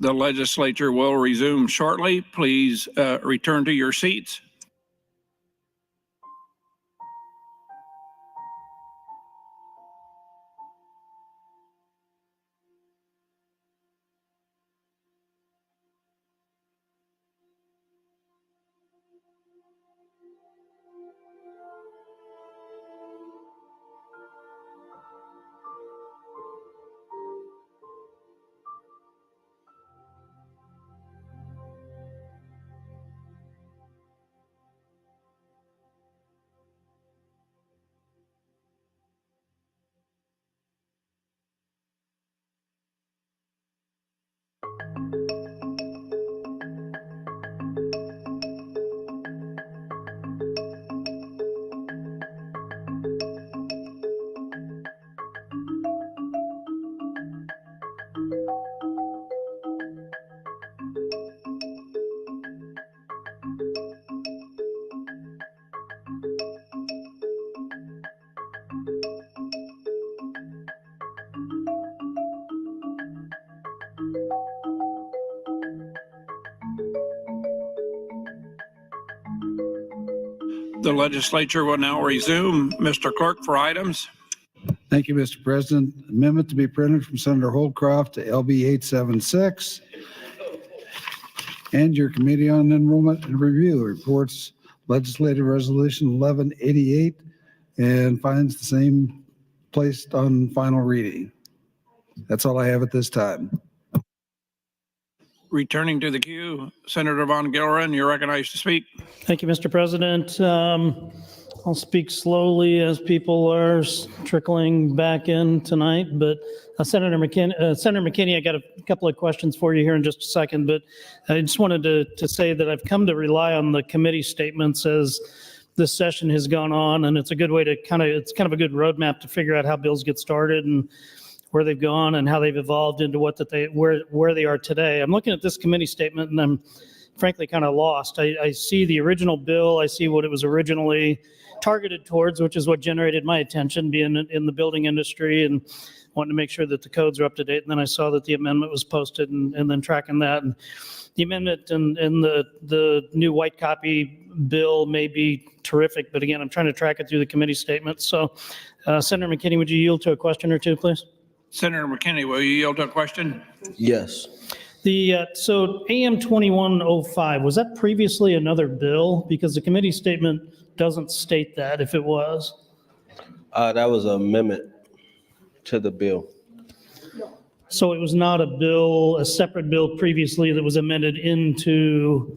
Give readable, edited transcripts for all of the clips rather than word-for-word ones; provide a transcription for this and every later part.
The legislature will resume shortly. Please return to your seats. The legislature will now resume. Mr. Clerk, for items. Thank you, Mr. President. Amendment to be printed from Senator Holdcroft to LB 876. And your Committee on Enrollment and Review reports Legislative Resolution 1188 and finds the same placed on final reading. That's all I have at this time. Returning to the queue, Senator Von Gilren, you're recognized to speak. Thank you, Mr. President. I'll speak slowly as people are trickling back in tonight, but Senator McKinney, I got a couple of questions for you here in just a second, but I just wanted to say that I've come to rely on the committee statements as this session has gone on, and it's a good way to it's kind of a good roadmap to figure out how bills get started and where they've gone and how they've evolved into where they are today. I'm looking at this committee statement and I'm frankly kind of lost. I see the original bill. I see what it was originally targeted towards, which is what generated my attention, being in the building industry and wanting to make sure that the codes are up to date. And then I saw that the amendment was posted and then tracking that. And the amendment and the new white copy bill may be terrific, but again, I'm trying to track it through the committee statement. So Senator McKinney, would you yield to a question or two, please? Senator McKinney, will you yield to a question? Yes. So AM 2105, was that previously another bill? Because the committee statement doesn't state that, if it was. That was an amendment to the bill. So it was not a bill, a separate bill previously that was amended into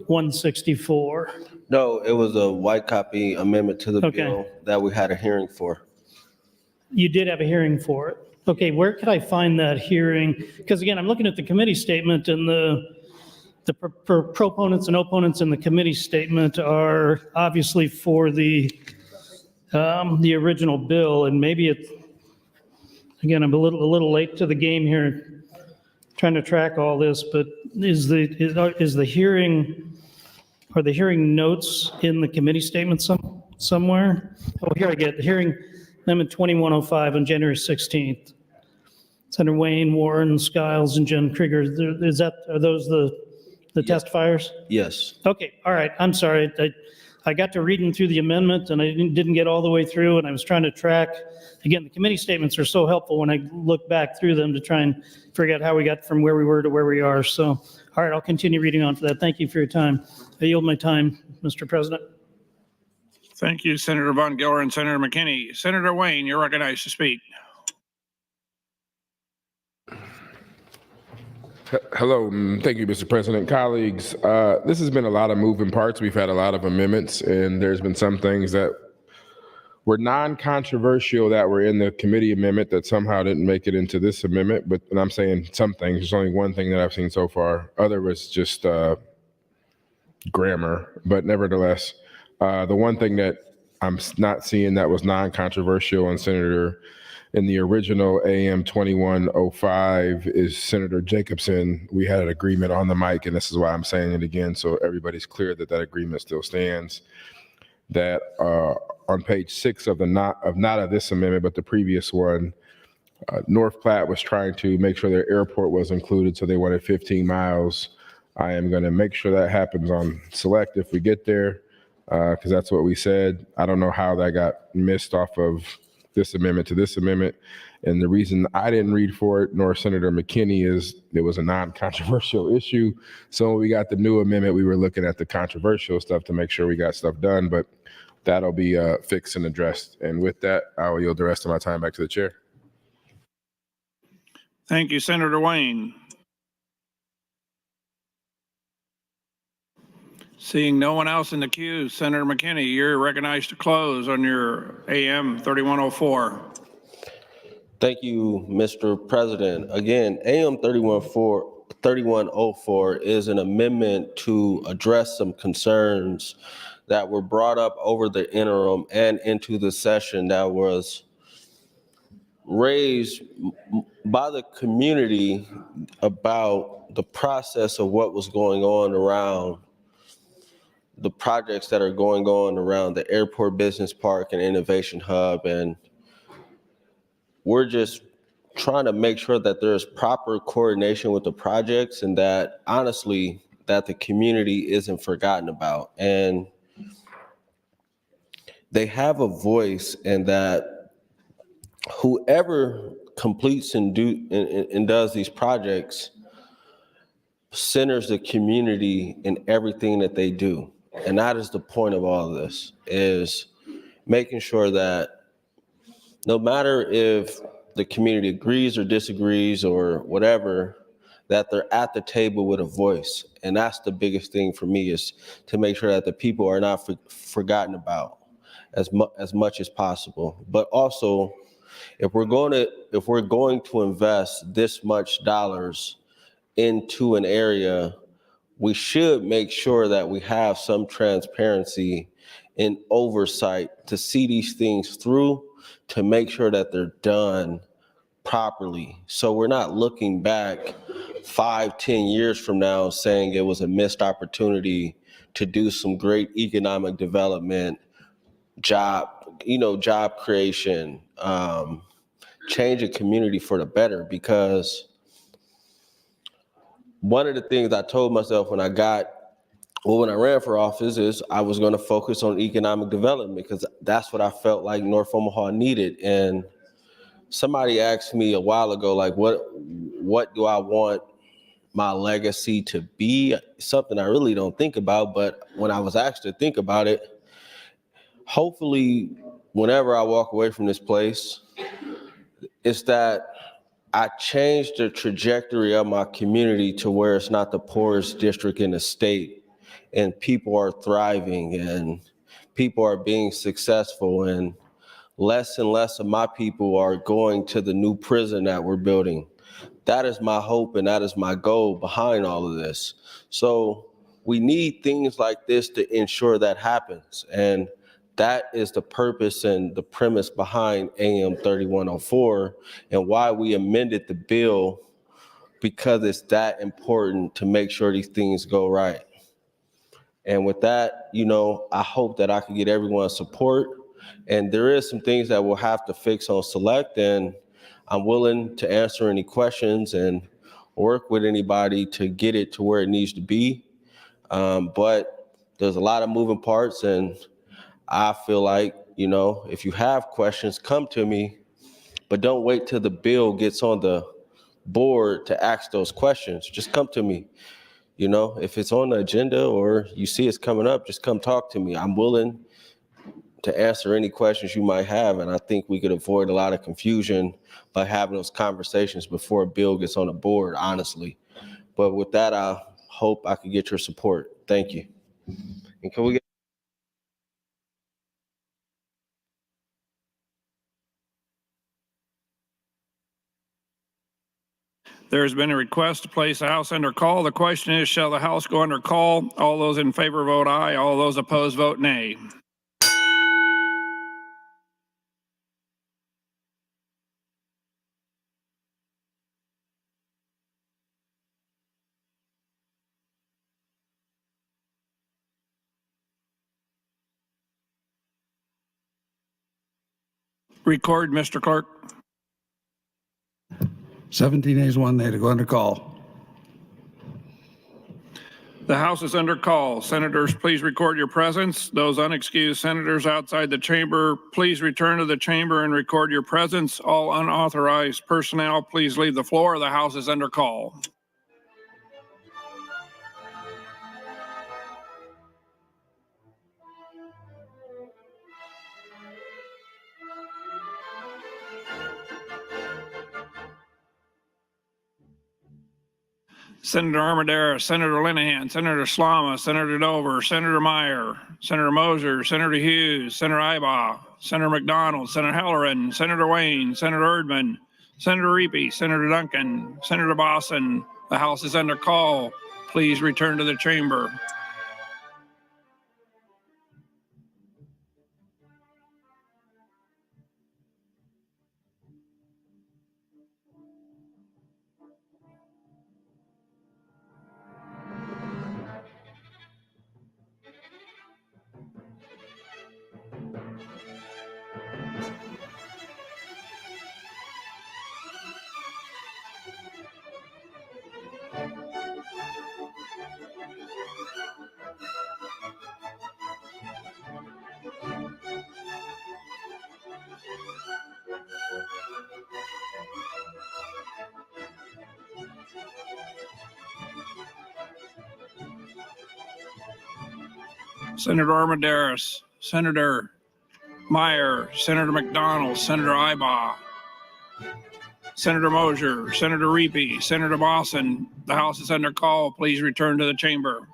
164? No, it was a white copy amendment to the Okay. bill that we had a hearing for. You did have a hearing for it. Okay, where could I find that hearing? Because again, I'm looking at the committee statement, and the proponents and opponents in the committee statement are obviously for the original bill, and maybe it, again, I'm a little late to the game here, trying to track all this, but is the hearing, are the hearing notes in the committee statement somewhere? Oh, here I get the hearing amendment 2105 on January 16th. Senator Wayne, Warren, Skiles, and Jen Krieger. Are those the testifiers? Yes. Okay, all right, I'm sorry. I got to reading through the amendment, and I didn't get all the way through, and I was trying to track. Again, the committee statements are so helpful when I look back through them to try and figure out how we got from where we were to where we are. So, all right, I'll continue reading on for that. Thank you for your time. I yield my time, Mr. President. Thank you, Senator Von Giller and Senator McKinney. Senator Wayne, you're recognized to speak. Hello, thank you, Mr. President. Colleagues, this has been a lot of moving parts. We've had a lot of amendments, and there's been some things that were non-controversial that were in the committee amendment that somehow didn't make it into this amendment. But and I'm saying some things. There's only one thing that I've seen so far. Other was just grammar. But nevertheless, the one thing that I'm not seeing that was non-controversial in the original AM 2105 is Senator Jacobson. We had an agreement on the mic, and this is why I'm saying it again, so everybody's clear that that agreement still stands. That on page 6 of not of this amendment, but the previous one, North Platte was trying to make sure their airport was included, so they wanted 15 miles. I am going to make sure that happens on select if we get there, because that's what we said. I don't know how that got missed off of this amendment to this amendment. And the reason I didn't read for it, nor Senator McKinney, is it was a non-controversial issue. So when we got the new amendment, we were looking at the controversial stuff to make sure we got stuff done, but that'll be fixed and addressed. And with that, I will yield the rest of my time back to the chair. Thank you, Senator Wayne. Seeing no one else in the queue, Senator McKinney, you're recognized to close on your AM 3104. Thank you, Mr. President. Again, AM 3104 is an amendment to address some concerns that were brought up over the interim and into the session that was raised by the community about the process of what was going on around the projects that are going on around the Airport Business Park and Innovation Hub. And we're just trying to make sure that there's proper coordination with the projects and that, honestly, that the community isn't forgotten about. And they have a voice, and that whoever completes and does these projects centers the community in everything that they do. And that is the point of all of this, is making sure that no matter if the community agrees or disagrees or whatever, that they're at the table with a voice. And that's the biggest thing for me, is to make sure that the people are not forgotten about as much as possible. But also, if we're going to invest this much dollars into an area, we should make sure that we have some transparency and oversight to see these things through, to make sure that they're done properly. So we're not looking back 5-10 years from now saying it was a missed opportunity to do some great economic development, job creation, change a community for the better. Because one of the things I told myself when I ran for office is I was going to focus on economic development, because that's what I felt like North Omaha needed. And somebody asked me a while ago, like, what do I want my legacy to be, something I really don't think about, but when I was asked to think about it, hopefully whenever I walk away from this place, it's that I changed the trajectory of my community to where it's not the poorest district in the state, and people are thriving and people are being successful, and less of my people are going to the new prison that we're building. That is my hope and that is my goal behind all of this. So we need things like this to ensure that happens. And that is the purpose and the premise behind AM 3104 and why we amended the bill, because it's that important to make sure these things go right. And with that, I hope that I can get everyone's support. And there is some things that we'll have to fix on select, and I'm willing to answer any questions and work with anybody to get it to where it needs to be. But there's a lot of moving parts, and I feel like, if you have questions, come to me, but don't wait till the bill gets on the board to ask those questions. Just come to me. If it's on the agenda or you see it's coming up, just come talk to me. I'm willing to answer any questions you might have, and I think we could avoid a lot of confusion by having those conversations before a bill gets on the board, honestly. But with that, I hope I could get your support. Thank you. And can we get There's been a request to place the House under call. The question is, shall the House go under call? All those in favor vote aye. All those opposed vote nay. Record, Mr. Clerk. 17 ayes, 1 nay to go under call. The House is under call. Senators, please record your presence. Those unexcused senators outside the chamber, please return to the chamber and record your presence. All unauthorized personnel, please leave the floor. The House is under call. Senator Armendariz, Senator Linehan, Senator Slama, Senator Dover, Senator Meyer, Senator Moser, Senator Hughes, Senator Ibaugh, Senator McDonald, Senator Halloran, Senator Wayne, Senator Erdman, Senator Reapy, Senator Duncan, Senator Bosson. The House is under call. Please return to the chamber. Senator Armendariz, Senator Meyer, Senator McDonald, Senator Ibaugh, Senator Moser, Senator Reapy, Senator Bosson. The House is under call. Please return to the chamber.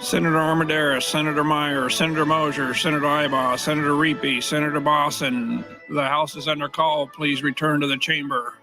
Senator Armendariz, Senator Meyer, Senator Moser, Senator Ibaugh, Senator Reapy, Senator Bosson. The House is under call. Please return to the chamber.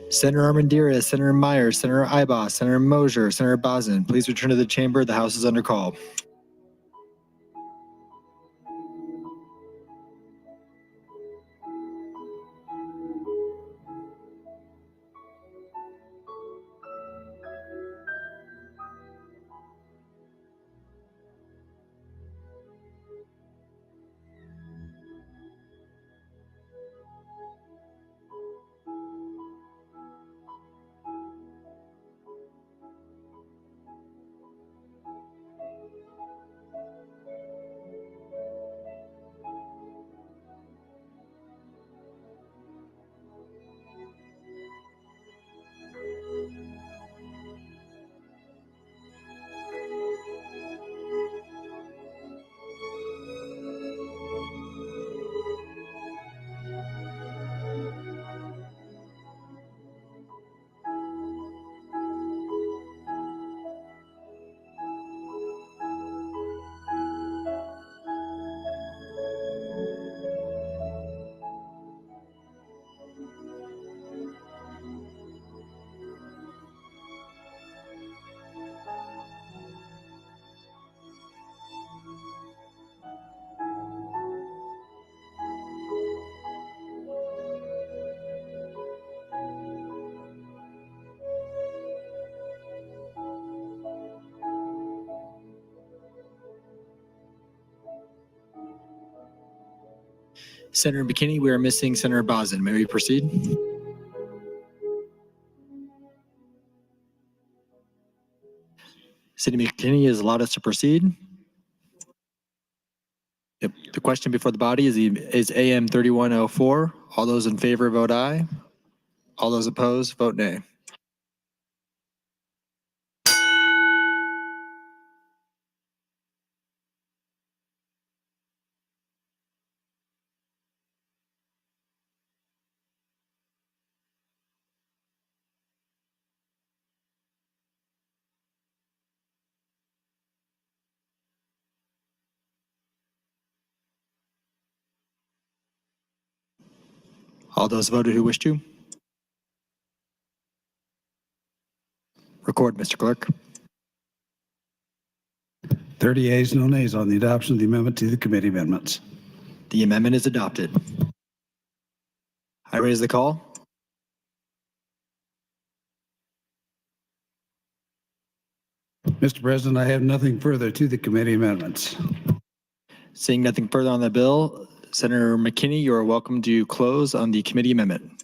Senator Armendariz, Senator Meyer, Senator Ibach, Senator Mosier, Senator Bosin, please return to the chamber. The House is under call. Senator McKinney, we are missing Senator Bosin. May we proceed? Senator McKinney has allowed us to proceed. Yep. The question before the body is AM 3104. All those in favor vote aye. All those opposed vote nay. All those voted who wish to? Record, Mr. Clerk. 30 yeas, no nays on the adoption of the amendment to the committee amendments. The amendment is adopted. I raise the call. Mr. President, I have nothing further to the committee amendments. Seeing nothing further on the bill, Senator McKinney, you are welcome to close on the committee amendment.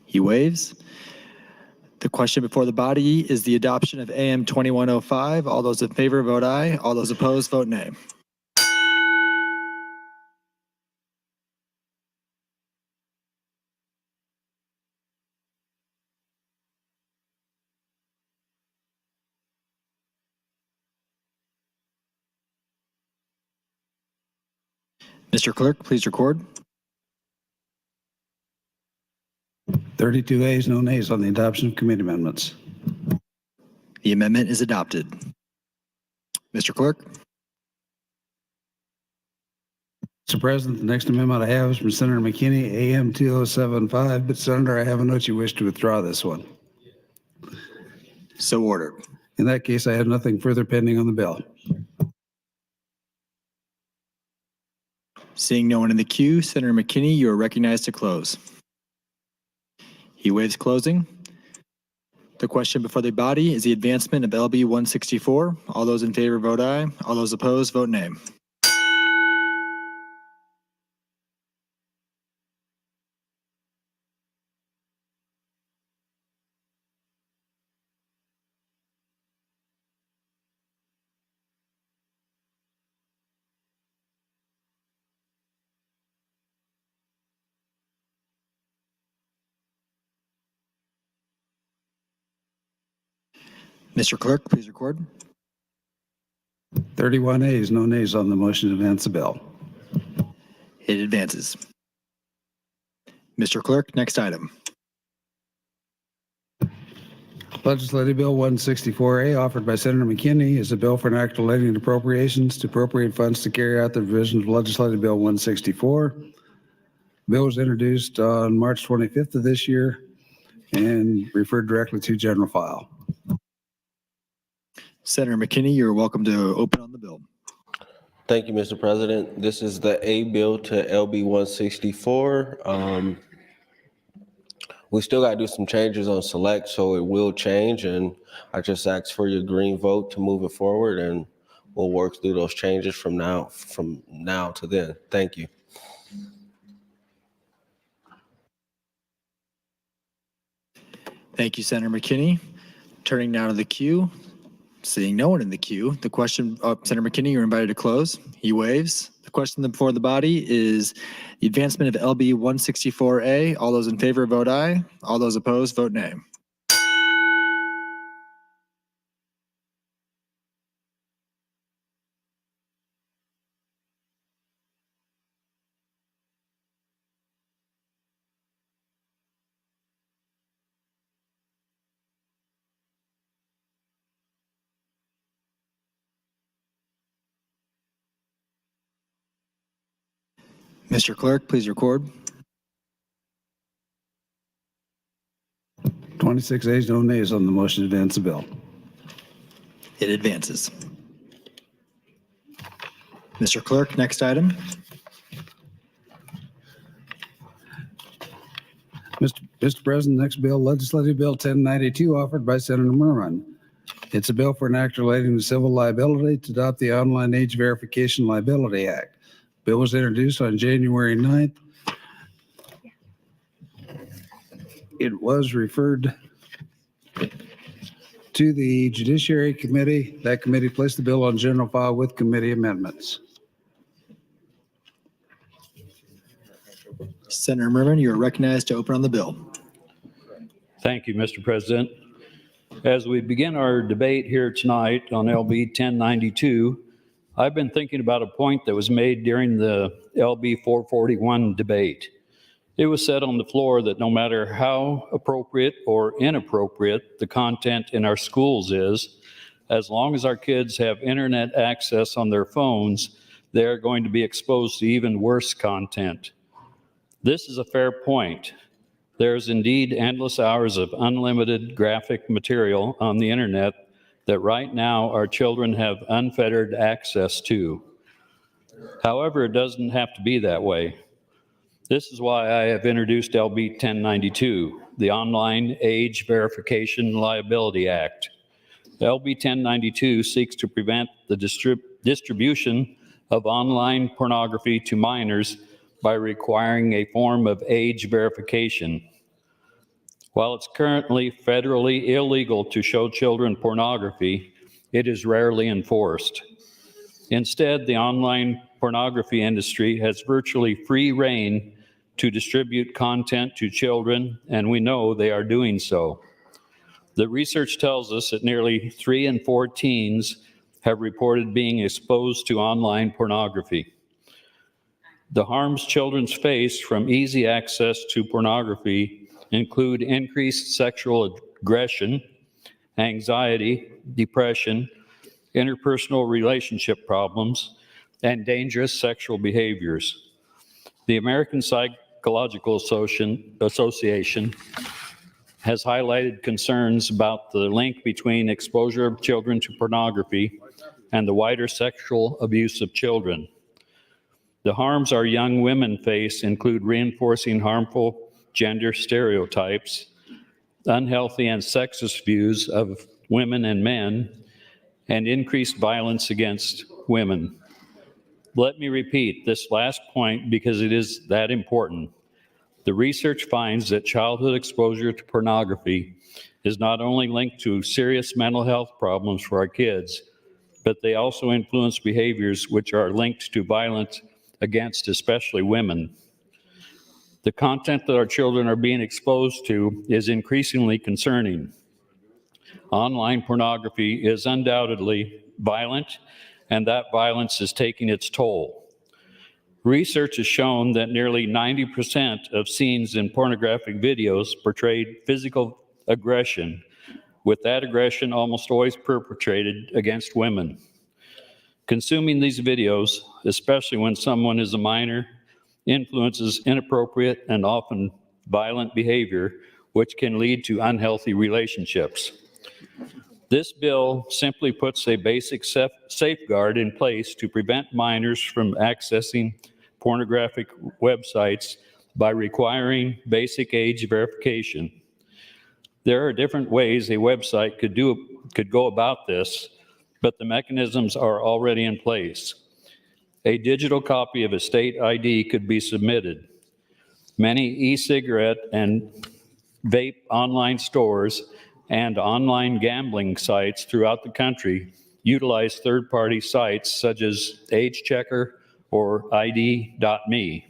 He waives. The question before the body is the adoption of AM 2105. All those in favor vote aye. All those opposed vote nay. Mr. Clerk, please record. 32 yeas, no nays on the adoption of committee amendments. The amendment is adopted. Mr. Clerk. Mr. President, the next amendment I have is from Senator McKinney, AM 2075. But Senator, I have a note you wish to withdraw this one. So ordered. In that case, I have nothing further pending on the bill. Seeing no one in the queue, Senator McKinney, you are recognized to close. He waives closing. The question before the body is the advancement of LB 164. All those in favor vote aye. All those opposed vote nay. Mr. Clerk, please record. 31 yeas, no nays on the motion to advance the bill. It advances. Mr. Clerk, next item. Legislative Bill 164A, offered by Senator McKinney, is a bill for an act relating to appropriations to appropriate funds to carry out the provisions of Legislative Bill 164. Bill was introduced on March 25th of this year and referred directly to general file. Senator McKinney, you're welcome to open on the bill. Thank you, Mr. President. This is the A bill to LB 164. We still got to do some changes on select, so it will change, and I just ask for your green vote to move it forward, and we'll work through those changes from now to then. Thank you. Thank you, Senator McKinney. Turning now to the queue. Seeing no one in the queue, the question, Senator McKinney, you're invited to close. He waives. The question before the body is the advancement of LB 164A. All those in favor vote aye. All those opposed vote nay. Mr. Clerk, please record. 26 ayes, no nays on the motion to advance the bill. It advances. Mr. Clerk, next item. Mr. President, next bill, Legislative Bill 1092, offered by Senator Merman. It's a bill for an act relating to civil liability to adopt the Online Age Verification Liability Act. Bill was introduced on January 9th. It was referred to the Judiciary Committee. That committee placed the bill on general file with committee amendments. Senator Merman, you are recognized to open on the bill. Thank you, Mr. President. As we begin our debate here tonight on LB 1092, I've been thinking about a point that was made during the LB 441 debate. It was said on the floor that no matter how appropriate or inappropriate the content in our schools is, as long as our kids have internet access on their phones, they're going to be exposed to even worse content. This is a fair point. There's indeed endless hours of unlimited graphic material on the internet that right now our children have unfettered access to. However, it doesn't have to be that way. This is why I have introduced LB 1092, the Online Age Verification Liability Act. LB 1092 seeks to prevent the distribution of online pornography to minors by requiring a form of age verification. While it's currently federally illegal to show children pornography, it is rarely enforced. Instead, the online pornography industry has virtually free rein to distribute content to children, and we know they are doing so. The research tells us that nearly 3 in 4 teens have reported being exposed to online pornography. The harms children face from easy access to pornography include increased sexual aggression, anxiety, depression, interpersonal relationship problems, and dangerous sexual behaviors. The American Psychological Association has highlighted concerns about the link between exposure of children to pornography and the wider sexual abuse of children. The harms our young women face include reinforcing harmful gender stereotypes, unhealthy and sexist views of women and men, and increased violence against women. Let me repeat this last point because it is that important. The research finds that childhood exposure to pornography is not only linked to serious mental health problems for our kids, but they also influence behaviors which are linked to violence against especially women. The content that our children are being exposed to is increasingly concerning. Online pornography is undoubtedly violent, and that violence is taking its toll. Research has shown that nearly 90% of scenes in pornographic videos portrayed physical aggression, with that aggression almost always perpetrated against women. Consuming these videos, especially when someone is a minor, influences inappropriate and often violent behavior, which can lead to unhealthy relationships. This bill simply puts a basic safeguard in place to prevent minors from accessing pornographic websites by requiring basic age verification. There are different ways a website could go about this, but the mechanisms are already in place. A digital copy of a state ID could be submitted. Many e-cigarette and vape online stores and online gambling sites throughout the country utilize third-party sites such as Age Checker or ID.me.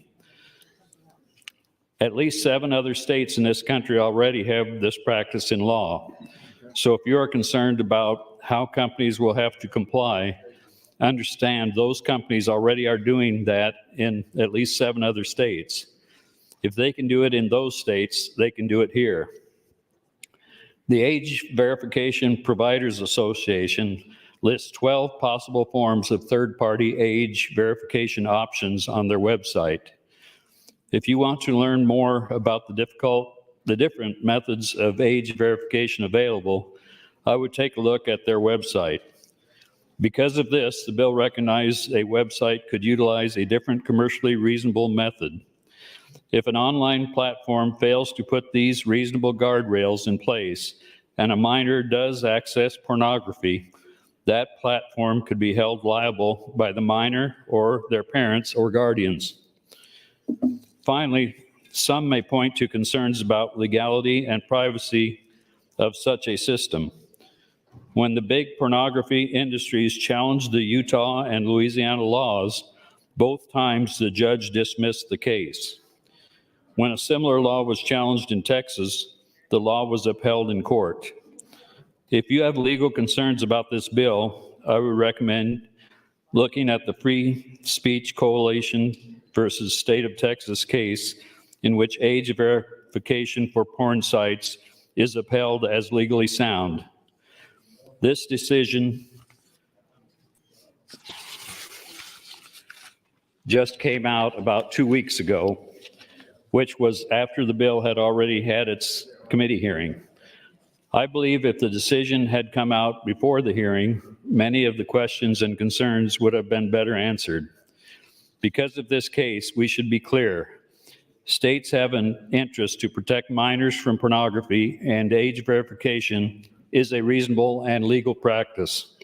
At least 7 other states in this country already have this practice in law. So if you are concerned about how companies will have to comply, understand those companies already are doing that in at least 7 other states. If they can do it in those states, they can do it here. The Age Verification Providers Association lists 12 possible forms of third-party age verification options on their website. If you want to learn more about the different methods of age verification available, I would take a look at their website. Because of this, the bill recognized a website could utilize a different commercially reasonable method. If an online platform fails to put these reasonable guardrails in place and a minor does access pornography, that platform could be held liable by the minor or their parents or guardians. Finally, some may point to concerns about legality and privacy of such a system. When the big pornography industries challenged the Utah and Louisiana laws, both times the judge dismissed the case. When a similar law was challenged in Texas, the law was upheld in court. If you have legal concerns about this bill, I would recommend looking at the Free Speech Coalition versus State of Texas case, in which age verification for porn sites is upheld as legally sound. This decision just came out about 2 weeks ago, which was after the bill had already had its committee hearing. I believe if the decision had come out before the hearing, many of the questions and concerns would have been better answered. Because of this case, we should be clear. States have an interest to protect minors from pornography, and age verification is a reasonable and legal practice.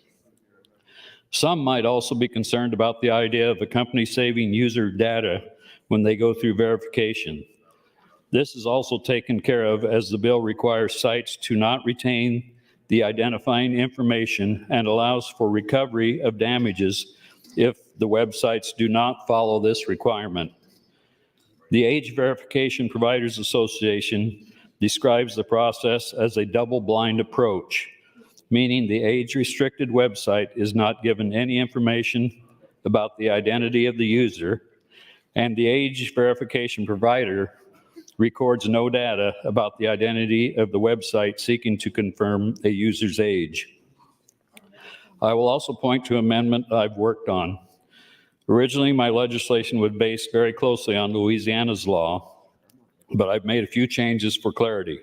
Some might also be concerned about the idea of a company saving user data when they go through verification. This is also taken care of as the bill requires sites to not retain the identifying information and allows for recovery of damages if the websites do not follow this requirement. The Age Verification Providers Association describes the process as a double-blind approach, meaning the age-restricted website is not given any information about the identity of the user, and the age verification provider records no data about the identity of the website seeking to confirm a user's age. I will also point to an amendment I've worked on. Originally, my legislation was based very closely on Louisiana's law, but I've made a few changes for clarity.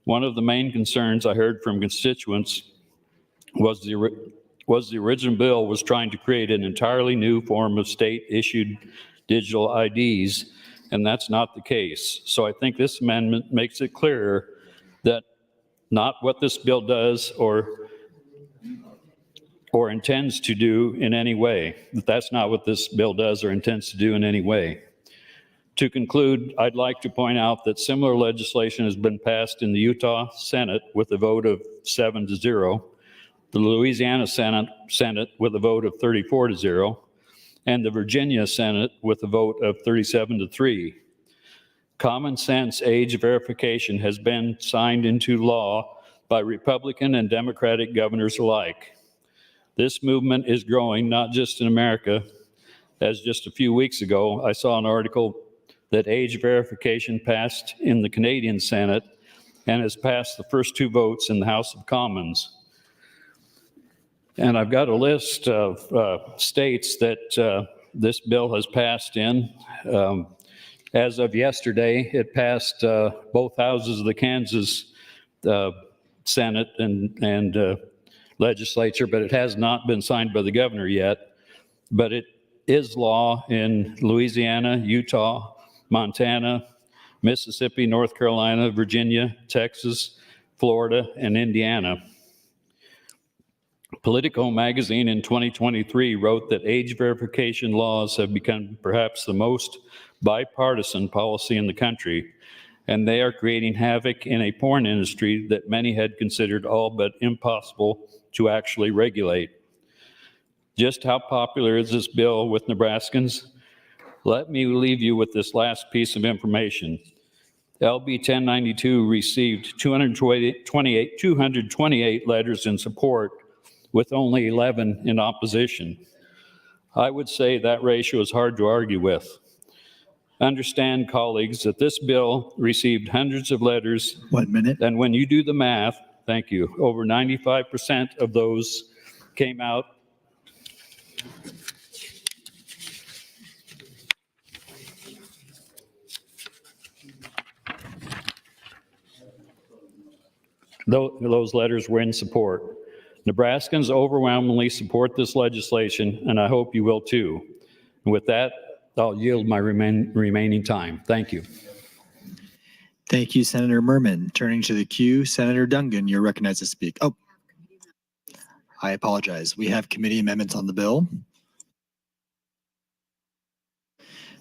One of the main concerns I heard from constituents was the original bill was trying to create an entirely new form of state-issued digital IDs, and that's not the case. So I think this amendment makes it clearer that not what this bill does or intends to do in any way. That's not what this bill does or intends to do in any way. To conclude, I'd like to point out that similar legislation has been passed in the Utah Senate with a vote of 7-0, the Louisiana Senate with a vote of 34-0, and the Virginia Senate with a vote of 37-3. Common sense age verification has been signed into law by Republican and Democratic governors alike. This movement is growing not just in America, as just a few weeks ago, I saw an article that age verification passed in the Canadian Senate and has passed the first 2 votes in the House of Commons. And I've got a list of states that this bill has passed in. As of yesterday, it passed both houses of the Kansas Senate and legislature, but it has not been signed by the governor yet. But it is law in Louisiana, Utah, Montana, Mississippi, North Carolina, Virginia, Texas, Florida, and Indiana. Politico magazine in 2023 wrote that age verification laws have become perhaps the most bipartisan policy in the country, and they are creating havoc in a porn industry that many had considered all but impossible to actually regulate. Just how popular is this bill with Nebraskans? Let me leave you with this last piece of information. LB 1092 received 228 letters in support, with only 11 in opposition. I would say that ratio is hard to argue with. Understand, colleagues, that this bill received hundreds of letters. 1 minute. And when you do the math, thank you, over 95% of those came out. Those letters were in support. Nebraskans overwhelmingly support this legislation, and I hope you will too. And with that, I'll yield my remaining time. Thank you. Thank you, Senator Merman. Turning to the queue, Senator Dungan, you're recognized to speak. Oh, I apologize. We have committee amendments on the bill.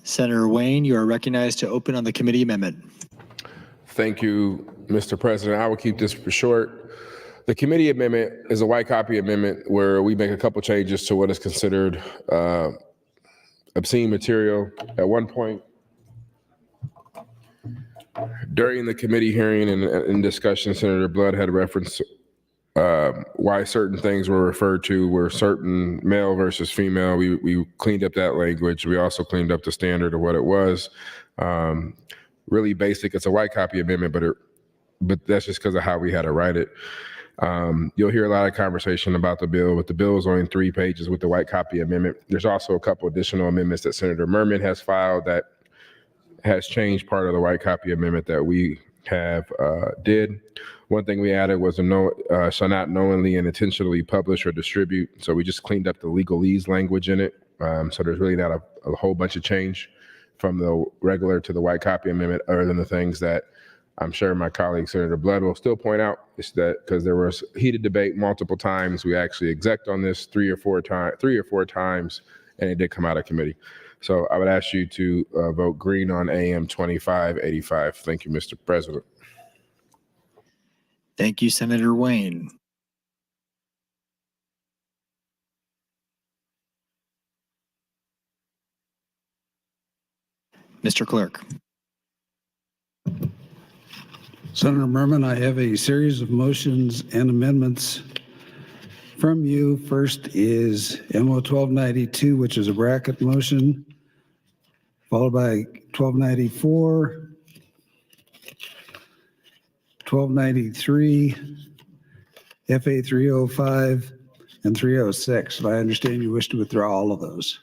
Senator Wayne, you are recognized to open on the committee amendment. Thank you, Mr. President. I will keep this short. The committee amendment is a white copy amendment where we make a couple changes to what is considered obscene material. At one point during the committee hearing and in discussion, Senator Blood had referenced why certain things were referred to were certain male versus female. We cleaned up that language. We also cleaned up the standard of what it was. Really basic. It's a white copy amendment, but that's just because of how we had to write it. You'll hear a lot of conversation about the bill, but the bill is only 3 pages with the white copy amendment. There's also a couple additional amendments that Senator Merman has filed that has changed part of the white copy amendment that we have did. One thing we added was shall not knowingly and intentionally publish or distribute. So we just cleaned up the legalese language in it. So there's really not a whole bunch of change from the regular to the white copy amendment, other than the things that I'm sure my colleague Senator Blood will still point out, is that because there was heated debate multiple times, we actually execed on this three or four times, and it did come out of committee. So I would ask you to vote green on AM 2585. Thank you, Mr. President. Thank you, Senator Wayne. Mr. Clerk. Senator Merman, I have a series of motions and amendments from you. First is MO 1292, which is a bracket motion, followed by 1294, 1293, FA 305, and 306. And I understand you wish to withdraw all of those.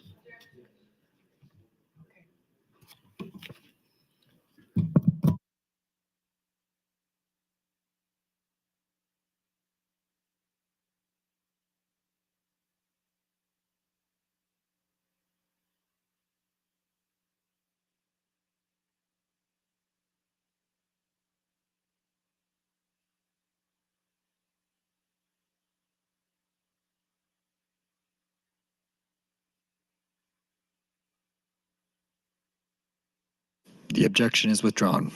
The objection is withdrawn.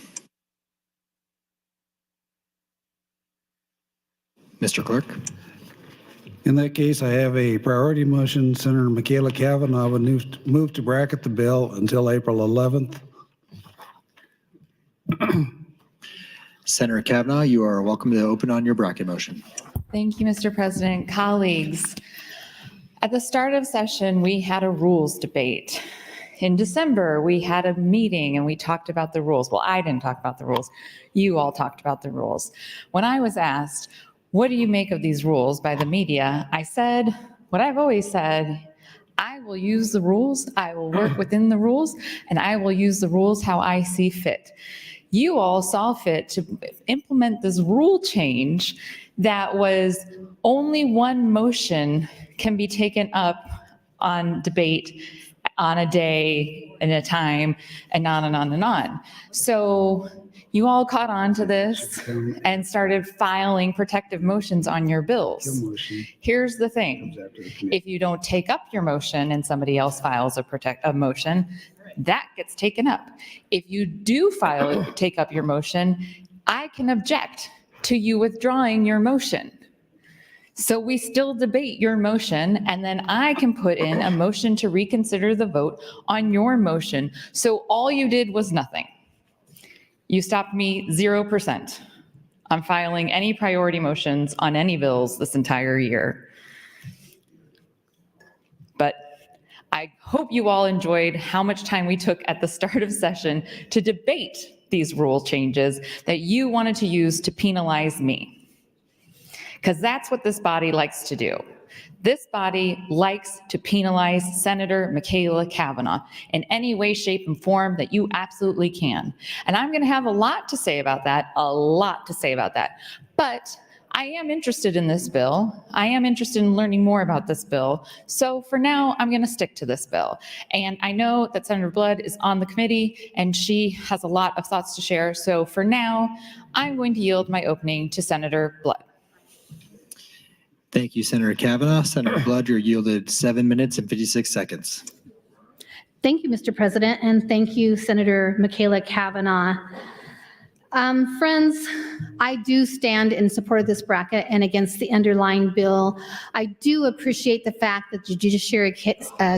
Mr. Clerk. In that case, I have a priority motion. Senator Michaela Kavanaugh would move to bracket the bill until April 11th. Senator Kavanaugh, you are welcome to open on your bracket motion. Thank you, Mr. President. Colleagues, at the start of session, we had a rules debate. In December, we had a meeting and we talked about the rules. Well, I didn't talk about the rules. You all talked about the rules. When I was asked, what do you make of these rules by the media? I said what I've always said. I will use the rules, I will work within the rules, and I will use the rules how I see fit. You all saw fit to implement this rule change that was only one motion can be taken up on debate on a day and a time, and on and on and on. So you all caught on to this and started filing protective motions on your bills. Here's the thing. If you don't take up your motion and somebody else files a motion, that gets taken up. If you do take up your motion, I can object to you withdrawing your motion. So we still debate your motion, and then I can put in a motion to reconsider the vote on your motion. So all you did was nothing. You stopped me 0% on filing any priority motions on any bills this entire year. But I hope you all enjoyed how much time we took at the start of session to debate these rule changes that you wanted to use to penalize me. Because that's what this body likes to do. This body likes to penalize Senator Michaela Cavanaugh in any way, shape, and form that you absolutely can. And I'm going to have a lot to say about that, But I am interested in this bill. I am interested in learning more about this bill. So for now, I'm going to stick to this bill. And I know that Senator Blood is on the committee, and she has a lot of thoughts to share. So for now, I'm going to yield my opening to Senator Blood. Thank you, Senator Kavanaugh. Senator Blood, you're yielded 7 minutes and 56 seconds. Thank you, Mr. President, and thank you, Senator Michaela Cavanaugh. Friends, I do stand in support of this bracket and against the underlying bill. I do appreciate the fact that the Judiciary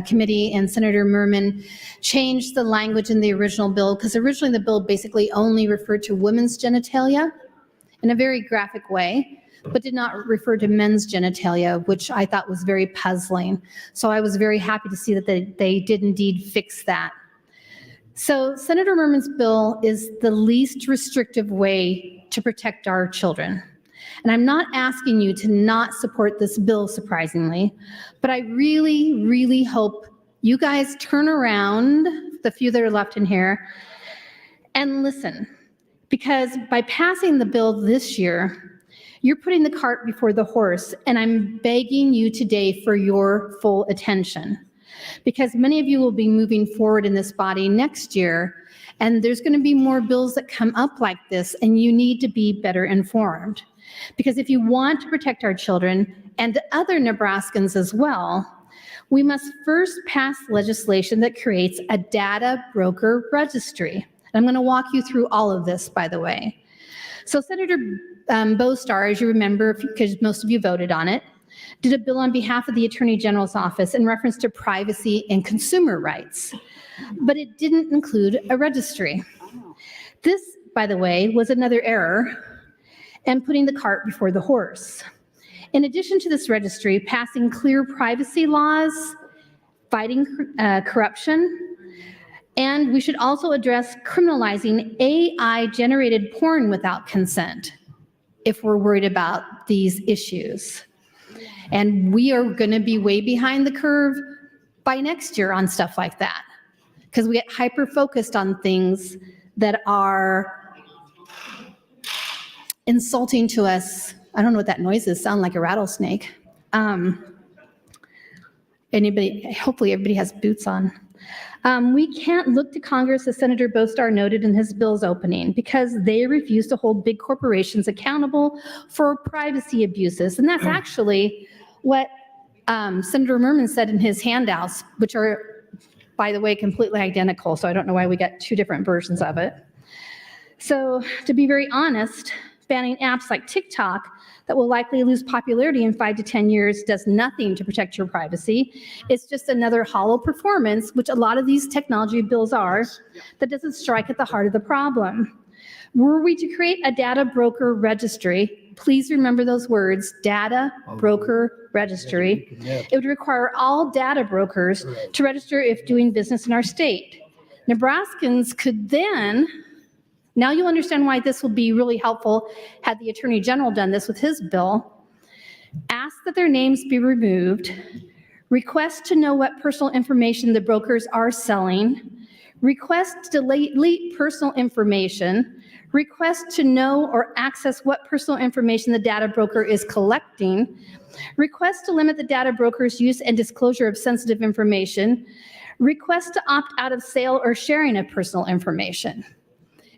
Committee and Senator Merman changed the language in the original bill, because originally the bill basically only referred to women's genitalia in a very graphic way, but did not refer to men's genitalia, which I thought was very puzzling. So I was very happy to see that they did indeed fix that. So Senator Merman's bill is the least restrictive way to protect our children. And I'm not asking you to not support this bill, surprisingly, but I really, really hope you guys turn around, the few that are left in here, and listen. Because by passing the bill this year, you're putting the cart before the horse, and I'm begging you today for your full attention. Because many of you will be moving forward in this body next year, and there's going to be more bills that come up like this, and you need to be better informed. Because if you want to protect our children and other Nebraskans as well, we must first pass legislation that creates a data broker registry. And I'm going to walk you through all of this, by the way. So Senator Bostar, as you remember, because most of you voted on it, did a bill on behalf of the Attorney General's office in reference to privacy and consumer rights, but it didn't include a registry. This, by the way, was another error and putting the cart before the horse. In addition to this registry, passing clear privacy laws, fighting corruption, and we should also address criminalizing AI-generated porn without consent if we're worried about these issues. And we are going to be way behind the curve by next year on stuff like that, because we get hyper-focused on things that are insulting to us. I don't know what that noise is. Sound like a rattlesnake. Hopefully everybody has boots on. We can't look to Congress, as Senator Bostar noted in his bill's opening, because they refuse to hold big corporations accountable for privacy abuses. And that's actually what Senator Merman said in his handouts, which are, by the way, completely identical. So I don't know why we got two different versions of it. So to be very honest, banning apps like TikTok that will likely lose popularity in 5 to 10 years does nothing to protect your privacy. It's just another hollow performance, which a lot of these technology bills are, that doesn't strike at the heart of the problem. Were we to create a data broker registry, please remember those words, data broker registry, it would require all data brokers to register if doing business in our state. Nebraskans could then, now you'll understand why this will be really helpful had the Attorney General done this with his bill, ask that their names be removed, request to know what personal information the brokers are selling, request to delete personal information, request to know or access what personal information the data broker is collecting, request to limit the data broker's use and disclosure of sensitive information, request to opt out of sale or sharing of personal information.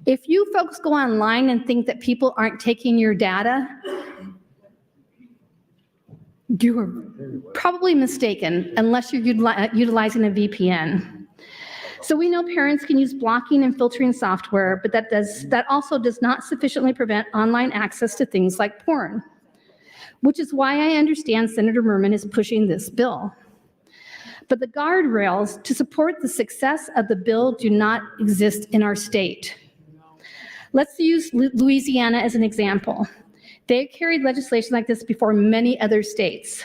If you folks go online and think that people aren't taking your data, you are probably mistaken unless you're utilizing a VPN. So we know parents can use blocking and filtering software, but that also does not sufficiently prevent online access to things like porn, which is why I understand Senator Merman is pushing this bill. But the guardrails to support the success of the bill do not exist in our state. Let's use Louisiana as an example. They carried legislation like this before many other states.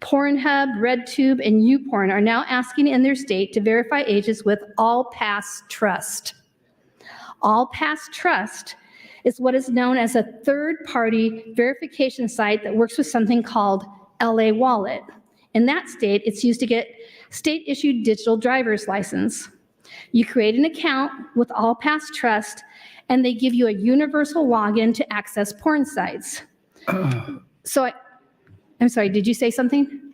Pornhub, RedTube, and YouPorn are now asking in their state to verify ages with All Pass Trust. All Pass Trust is what is known as a third-party verification site that works with something called LA Wallet. In that state, it's used to get state-issued digital driver's license. You create an account with All Pass Trust, and they give you a universal login to access porn sites. So I'm sorry, did you say something?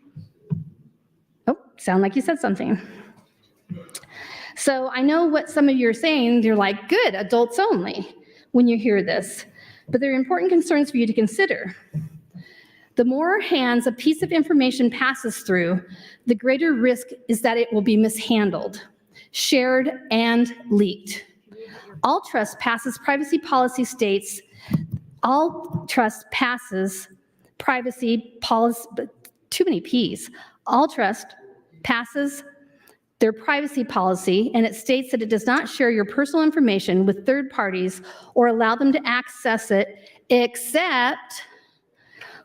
Oh, sound like you said something. So I know what some of you are saying. You're like, good, adults only, when you hear this. But there are important concerns for you to consider. The more hands a piece of information passes through, the greater risk is that it will be mishandled, shared, and leaked. All Trust passes privacy policy states, All Trust passes privacy policy, too many P's. All Trust passes their privacy policy, and it states that it does not share your personal information with third parties or allow them to access it except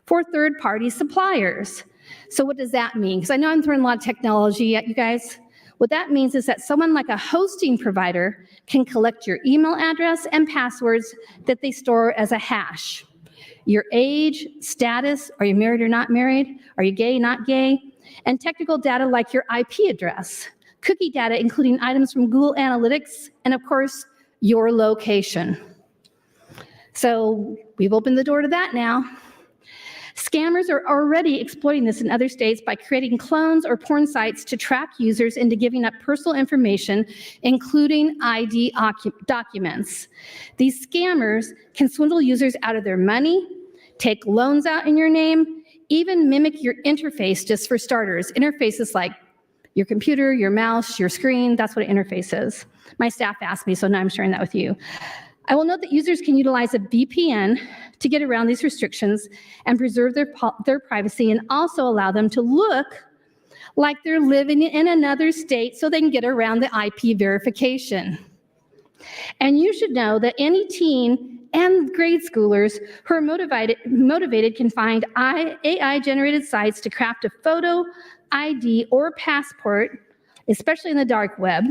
for third-party suppliers. So what does that mean? Because I know I'm throwing a lot of technology at you guys. What that means is that someone like a hosting provider can collect your email address and passwords that they store as a hash. Your age, status, are you married or not married? Are you gay, not gay? And technical data like your IP address. Cookie data, including items from Google Analytics, and of course, your location. So we've opened the door to that now. Scammers are already exploiting this in other states by creating clones or porn sites to track users into giving up personal information, including ID documents. These scammers can swindle users out of their money, take loans out in your name, even mimic your interface just for starters. Interfaces like your computer, your mouse, your screen, that's what an interface is. My staff asked me, so now I'm sharing that with you. I will note that users can utilize a VPN to get around these restrictions and preserve their privacy, and also allow them to look like they're living in another state so they can get around the IP verification. And you should know that any teen and grade schoolers who are motivated can find AI-generated sites to craft a photo, ID, or passport, especially in the dark web.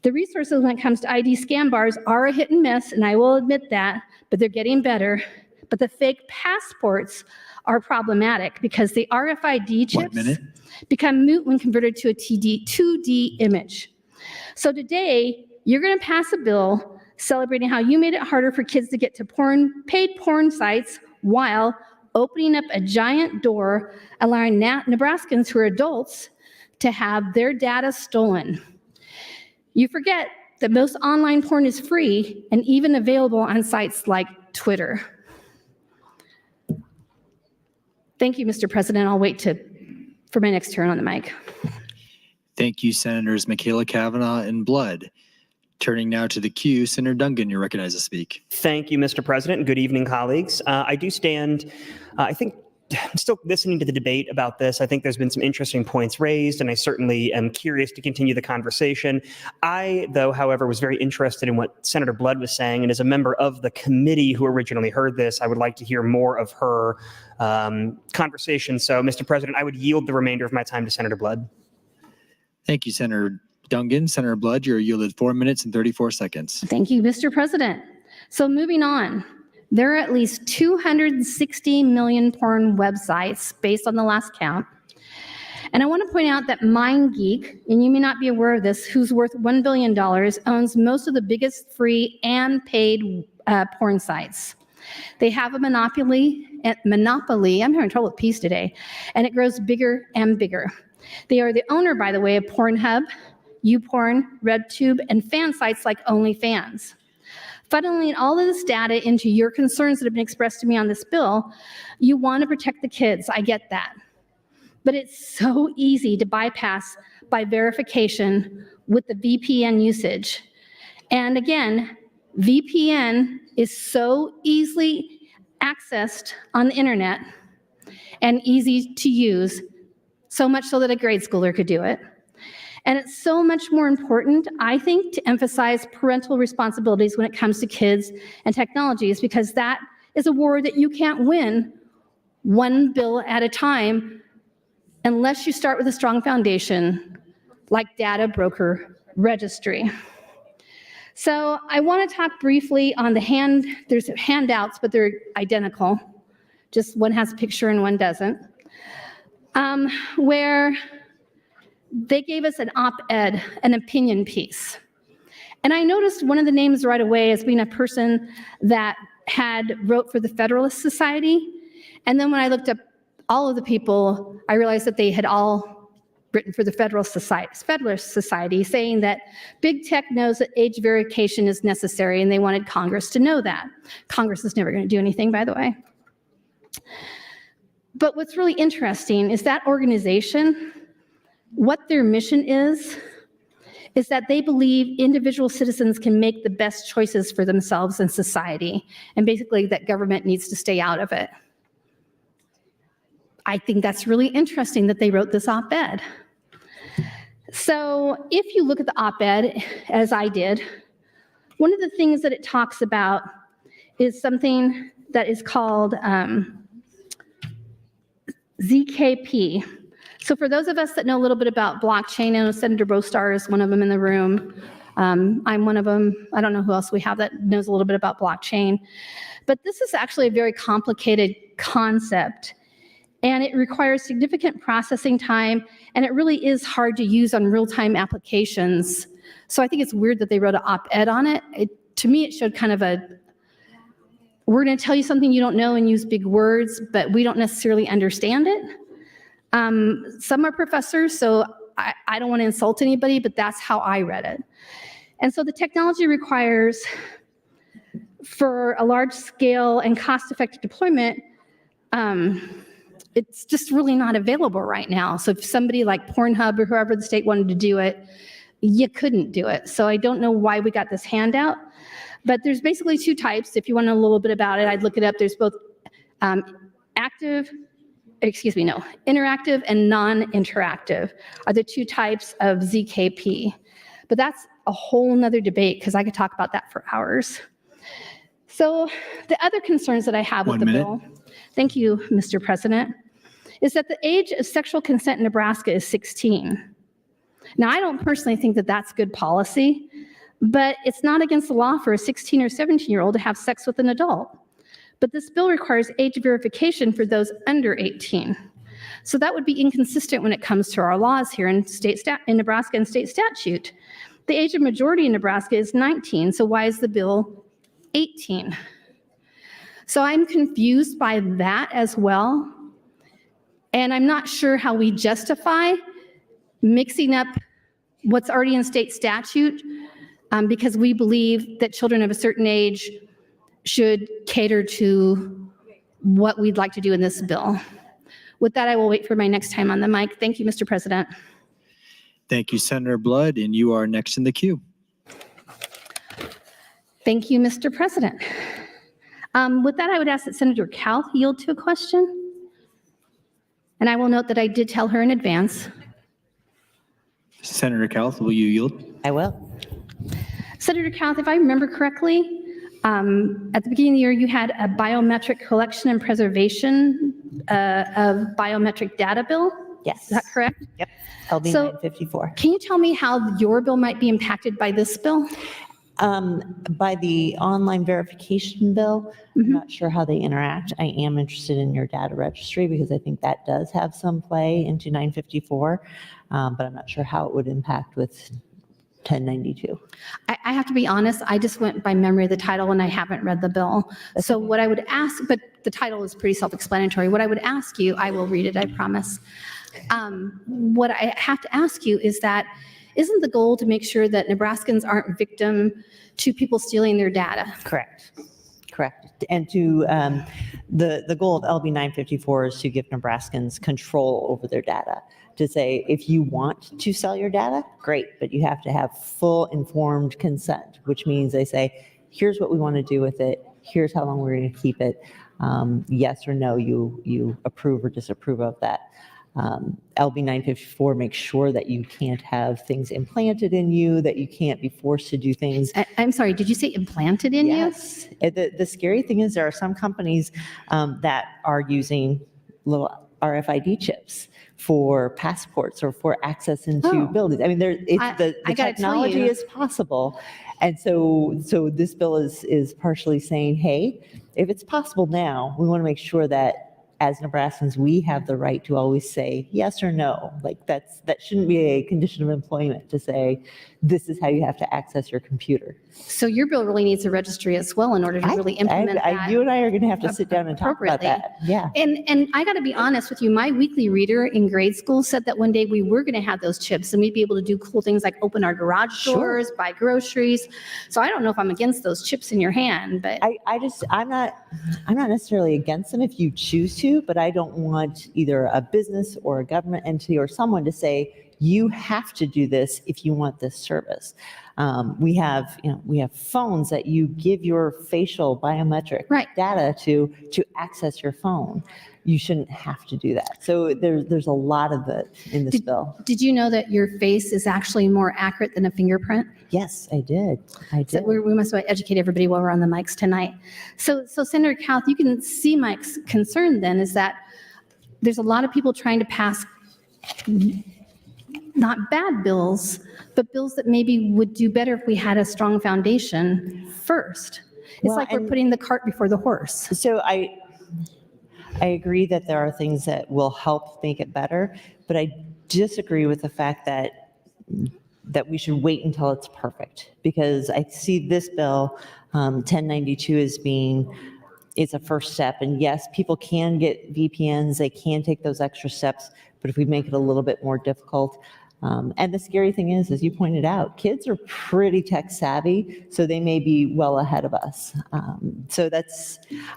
The resources when it comes to ID scam bars are a hit and miss, and I will admit that, but they're getting better. But the fake passports are problematic because the RFID chips become moot when converted to a 2D image. So today, you're going to pass a bill celebrating how you made it harder for kids to get to paid porn sites while opening up a giant door, allowing Nebraskans who are adults to have their data stolen. You forget that most online porn is free and even available on sites like Twitter. Thank you, Mr. President. I'll wait for my next turn on the mic. Thank you, Senators Michaela Kavanaugh and Blood. Turning now to the queue, Senator Dungan, you're recognized to speak. Thank you, Mr. President, and good evening, colleagues. I do stand, I think, I'm still listening to the debate about this. I think there's been some interesting points raised, and I certainly am curious to continue the conversation. I, though, however, was very interested in what Senator Blood was saying, and as a member of the committee who originally heard this, I would like to hear more of her conversation. So, Mr. President, I would yield the remainder of my time to Senator Blood. Thank you, Senator Dungan. Senator Blood, you're yielded 4 minutes and 34 seconds. Thank you, Mr. President. So moving on. There are at least 260 million porn websites based on the last count. And I want to point out that MindGeek, and you may not be aware of this, who's worth $1 billion, owns most of the biggest free and paid porn sites. They have a monopoly, I'm having trouble with P's today, and it grows bigger and bigger. They are the owner, by the way, of Pornhub, YouPorn, RedTube, and fan sites like OnlyFans. Funneling all of this data into your concerns that have been expressed to me on this bill, you want to protect the kids, I get that. But it's so easy to bypass by verification with the VPN usage. And again, VPN is so easily accessed on the internet and easy to use, so much so that a grade schooler could do it. And it's so much more important, I think, to emphasize parental responsibilities when it comes to kids and technologies, because that is a war that you can't win one bill at a time unless you start with a strong foundation like data broker registry. So I want to talk briefly on there's handouts, but they're identical. Just one has a picture and one doesn't. Where they gave us an op-ed, an opinion piece. And I noticed one of the names right away as being a person that had wrote for the Federalist Society. And then when I looked up all of the people, I realized that they had all written for the Federalist Society, saying that big tech knows that age verification is necessary, and they wanted Congress to know that. Congress is never going to do anything, by the way. But what's really interesting is that organization, what their mission is that they believe individual citizens can make the best choices for themselves and society, and basically that government needs to stay out of it. I think that's really interesting that they wrote this op-ed. So if you look at the op-ed, as I did, one of the things that it talks about is something that is called ZKP. So for those of us that know a little bit about blockchain, I know Senator Bostar is one of them in the room. I'm one of them. I don't know who else we have that knows a little bit about blockchain. But this is actually a very complicated concept, and it requires significant processing time, and it really is hard to use on real-time applications. So I think it's weird that they wrote an op-ed on it. To me, it showed kind of we're going to tell you something you don't know and use big words, but we don't necessarily understand it. Some are professors, so I don't want to insult anybody, but that's how I read it. And so the technology requires, for a large scale and cost-effective deployment, it's just really not available right now. So if somebody like Pornhub or whoever the state wanted to do it, you couldn't do it. So I don't know why we got this handout, but there's basically two types. If you want to know a little bit about it, I'd look it up. There's both interactive and non-interactive are the two types of ZKP. But that's a whole nother debate because I could talk about that for hours. So the other concerns that I have with the bill, thank you, Mr. President, is that the age of sexual consent in Nebraska is 16. Now, I don't personally think that that's good policy, but it's not against the law for a 16 or 17-year-old to have sex with an adult. But this bill requires age verification for those under 18. So that would be inconsistent when it comes to our laws here in Nebraska and state statute. The age of majority in Nebraska is 19, so why is the bill 18? So I'm confused by that as well. And I'm not sure how we justify mixing up what's already in state statute because we believe that children of a certain age should cater to what we'd like to do in this bill. With that, I will wait for my next time on the mic. Thank you, Mr. President. Thank you, Senator Blood, and you are next in the queue. Thank you, Mr. President. With that, I would ask that Senator Kauth yield to a question. And I will note that I did tell her in advance. Senator Kauth, will you yield? I will. Senator Kauth, if I remember correctly, at the beginning of the year, you had a biometric collection and preservation of biometric data bill? Yes. Is that correct? Yep. LB 954. Can you tell me how your bill might be impacted by this bill? By the online verification bill, I'm not sure how they interact. I am interested in your data registry because I think that does have some play into 954, but I'm not sure how it would impact with 1092. I have to be honest, I just went by memory of the title and I haven't read the bill. So what I would ask, but the title is pretty self-explanatory. What I would ask you, I will read it, I promise. What I have to ask you is that, isn't the goal to make sure that Nebraskans aren't victim to people stealing their data? Correct. And to the goal of LB 954 is to give Nebraskans control over their data. To say, if you want to sell your data, great, but you have to have full informed consent, which means they say, here's what we want to do with it. Here's how long we're going to keep it. Yes or no, you approve or disapprove of that. LB 954 makes sure that you can't have things implanted in you, that you can't be forced to do things. I'm sorry, did you say implanted in you? Yes. The scary thing is there are some companies that are using little RFID chips for passports or for access into buildings. I mean, the technology is possible. And so this bill is partially saying, hey, if it's possible now, we want to make sure that as Nebraskans, we have the right to always say yes or no. Like that shouldn't be a condition of employment to say, this is how you have to access your computer. So your bill really needs a registry as well in order to really implement that. You and I are going to have to sit down and talk about that. Yeah. And I got to be honest with you, my weekly reader in grade school said that one day we were going to have those chips and we'd be able to do cool things like open our garage doors, buy groceries. So I don't know if I'm against those chips in your hand, but I'm not necessarily against them if you choose to, but I don't want either a business or a government entity or someone to say, you have to do this if you want this service. We have phones that you give your facial biometric data to access your phone. You shouldn't have to do that. So there's a lot of it in this bill. Did you know that your face is actually more accurate than a fingerprint? Yes, I did. So we must educate everybody while we're on the mics tonight. So Senator Kauth, you can see my concern then is that there's a lot of people trying to pass not bad bills, but bills that maybe would do better if we had a strong foundation first. It's like we're putting the cart before the horse. So I agree that there are things that will help make it better, but I disagree with the fact that we should wait until it's perfect, because I see this bill, 1092, as being, it's a first step. And yes, people can get VPNs, they can take those extra steps, but if we make it a little bit more difficult, and the scary thing is, as you pointed out, kids are pretty tech savvy, so they may be well ahead of us. So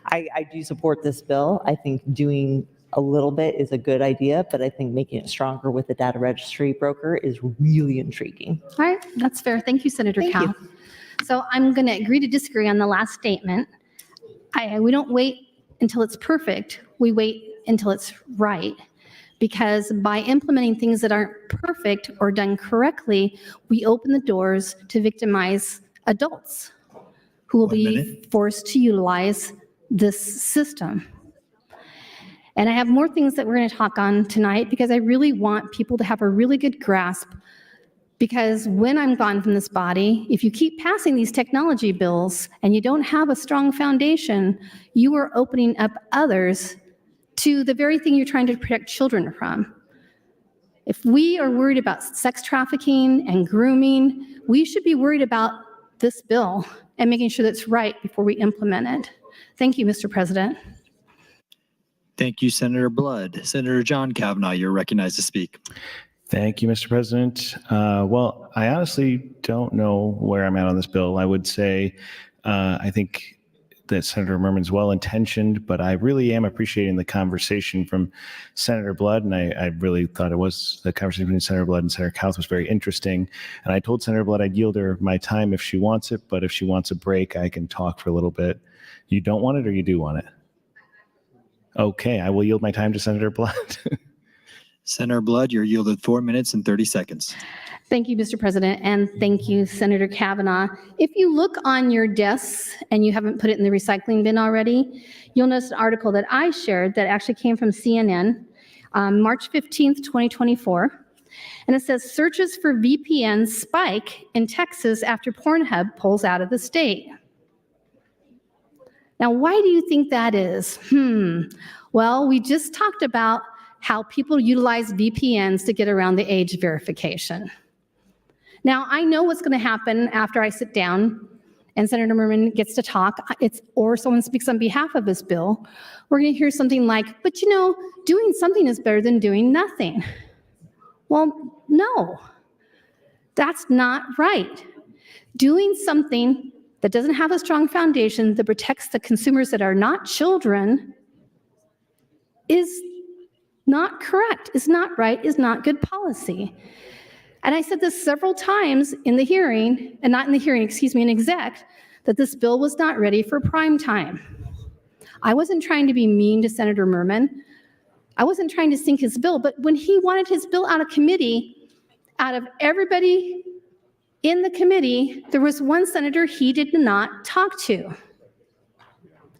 I do support this bill. I think doing a little bit is a good idea, but I think making it stronger with the data registry broker is really intriguing. All right, that's fair. Thank you, Senator Kauth. So I'm going to agree to disagree on the last statement. We don't wait until it's perfect. We wait until it's right. Because by implementing things that aren't perfect or done correctly, we open the doors to victimize adults who will be forced to utilize this system. And I have more things that we're going to talk on tonight because I really want people to have a really good grasp, because when I'm gone from this body, if you keep passing these technology bills and you don't have a strong foundation, you are opening up others to the very thing you're trying to protect children from. If we are worried about sex trafficking and grooming, we should be worried about this bill and making sure that's right before we implement it. Thank you, Mr. President. Thank you, Senator Blood. Senator John Kavanaugh, you're recognized to speak. Thank you, Mr. President. Well, I honestly don't know where I'm at on this bill. I would say I think that Senator Merman's well-intentioned, but I really am appreciating the conversation from Senator Blood, and I really thought the conversation between Senator Blood and Senator Kauth was very interesting. And I told Senator Blood I'd yield her my time if she wants it, but if she wants a break, I can talk for a little bit. You don't want it, or you do want it? Okay, I will yield my time to Senator Blood. Senator Blood, you're yielded 4 minutes and 30 seconds. Thank you, Mr. President, and thank you, Senator Kavanaugh. If you look on your desks and you haven't put it in the recycling bin already, you'll notice an article that I shared that actually came from CNN, March 15th, 2024. And it says searches for VPN spike in Texas after Pornhub pulls out of the state. Now, why do you think that is? Well, we just talked about how people utilize VPNs to get around the age verification. Now, I know what's going to happen after I sit down and Senator Merman gets to talk, or someone speaks on behalf of this bill. We're going to hear something like, but you know, doing something is better than doing nothing. Well, no, that's not right. Doing something that doesn't have a strong foundation that protects the consumers that are not children is not correct, is not right, is not good policy. And I said this several times in the hearing, and not in the hearing, excuse me, in exec, that this bill was not ready for prime time. I wasn't trying to be mean to Senator Merman. I wasn't trying to sink his bill, but when he wanted his bill out of committee, out of everybody in the committee, there was one senator he did not talk to,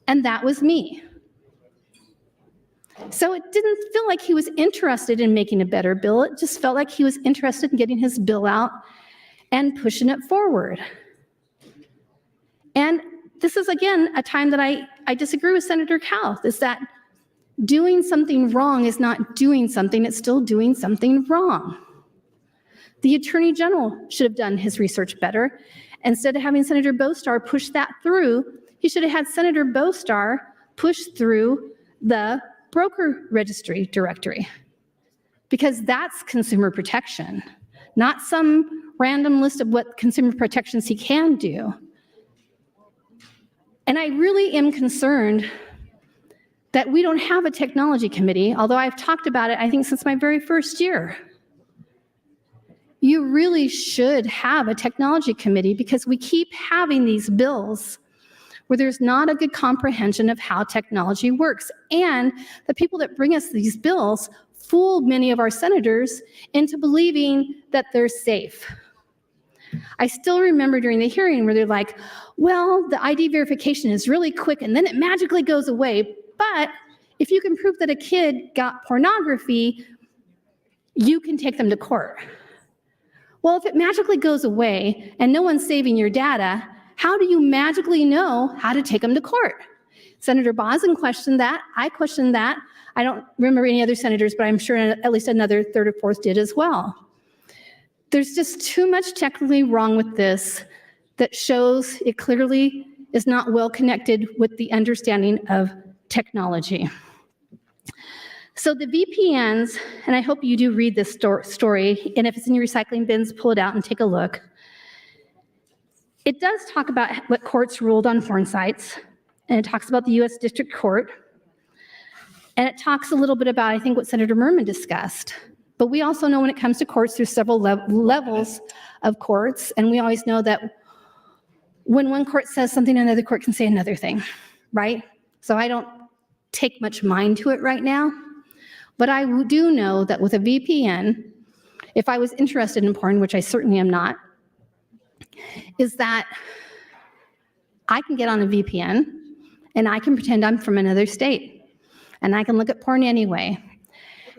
and that was me. So it didn't feel like he was interested in making a better bill. It just felt like he was interested in getting his bill out and pushing it forward. And this is, again, a time that I disagree with Senator Kauth, is that doing something wrong is not doing something, it's still doing something wrong. The Attorney General should have done his research better. Instead of having Senator Bostar push that through, he should have had Senator Bostar push through the broker registry directory, because that's consumer protection, not some random list of what consumer protections he can do. And I really am concerned that we don't have a technology committee, although I've talked about it, I think, since my very first year. You really should have a technology committee, because we keep having these bills where there's not a good comprehension of how technology works. And the people that bring us these bills fool many of our senators into believing that they're safe. I still remember during the hearing where they're like, well, the ID verification is really quick and then it magically goes away. But if you can prove that a kid got pornography, you can take them to court. Well, if it magically goes away and no one's saving your data, how do you magically know how to take them to court? Senator Boslin questioned that. I questioned that. I don't remember any other senators, but I'm sure at least another third or fourth did as well. There's just too much technically wrong with this that shows it clearly is not well connected with the understanding of technology. So the VPNs, and I hope you do read this story, and if it's in your recycling bins, pull it out and take a look. It does talk about what courts ruled on porn sites, and it talks about the U.S. District Court, and it talks a little bit about, I think, what Senator Merman discussed. But we also know when it comes to courts, there's several levels of courts, and we always know that when one court says something, another court can say another thing, right? So I don't take much mind to it right now, but I do know that with a VPN, if I was interested in porn, which I certainly am not, is that I can get on a VPN and I can pretend I'm from another state and I can look at porn anyway.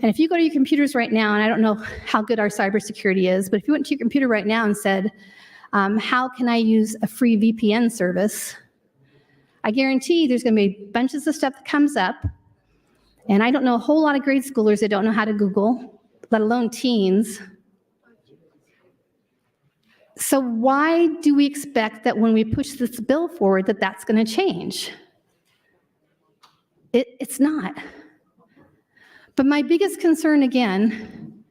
And if you go to your computers right now, and I don't know how good our cybersecurity is, but if you went to your computer right now and said, how can I use a free VPN service? I guarantee there's going to be bunches of stuff that comes up. And I don't know a whole lot of grade schoolers that don't know how to Google, let alone teens. So why do we expect that when we push this bill forward that that's going to change? It's not. But my biggest concern, again,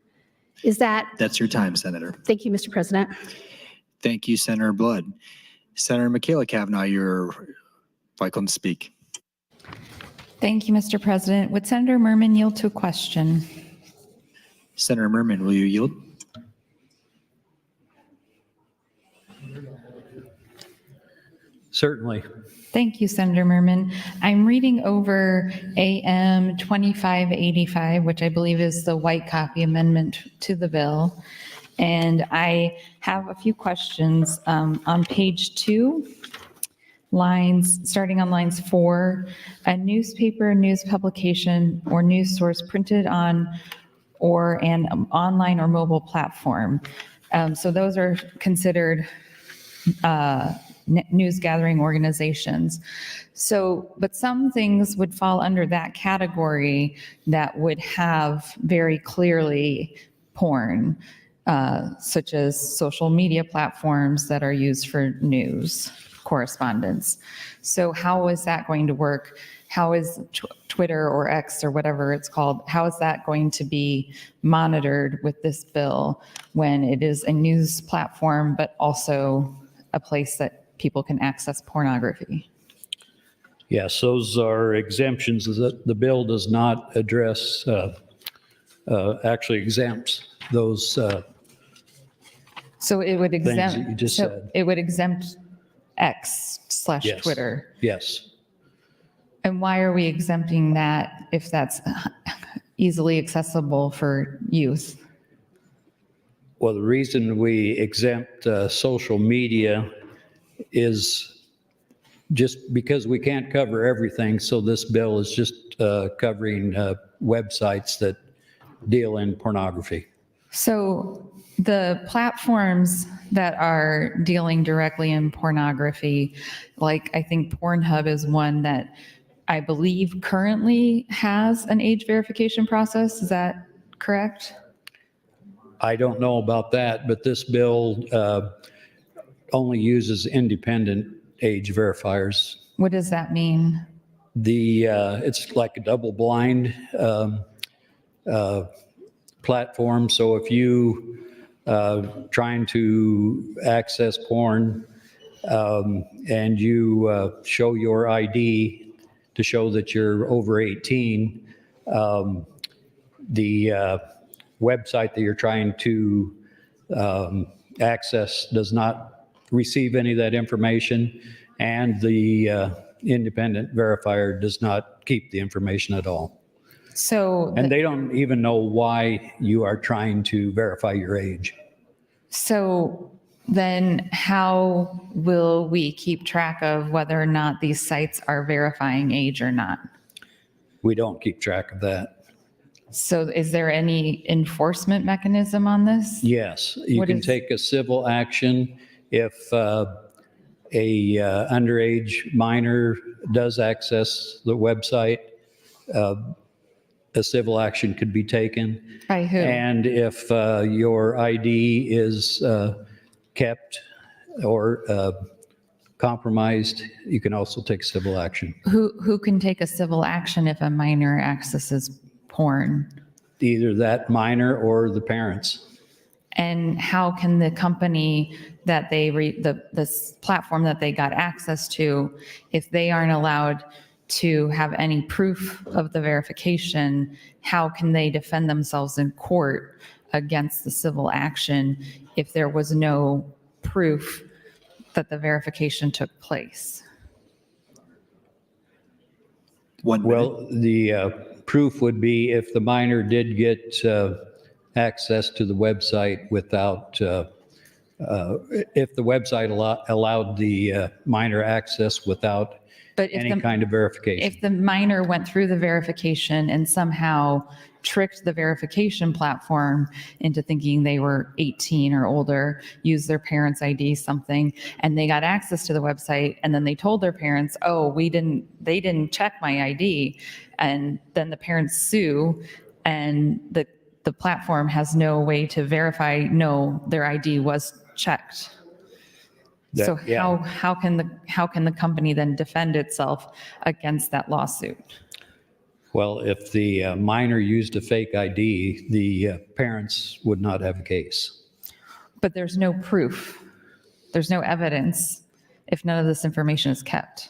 is that... That's your time, Senator. Thank you, Mr. President. Thank you, Senator Blood. Senator Michaela Cavanaugh, you're welcome to speak. Thank you, Mr. President. Would Senator Merman yield to a question? Senator Merman, will you yield? Certainly. Thank you, Senator Merman. I'm reading over AM 2585, which I believe is the white copy amendment to the bill. And I have a few questions on page 2, starting on lines 4. A newspaper, news publication, or news source printed on or an online or mobile platform. So those are considered news gathering organizations. So, but some things would fall under that category that would have very clearly porn, such as social media platforms that are used for news correspondence. So how is that going to work? How is Twitter or X or whatever it's called, how is that going to be monitored with this bill when it is a news platform, but also a place that people can access pornography? Yes, those are exemptions that the bill does not address, actually exempts those So it would things that you exempt, just so said. it would exempt X / Yes. Twitter. Yes. And why are we exempting that if that's easily accessible for youth? Well, the reason we exempt social media is just because we can't cover everything. So this bill is just covering websites that deal in pornography. So the platforms that are dealing directly in pornography, like I think Pornhub is one that I believe currently has an age verification process. Is that correct? I don't know about that, but this bill only uses independent age verifiers. What does that mean? It's like a double-blind platform. So if you trying to access porn and you show your ID to show that you're over 18, the website that you're trying to access does not receive any of that information, and the independent verifier does not keep the information at all. So, And they don't even know why you are trying to verify your age. so then how will we keep track of whether or not these sites are verifying age or not? We don't keep track of that. So is there any enforcement mechanism on this? Yes, you What can is- take a civil action if a underage minor does access the website. A civil action could be taken. By who? And if your ID is kept or compromised, you can also take civil action. Who can take a civil action if a minor accesses porn? Either that minor or the parents. And how can the company that this platform that they got access to, if they aren't allowed to have any proof of the verification, how can they defend themselves in court against the civil action if there was no proof that the verification took place? 1 minute. Well, the proof would be if the minor did get access to the website without, if the website allowed the minor access without But if any kind of verification. If the minor went through the verification and somehow tricked the verification platform into thinking they were 18 or older, used their parents' ID, something, and they got access to the website, and then they told their parents, oh, they didn't check my ID, and then the parents sue, and the platform has no way to verify, no, their ID was checked. So Yeah. how can the company then defend itself against that lawsuit? Well, if the minor used a fake ID, the parents would not have a case. But there's no proof. There's no evidence if none of this information is kept.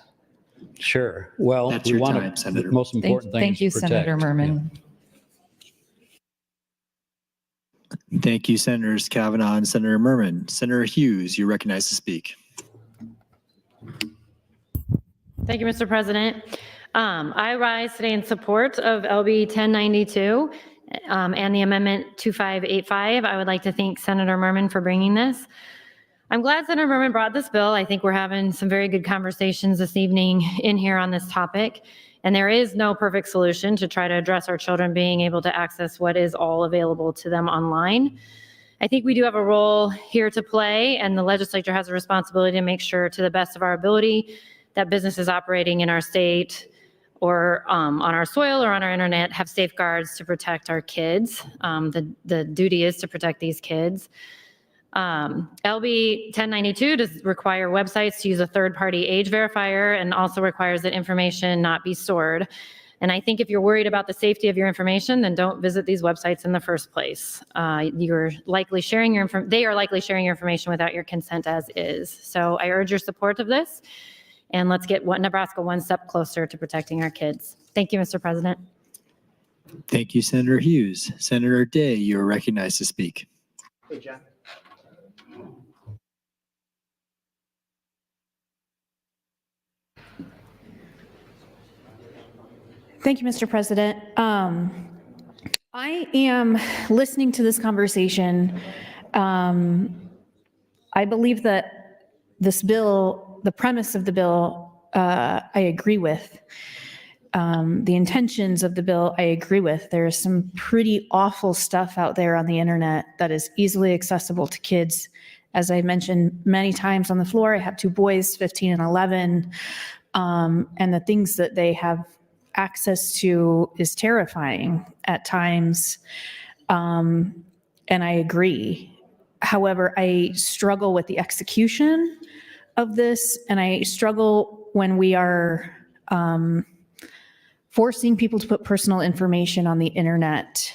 Sure. Well, That's we your want time, Senator. the most important thing Thank you, is protect. Senator Merman. Thank you, Senators Kavanaugh and Senator Merman. Senator Hughes, you're recognized to speak. Thank you, Mr. President. I rise today in support of LB 1092 and the Amendment 2585. I would like to thank Senator Merman for bringing this. I'm glad Senator Merman brought this bill. I think we're having some very good conversations this evening in here on this topic. And there is no perfect solution to try to address our children being able to access what is all available to them online. I think we do have a role here to play, and the legislature has a responsibility to make sure, to the best of our ability, that businesses operating in our state or on our soil or on our internet have safeguards to protect our kids. The duty is to protect these kids. LB 1092 does require websites to use a third-party age verifier and also requires that information not be stored. And I think if you're worried about the safety of your information, then don't visit these websites in the first place. They are likely sharing your information without your consent as is. So I urge your support of this, and let's get Nebraska one step closer to protecting our kids. Thank you, Mr. President. Thank you, Senator Hughes. Senator Day, you are recognized to speak. Hey, Jeff. Thank you, Mr. President. I am listening to this conversation. I believe that this bill, the premise of the bill, I agree with. The intentions of the bill, I agree with. There's some pretty awful stuff out there on the internet that is easily accessible to kids. As I mentioned many times on the floor, I have two boys, 15 and 11, and the things that they have access to is terrifying at times, and I agree. However, I struggle with the execution of this, and I struggle when we are forcing people to put personal information on the internet,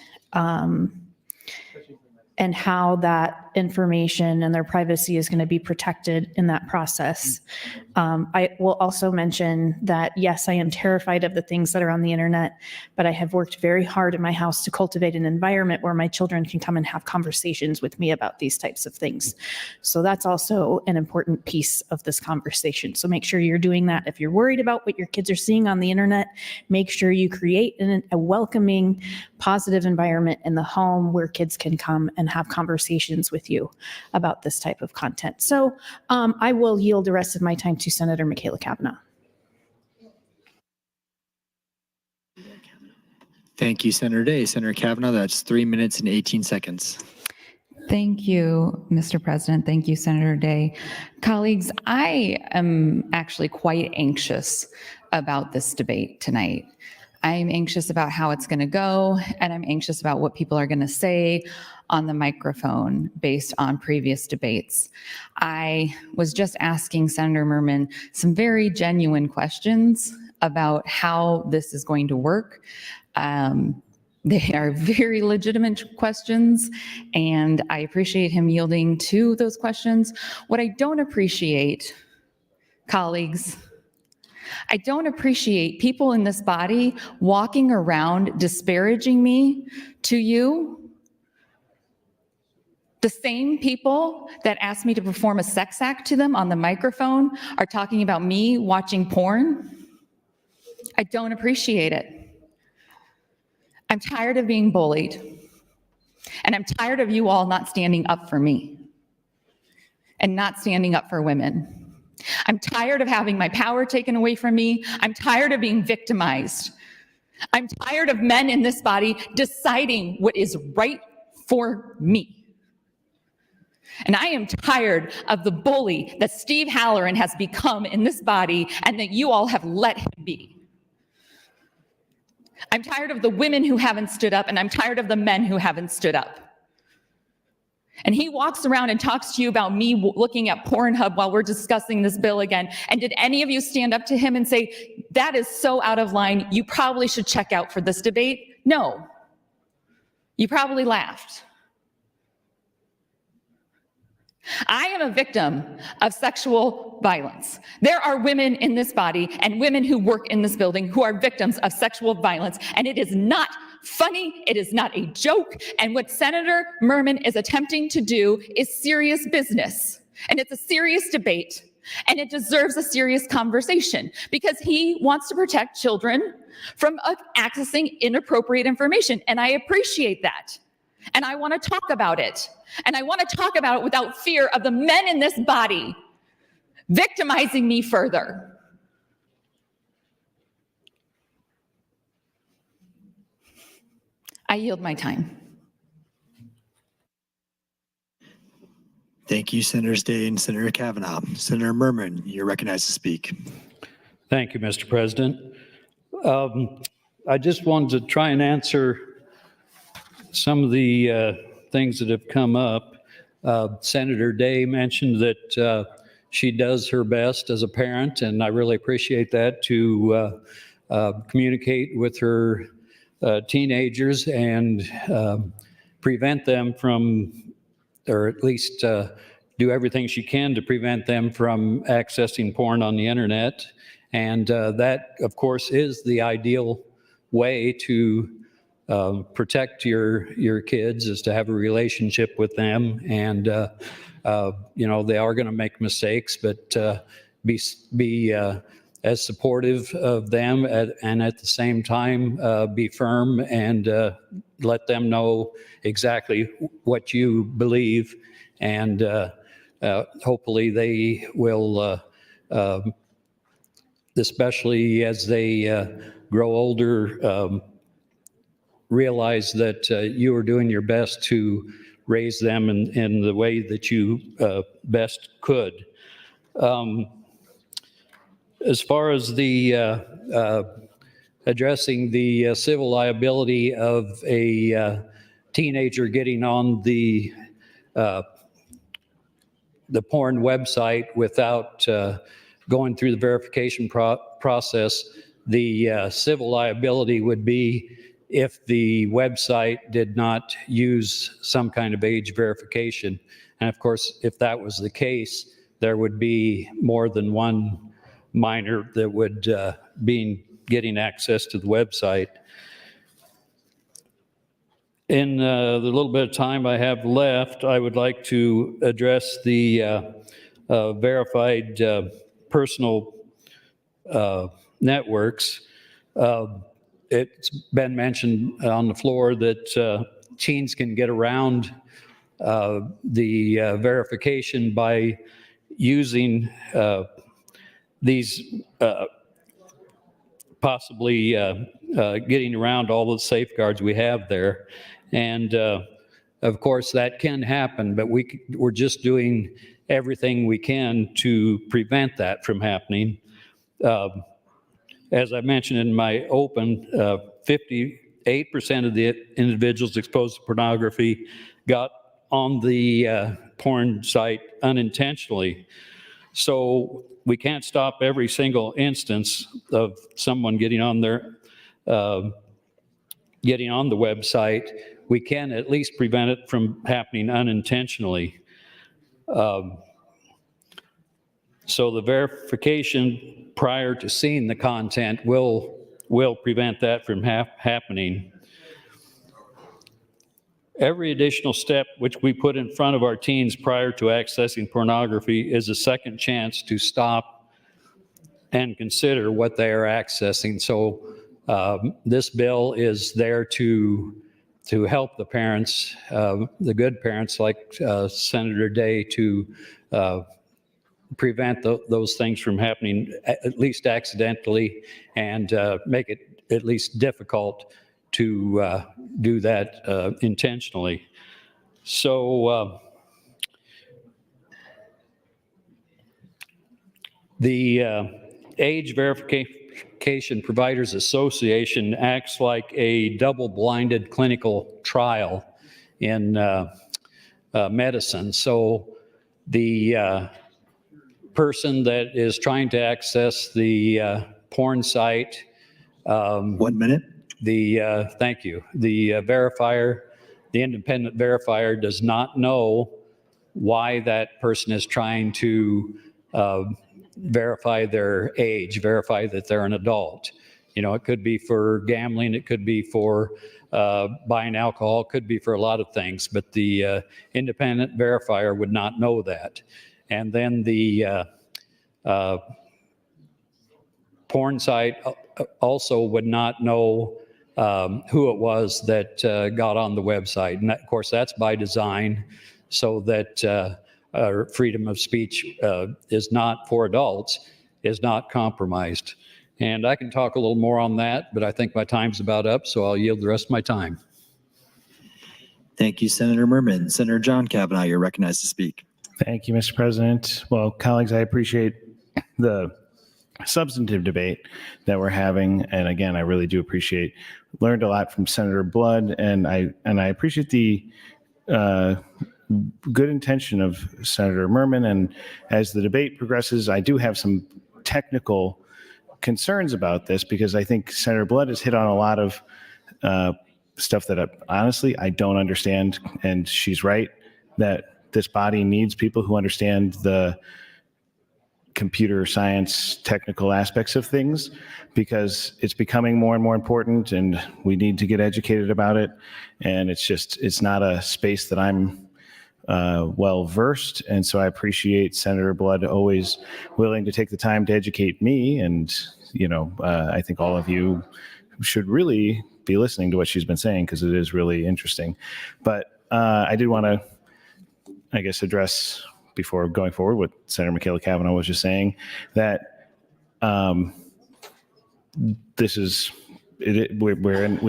and how that information and their privacy is going to be protected in that process. I will also mention that, yes, I am terrified of the things that are on the internet, but I have worked very hard in my house to cultivate an environment where my children can come and have conversations with me about these types of things. So that's also an important piece of this conversation. So make sure you're doing that. If you're worried about what your kids are seeing on the internet, make sure you create a welcoming, positive environment in the home where kids can come and have conversations with you about this type of content. So I will yield the rest of my time to Senator Michaela Cavanaugh. Thank you, Senator Day. Senator Kavanaugh, that's 3 minutes and 18 seconds. Thank you, Mr. President. Thank you, Senator Day. Colleagues, I am actually quite anxious about this debate tonight. I'm anxious about how it's going to go, and I'm anxious about what people are going to say on the microphone based on previous debates. I was just asking Senator Merman some very genuine questions about how this is going to work. They are very legitimate questions, and I appreciate him yielding to those questions. What I don't appreciate, colleagues, I don't appreciate people in this body walking around disparaging me to you. The same people that asked me to perform a sex act to them on the microphone are talking about me watching porn. I don't appreciate it. I'm tired of being bullied, and I'm tired of you all not standing up for me and not standing up for women. I'm tired of having my power taken away from me. I'm tired of being victimized. I'm tired of men in this body deciding what is right for me. And I am tired of the bully that Steve Halloran has become in this body and that you all have let him be. I'm tired of the women who haven't stood up, and I'm tired of the men who haven't stood up. And he walks around and talks to you about me looking at Pornhub while we're discussing this bill again. And did any of you stand up to him and say, that is so out of line, you probably should check out for this debate? No. You probably laughed. I am a victim of sexual violence. There are women in this body and women who work in this building who are victims of sexual violence, and it is not funny, it is not a joke, and what Senator Merman is attempting to do is serious business, and it's a serious debate, and it deserves a serious conversation, because he wants to protect children from accessing inappropriate information, and I appreciate that. And I want to talk about it. And I want to talk about it without fear of the men in this body victimizing me further. I yield my time. Thank you, Senators Day and Senator Kavanaugh. Senator Merman, you're recognized to speak. Thank you, Mr. President. I just wanted to try and answer some of the things that have come up. Senator Day mentioned that she does her best as a parent, and I really appreciate that, to communicate with her teenagers and prevent them from, or at least do everything she can to prevent them from accessing porn on the internet. And that, of course, is the ideal way to protect your kids, is to have a relationship with them. And, you know, they are going to make mistakes, but be as supportive of them and at the same time be firm and let them know exactly what you believe. And hopefully they will, especially as they grow older, realize that you are doing your best to raise them in the way that you best could. As far as the addressing the civil liability of a teenager getting on the porn website without going through the verification process, the civil liability would be if the website did not use some kind of age verification. And of course, if that was the case, there would be more than one minor that would be getting access to the website. In the little bit of time I have left, I would like to address the verified personal networks. It's been mentioned on the floor that teens can get around the verification by using these possibly getting around all the safeguards we have there. And of course that can happen, but we're just doing everything we can to prevent that from happening. As I mentioned in my open, 58% of the individuals exposed to pornography got on the porn site unintentionally. So we can't stop every single instance of someone getting on there, getting on the website. We can at least prevent it from happening unintentionally. So the verification prior to seeing the content will prevent that from happening. Every additional step which we put in front of our teens prior to accessing pornography is a second chance to stop and consider what they are accessing. So this bill is there to help the parents, the good parents like Senator Day, to prevent those things from happening, at least accidentally, and make it at least difficult to do that intentionally. So the Age Verification Providers Association acts like a double-blinded clinical trial in medicine. So the person that is trying to access the porn site. 1 minute. Thank you. The verifier, the independent verifier, does not know why that person is trying to verify their age, verify that they're an adult. You know, it could be for gambling, it could be for buying alcohol, it could be for a lot of things, but the independent verifier would not know that. And then the porn site also would not know who it was that got on the website. And of course, that's by design, so that freedom of speech is not, for adults, is not compromised. And I can talk a little more on that, but I think my time's about up, so I'll yield the rest of my time. Thank you, Senator Merman. Senator John Kavanaugh, you're recognized to speak. Thank you, Mr. President. Well, colleagues, I appreciate the substantive debate that we're having. And again, I really do learned a lot from Senator Blood, and I appreciate the good intention of Senator Merman. And as the debate progresses, I do have some technical concerns about this because I think Senator Blood has hit on a lot of stuff that honestly I don't understand. And she's right that this body needs people who understand the computer science technical aspects of things because it's becoming more and more important and we need to get educated about it. And it's not a space that I'm well versed. And so I appreciate Senator Blood always willing to take the time to educate me. And, I think all of you should really be listening to what she's been saying because it is really interesting. But I did want to, I guess, address before going forward what Senator Michaela Kavanaugh was just saying, that we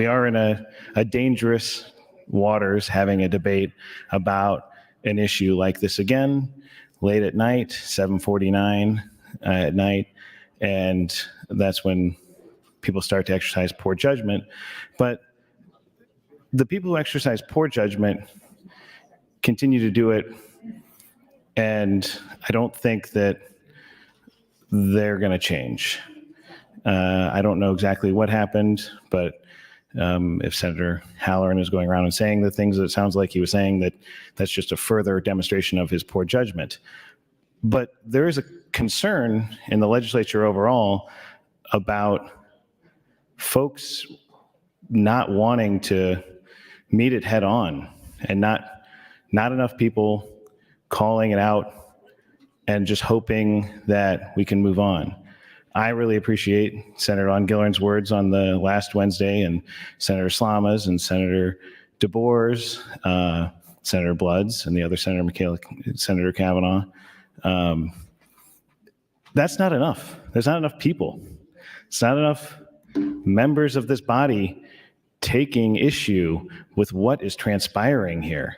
are in a dangerous waters having a debate about an issue like this again, late at night, 7:49 at night, and that's when people start to exercise poor judgment. But the people who exercise poor judgment continue to do it, and I don't think that they're going to change. I don't know exactly what happened, but if Senator Halloran is going around and saying the things that it sounds like he was saying, that's just a further demonstration of his poor judgment. But there is a concern in the legislature overall about folks not wanting to meet it head on, and not enough people calling it out and just hoping that we can move on. I really appreciate Senator Ron Gilleran's words on the last Wednesday, and Senator Slama's and Senator DeBoer's, Senator Blood's, and the other Senator Kavanaugh. That's not enough. There's not enough people. It's not enough members of this body taking issue with what is transpiring here.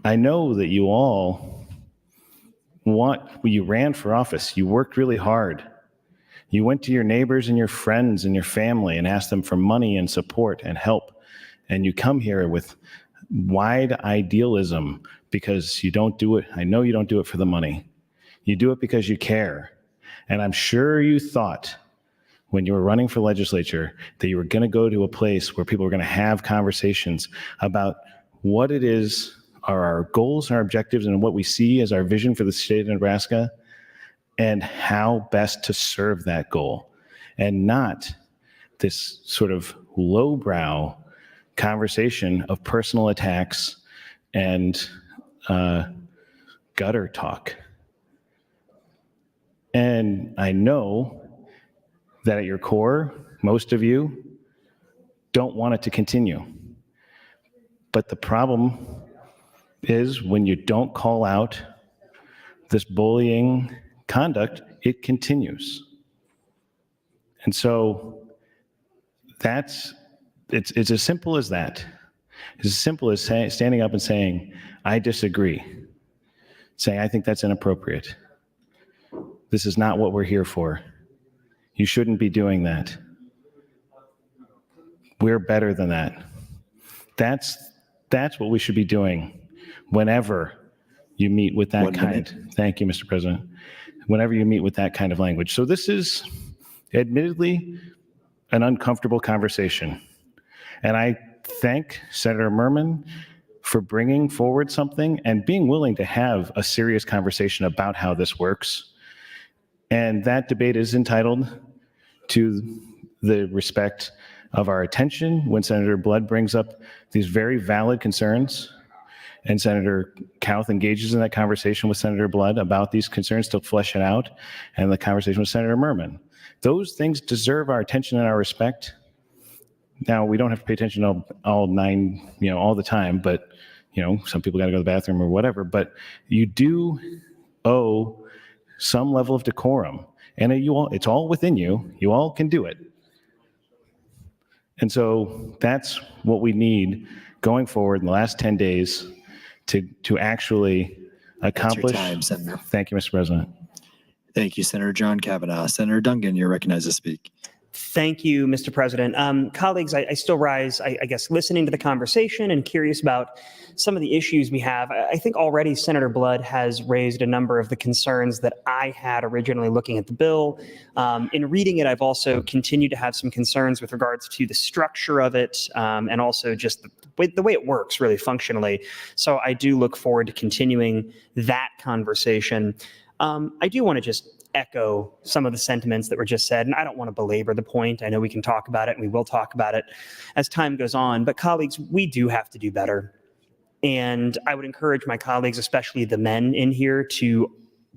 I know that you all you ran for office. You worked really hard. You went to your neighbors and your friends and your family and asked them for money and support and help. And you come here with wide idealism because you don't do it. I know you don't do it for the money. You do it because you care. And I'm sure you thought when you were running for legislature that you were going to go to a place where people were going to have conversations about what it is are our goals, our objectives, and what we see as our vision for the state of Nebraska, and how best to serve that goal, and not this sort of lowbrow conversation of personal attacks and gutter talk. And I know that at your core, most of you don't want it to continue. But the problem is when you don't call out this bullying conduct, it continues. And so it's as simple as that. It's as simple as standing up and saying, I disagree. Saying, I think that's inappropriate. This is not what we're here for. You shouldn't be doing that. We're better than that. That's what we should be doing whenever you meet with that kind. Thank you, Mr. President. Whenever you meet with that kind of language. So this is admittedly an uncomfortable conversation. And I thank Senator Merman for bringing forward something and being willing to have a serious conversation about how this works. And that debate is entitled to the respect of our attention when Senator Blood brings up these very valid concerns, and Senator Kauth engages in that conversation with Senator Blood about these concerns to flesh it out, and the conversation with Senator Merman. Those things deserve our attention and our respect. Now, we don't have to pay attention to all nine, all the time, but, some people got to go to the bathroom or whatever, but you do owe some level of decorum. And it's all within you. You all can do it. And so that's what we need going forward in the last 10 days to actually accomplish. That's your time, Senator. Thank you, Mr. President. Thank you, Senator John Kavanaugh. Senator Duncan, you're recognized to speak. Thank you, Mr. President. Colleagues, I still rise, I guess, listening to the conversation and curious about some of the issues we have. I think already Senator Blood has raised a number of the concerns that I had originally looking at the bill. In reading it, I've also continued to have some concerns with regards to the structure of it and also just the way it works really functionally. So I do look forward to continuing that conversation. I do want to just echo some of the sentiments that were just said, and I don't want to belabor the point. I know we can talk about it and we will talk about it as time goes on, but colleagues, we do have to do better. And I would encourage my colleagues, especially the men in here, to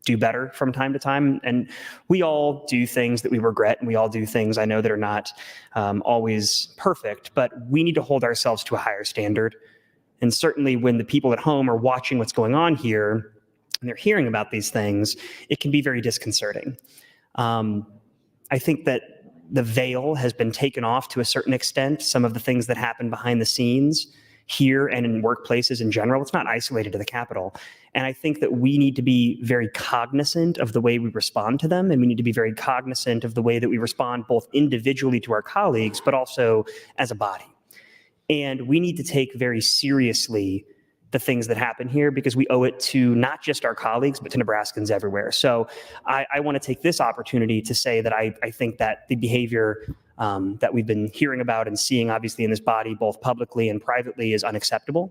do better from time to time. And we all do things that we regret, and we all do things I know that are not always perfect, but we need to hold ourselves to a higher standard. And certainly when the people at home are watching what's going on here, and they're hearing about these things, it can be very disconcerting. I think that the veil has been taken off to a certain extent. Some of the things that happen behind the scenes here and in workplaces in general, it's not isolated to the Capitol. And I think that we need to be very cognizant of the way we respond to them, and we need to be very cognizant of the way that we respond both individually to our colleagues, but also as a body. And we need to take very seriously the things that happen here, because we owe it to not just our colleagues, but to Nebraskans everywhere. So I want to take this opportunity to say that I think that the behavior that we've been hearing about and seeing obviously in this body, both publicly and privately, is unacceptable.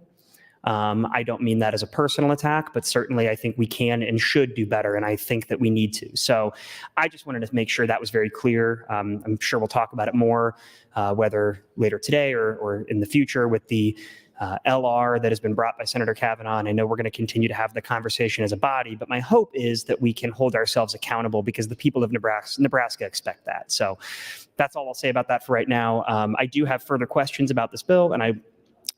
I don't mean that as a personal attack, but certainly I think we can and should do better, and I think that we need to. So I just wanted to make sure that was very clear. I'm sure we'll talk about it more, whether later today or in the future with the LR that has been brought by Senator Kavanaugh, and I know we're going to continue to have the conversation as a body, but my hope is that we can hold ourselves accountable, because the people of Nebraska expect that. So that's all I'll say about that for right now. I do have further questions about this bill, and I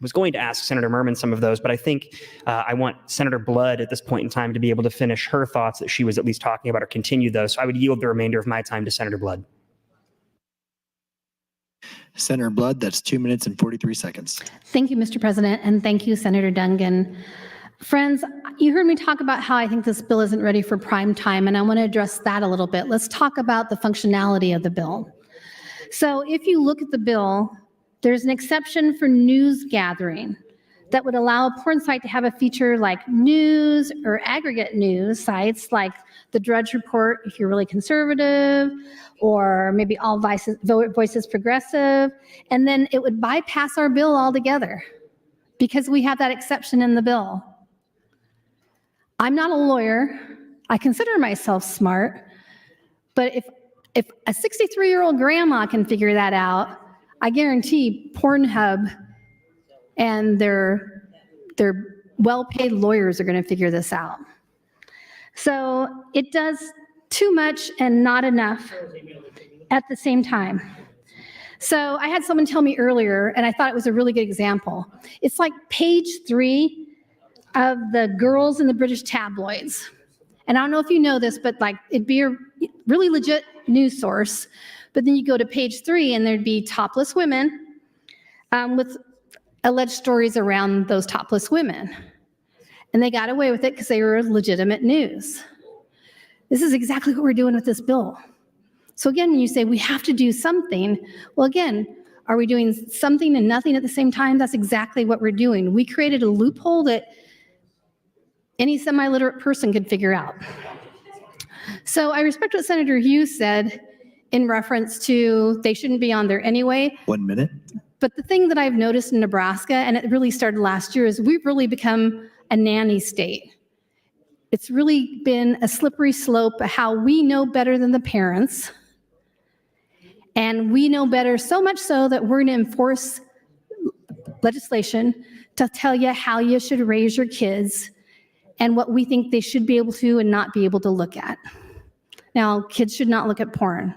was going to ask Senator Merman some of those, but I think I want Senator Blood at this point in time to be able to finish her thoughts that she was at least talking about, or continue those. So I would yield the remainder of my time to Senator Blood. Senator Blood, that's 2 minutes and 43 seconds. Thank you, Mr. President, and thank you, Senator Duncan. Friends, you heard me talk about how I think this bill isn't ready for prime time, and I want to address that a little bit. Let's talk about the functionality of the bill. So if you look at the bill, there's an exception for news gathering that would allow a porn site to have a feature like news or aggregate news sites like the Drudge Report if you're really conservative, or maybe all voices progressive, and then it would bypass our bill altogether because we have that exception in the bill. I'm not a lawyer. I consider myself smart, but if a 63-year-old grandma can figure that out, I guarantee Pornhub and their well-paid lawyers are going to figure this out. So it does too much and not enough at the same time. So I had someone tell me earlier, and I thought it was a really good example. It's like page 3 of the girls in the British tabloids. And I don't know if you know this, but like it'd be a really legit news source. But then you go to page 3 and there'd be topless women with alleged stories around those topless women. And they got away with it because they were legitimate news. This is exactly what we're doing with this bill. So again, when you say we have to do something, well, again, are we doing something and nothing at the same time? That's exactly what we're doing. We created a loophole that any semi-literate person could figure out. So I respect what Senator Hughes said in reference to they shouldn't be on there anyway. 1 minute. But the thing that I've noticed in Nebraska, and it really started last year, is we've really become a nanny state. It's really been a slippery slope, how we know better than the parents. And we know better, so much so that we're going to enforce legislation to tell you how you should raise your kids and what we think they should be able to and not be able to look at. Now, kids should not look at porn.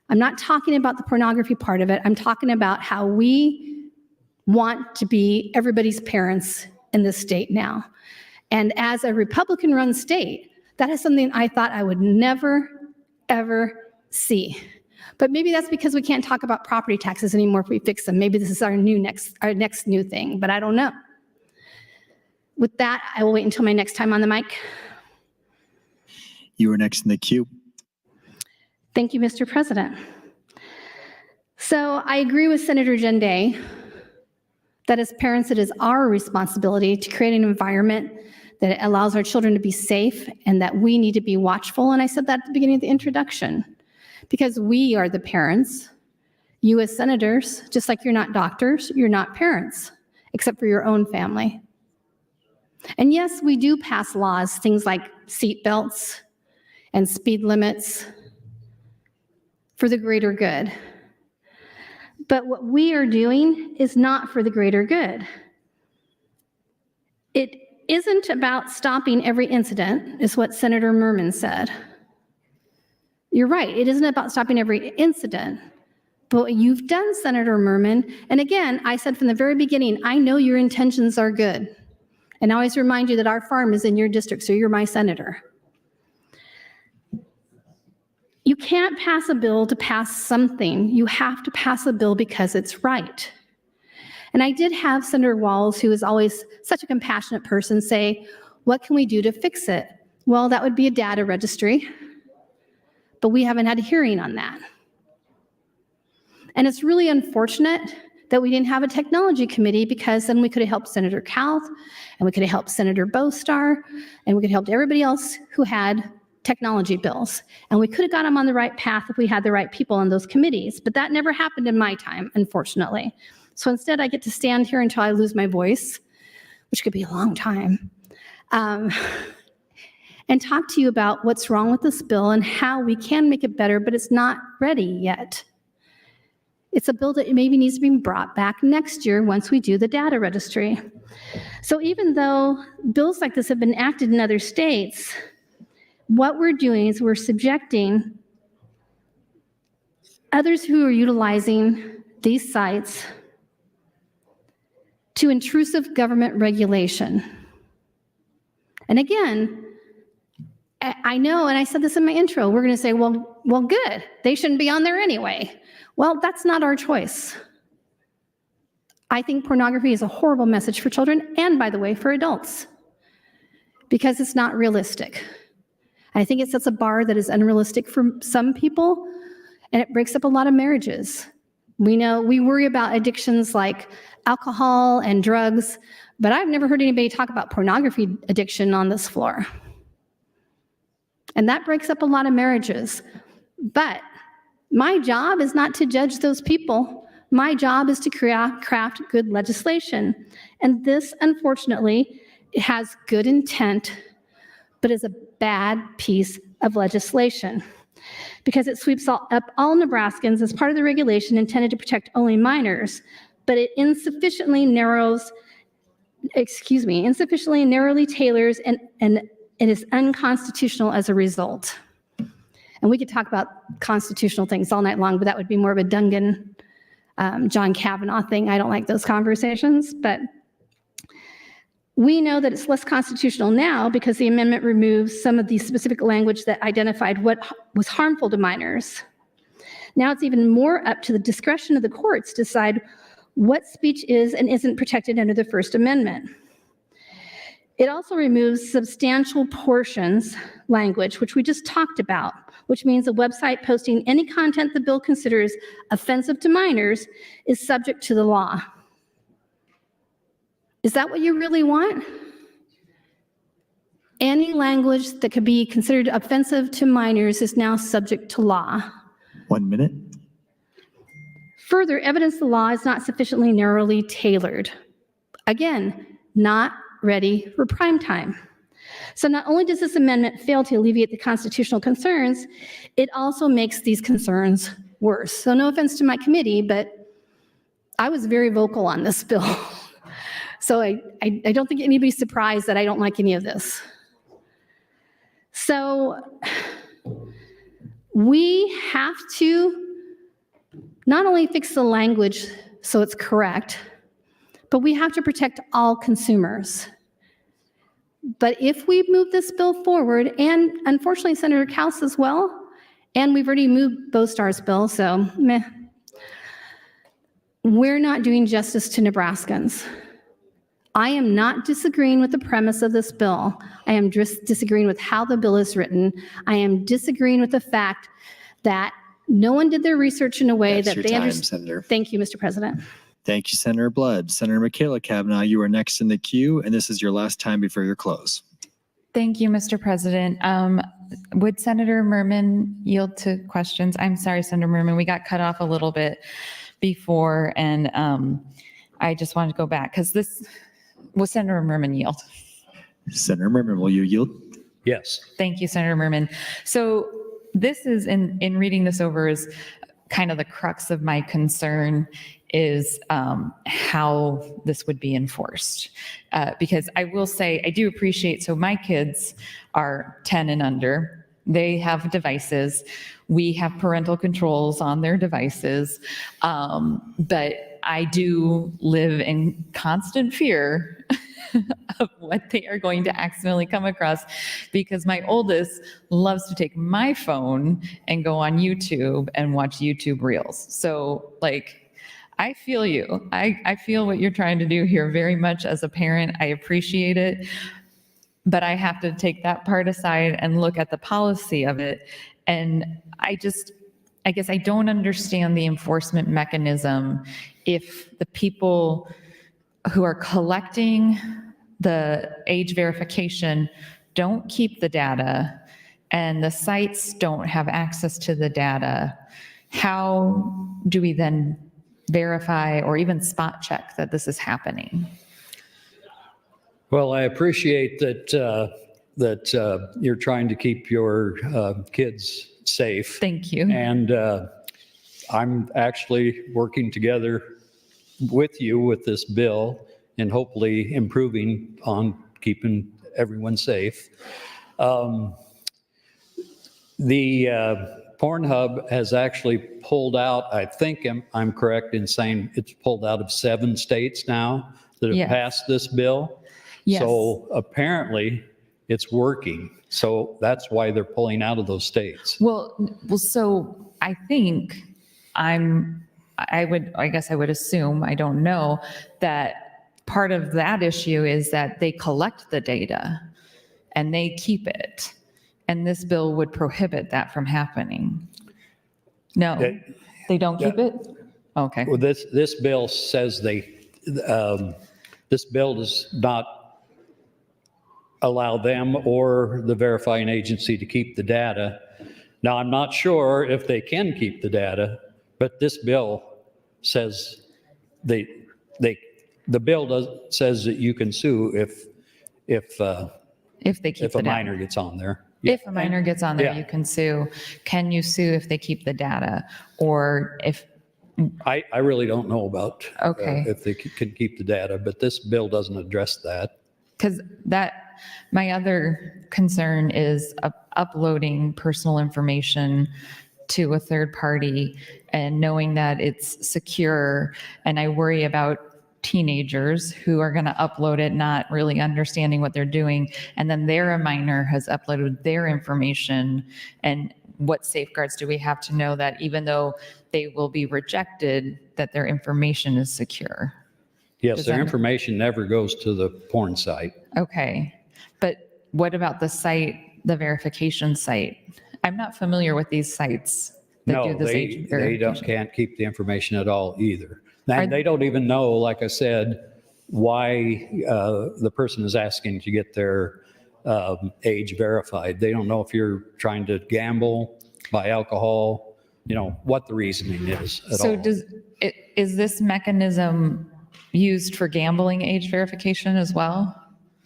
I'm not talking about the pornography part of it. I'm talking about how we want to be everybody's parents in this state now. And as a Republican-run state, that is something I thought I would never, ever see. But maybe that's because we can't talk about property taxes anymore if we fix them. Maybe this is our next new thing, but I don't know. With that, I will wait until my next time on the mic. You are next in the queue. Thank you, Mr. President. So I agree with Senator Jenday that as parents, it is our responsibility to create an environment that allows our children to be safe and that we need to be watchful. And I said that at the beginning of the introduction, because we are the parents. You as senators, just like you're not doctors, you're not parents, except for your own family. And yes, we do pass laws, things like seat belts and speed limits for the greater good. But what we are doing is not for the greater good. It isn't about stopping every incident, is what Senator Merman said. You're right, it isn't about stopping every incident. But what you've done, Senator Merman, and again, I said from the very beginning, I know your intentions are good. And I always remind you that our farm is in your district, so you're my senator. You can't pass a bill to pass something. You have to pass a bill because it's right. And I did have Senator Walz, who is always such a compassionate person, say, what can we do to fix it? Well, that would be a data registry, but we haven't had a hearing on that. And it's really unfortunate that we didn't have a technology committee, because then we could have helped Senator Kauth, and we could have helped Senator Bostar, and we could have helped everybody else who had technology bills. And we could have got them on the right path if we had the right people on those committees, but that never happened in my time, unfortunately. So instead, I get to stand here until I lose my voice, which could be a long time, and talk to you about what's wrong with this bill and how we can make it better, but it's not ready yet. It's a bill that maybe needs to be brought back next year once we do the data registry. So even though bills like this have been enacted in other states, what we're doing is we're subjecting others who are utilizing these sites to intrusive government regulation. And again, I know, and I said this in my intro, we're going to say, well, good, they shouldn't be on there anyway. Well, that's not our choice. I think pornography is a horrible message for children, and by the way, for adults, because it's not realistic. I think it sets a bar that is unrealistic for some people, and it breaks up a lot of marriages. We worry about addictions like alcohol and drugs, but I've never heard anybody talk about pornography addiction on this floor. And that breaks up a lot of marriages. But my job is not to judge those people. My job is to craft good legislation. And this, unfortunately, has good intent, but is a bad piece of legislation because it sweeps up all Nebraskans as part of the regulation intended to protect only minors, but it insufficiently narrowly tailors and it is unconstitutional as a result. And we could talk about constitutional things all night long, but that would be more of a Dungan, John Kavanaugh thing. I don't like those conversations, but we know that it's less constitutional now because the amendment removes some of the specific language that identified what was harmful to minors. Now it's even more up to the discretion of the courts to decide what speech is and isn't protected under the First Amendment. It also removes substantial portions language, which we just talked about, which means a website posting any content the bill considers offensive to minors is subject to the law. Is that what you really want? Any language that could be considered offensive to minors is now subject to law. 1 minute. Further, evidence the law is not sufficiently narrowly tailored. Again, not ready for prime time. So not only does this amendment fail to alleviate the constitutional concerns, it also makes these concerns worse. So no offense to my committee, but I was very vocal on this bill. So I don't think anybody's surprised that I don't like any of this. So we have to not only fix the language so it's correct, but we have to protect all consumers. But if we move this bill forward, and unfortunately Senator Kauth as well, And we've already moved both stars bill, so meh. We're not doing justice to Nebraskans. I am not disagreeing with the premise of this bill. I am just disagreeing with how the bill is written. I am disagreeing with the fact that no one did their research in a way That's that your they time, understand. Senator. Thank you, Mr. President. Thank you, Senator Blood. Senator Michaela Kavanaugh, you are next in the queue, and this is your last time before your close. Thank you, Mr. President. Would Senator Merman yield to questions? I'm sorry, Senator Merman, we got cut off a little bit before, and I just wanted to go back because will Senator Merman yield? Senator Merman, will you yield? Yes. Thank you, Senator Merman. So this is, in reading this over, is kind of the crux of my concern is how this would be enforced. Because I will say, I do appreciate, so my kids are 10 and under. They have devices. We have parental controls on their devices. But I do live in constant fear of what they are going to accidentally come across, because my oldest loves to take my phone and go on YouTube and watch YouTube Reels. So like, I feel you. I feel what you're trying to do here very much as a parent. I appreciate it, but I have to take that part aside and look at the policy of it. And I guess I don't understand the enforcement mechanism if the people who are collecting the age verification don't keep the data and the sites don't have access to the data. How do we then verify or even spot check that this is happening? Well, I appreciate that you're trying to keep your kids safe. Thank you. And I'm actually working together with you with this bill and hopefully improving on keeping everyone safe. The Pornhub has actually pulled out, I think I'm correct in saying it's pulled out of 7 states now that have Yes. passed this bill. Yes. So apparently it's working. So that's why they're pulling out of those states. Well, so I think I guess I would assume, I don't know, that part of that issue is that they collect the data and they keep it. And this bill would prohibit that from happening. No, they don't keep it? Okay. Well, this bill says this bill does not allow them or the verifying agency to keep the data. Now, I'm not sure if they can keep the data, but this bill says the bill says that you can sue if they keep a the data. minor gets on there. If a minor gets on there, Yeah. you can sue. Can you sue if they keep the data? Or if, I really don't know about Okay. if they can keep the data, but this bill doesn't address that. because my other concern is uploading personal information to a third party and knowing that it's secure. And I worry about teenagers who are going to upload it, not really understanding what they're doing. And then a minor has uploaded their information. And what safeguards do we have to know that even though they will be rejected, that their information is secure? Yes, Does their that- information never goes to the porn site. Okay. But what about the site, the verification site? I'm not familiar with these sites that No, do this age they verification. can't keep the information at all either. Are- And they don't even know, like I said, why the person is asking to get their age verified. They don't know if you're trying to gamble, buy alcohol, what the reasoning is at all. So is this mechanism used for gambling age verification as well?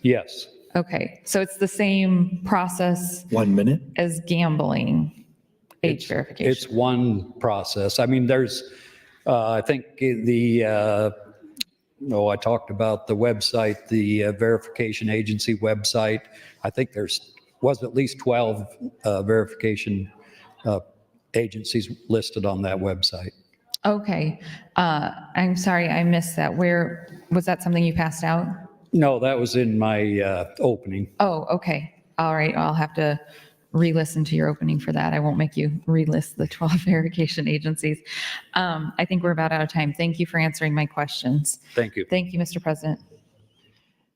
Yes. Okay, so it's the same process 1 minute. as gambling age verification? It's one process. I mean, there's, I think I talked about the website, the verification agency website. I think was at least 12 verification agencies listed on that website. Okay, I'm sorry, I missed that. Was that something you passed out? No, that was in my opening. Oh, okay. All right. I'll have to re-listen to your opening for that. I won't make you relist the 12 verification agencies. I think we're about out of time. Thank you for answering my questions. Thank you. Thank you, Mr. President.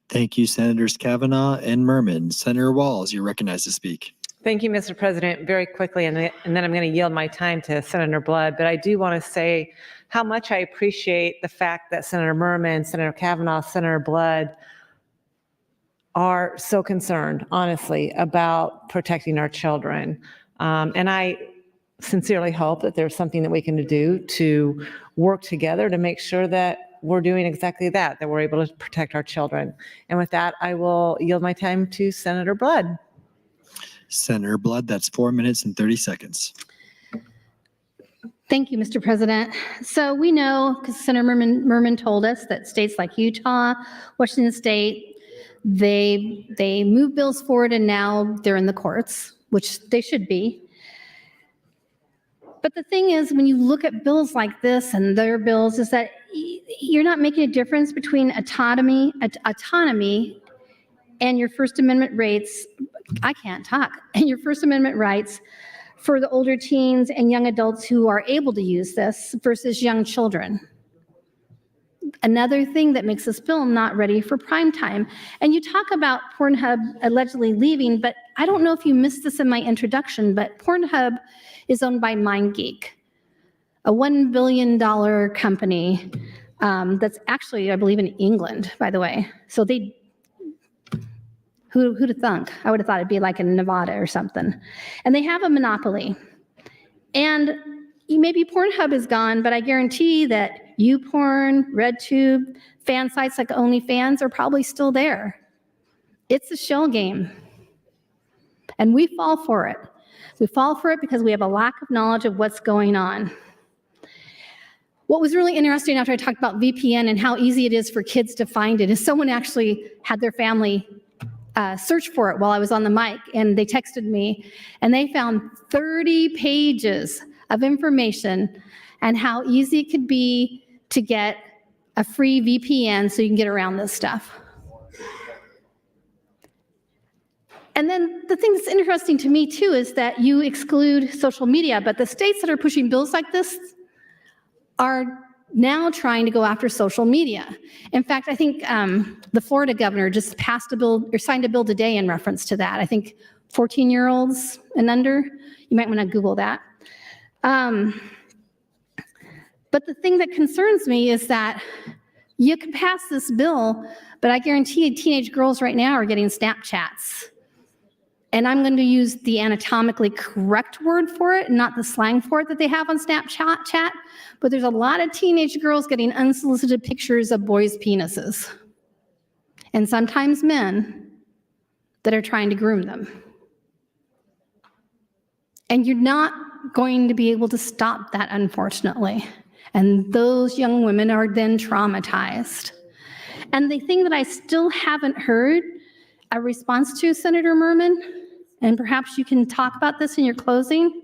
Thank you, Senators Kavanaugh and Merman. Senator Walls, you're recognized to speak. Thank you, Mr. President. Very quickly, and then I'm going to yield my time to Senator Blood, but I do want to say how much I appreciate the fact that Senator Merman, Senator Kavanaugh, Senator Blood are so concerned, honestly, about protecting our children. And I sincerely hope that there's something that we can do to work together to make sure that we're doing exactly that we're able to protect our children. And with that, I will yield my time to Senator Blood. Senator Blood, that's 4 minutes and 30 seconds. Thank you, Mr. President. So we know, because Senator Merman told us, that states like Utah, Washington State, they move bills forward and now they're in the courts, which they should be. But the thing is, when you look at bills like this and their bills, is that you're not making a difference between autonomy and your First Amendment rights. I can't talk. And your First Amendment rights for the older teens and young adults who are able to use this versus young children. Another thing that makes this bill not ready for prime time. And you talk about Pornhub allegedly leaving, but I don't know if you missed this in my introduction, but Pornhub is owned by MindGeek, a $1 billion company that's actually, I believe, in England, by the way. So who'd have thunk? I would have thought it'd be like in Nevada or something. And they have a monopoly. And maybe Pornhub is gone, but I guarantee that YouPorn, RedTube, fan sites like OnlyFans are probably still there. It's a shell game. And we fall for it. We fall for it because we have a lack of knowledge of what's going on. What was really interesting after I talked about VPN and how easy it is for kids to find it is someone actually had their family search for it while I was on the mic, and they texted me, and they found 30 pages of information and how easy it could be to get a free VPN so you can get around this stuff. And then the thing that's interesting to me too is that you exclude social media, but the states that are pushing bills like this are now trying to go after social media. In fact, I think the Florida governor just passed a bill or signed a bill today in reference to that. I think 14-year-olds and under, you might want to Google that. But the thing that concerns me is that you can pass this bill, but I guarantee you teenage girls right now are getting Snapchats. And I'm going to use the anatomically correct word for it, not the slang for it that they have on Snapchat. But there's a lot of teenage girls getting unsolicited pictures of boys' penises. And sometimes men that are trying to groom them. And you're not going to be able to stop that, unfortunately. And those young women are then traumatized. And the thing that I still haven't heard a response to, Senator Merman, and perhaps you can talk about this in your closing,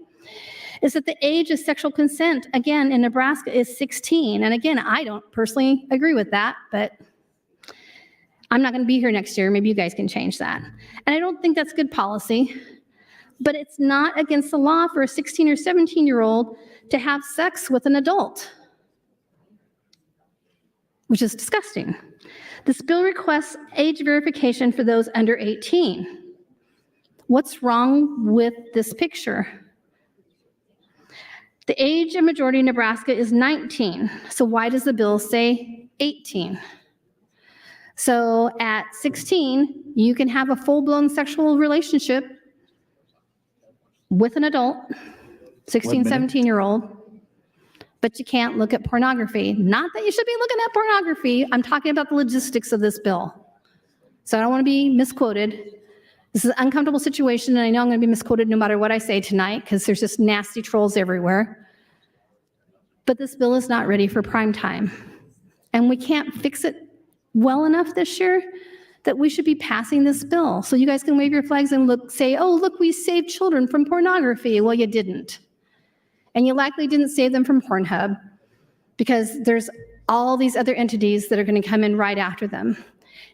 is that the age of sexual consent, again, in Nebraska is 16. And again, I don't personally agree with that, but I'm not going to be here next year. Maybe you guys can change that. And I don't think that's good policy, but it's not against the law for a 16 or 17-year-old to have sex with an adult, which is disgusting. This bill requests age verification for those under 18. What's wrong with this picture? The age of majority in Nebraska is 19. So why does the bill say 18? So at 16, you can have a full-blown sexual relationship with an adult, 16, 17-year-old, but you can't look at pornography. Not that you should be looking at pornography. I'm talking about the logistics of this bill. So I don't want to be misquoted. This is an uncomfortable situation, and I know I'm going to be misquoted no matter what I say tonight because there's just nasty trolls everywhere. But this bill is not ready for prime time. And we can't fix it well enough this year that we should be passing this bill. So you guys can wave your flags and say, oh, look, we saved children from pornography. Well, you didn't. And you likely didn't save them from Pornhub because there's all these other entities that are going to come in right after them.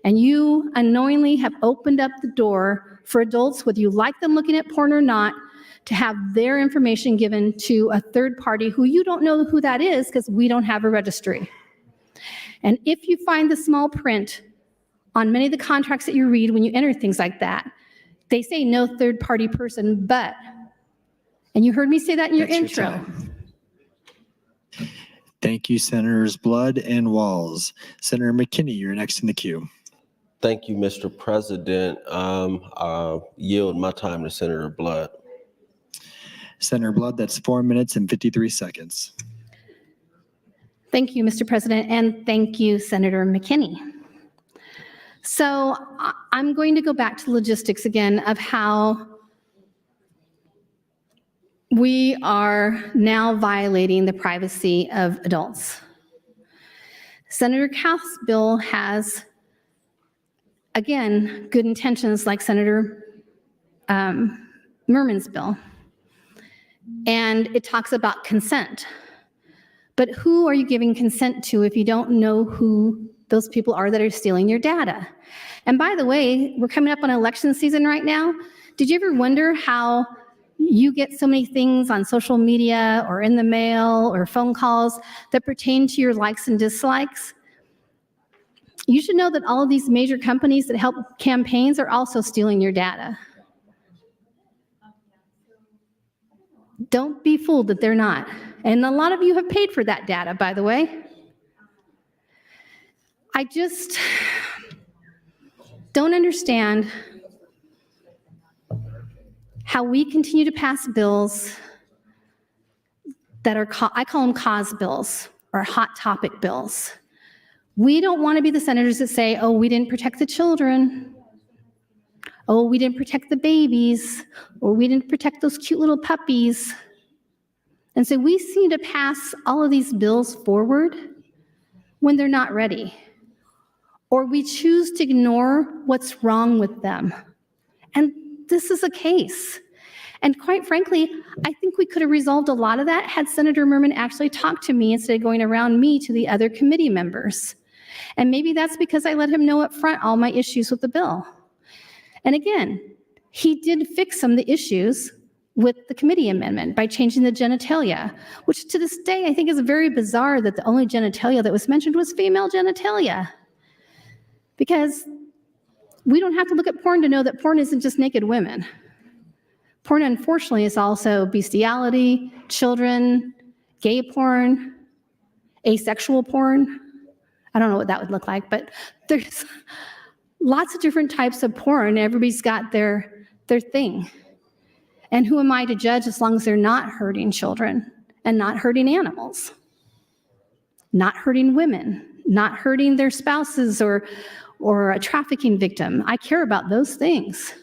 And you unknowingly have opened up the door for adults, whether you like them looking at porn or not, to have their information given to a third party who you don't know who that is because we don't have a registry. And if you find the small print on many of the contracts that you read when you enter things like that, they say no third party person, but, and you heard me say that in your That's your intro. time. Thank you, Senators Blood and Walls. Senator McKinney, you're next in the queue. Thank you, Mr. President. I'll yield my time to Senator Blood. Senator Blood, that's 4 minutes and 53 seconds. Thank you, Mr. President, and thank you, Senator McKinney. So I'm going to go back to logistics again of how we are now violating the privacy of adults. Senator Kauth's bill has, again, good intentions like Senator Merman's bill. And it talks about consent. But who are you giving consent to if you don't know who those people are that are stealing your data? And by the way, we're coming up on election season right now. Did you ever wonder how you get so many things on social media or in the mail or phone calls that pertain to your likes and dislikes? You should know that all of these major companies that help campaigns are also stealing your data. Don't be fooled that they're not. And a lot of you have paid for that data, by the way. I just don't understand how we continue to pass bills that are, I call them cause bills or hot topic bills. We don't want to be the senators that say, oh, we didn't protect the children. Oh, we didn't protect the babies, or we didn't protect those cute little puppies. And so we seem to pass all of these bills forward when they're not ready, or we choose to ignore what's wrong with them. And this is a case. And quite frankly, I think we could have resolved a lot of that had Senator Merman actually talked to me instead of going around me to the other committee members. And maybe that's because I let him know up front all my issues with the bill. And again, he did fix some of the issues with the committee amendment by changing the genitalia, which to this day I think is very bizarre that the only genitalia that was mentioned was female genitalia. Because we don't have to look at porn to know that porn isn't just naked women. Porn, unfortunately, is also bestiality, children, gay porn, asexual porn. I don't know what that would look like, but there's lots of different types of porn. Everybody's got their thing. And who am I to judge as long as they're not hurting children and not hurting animals, not hurting women, not hurting their spouses or a trafficking victim? I care about those things.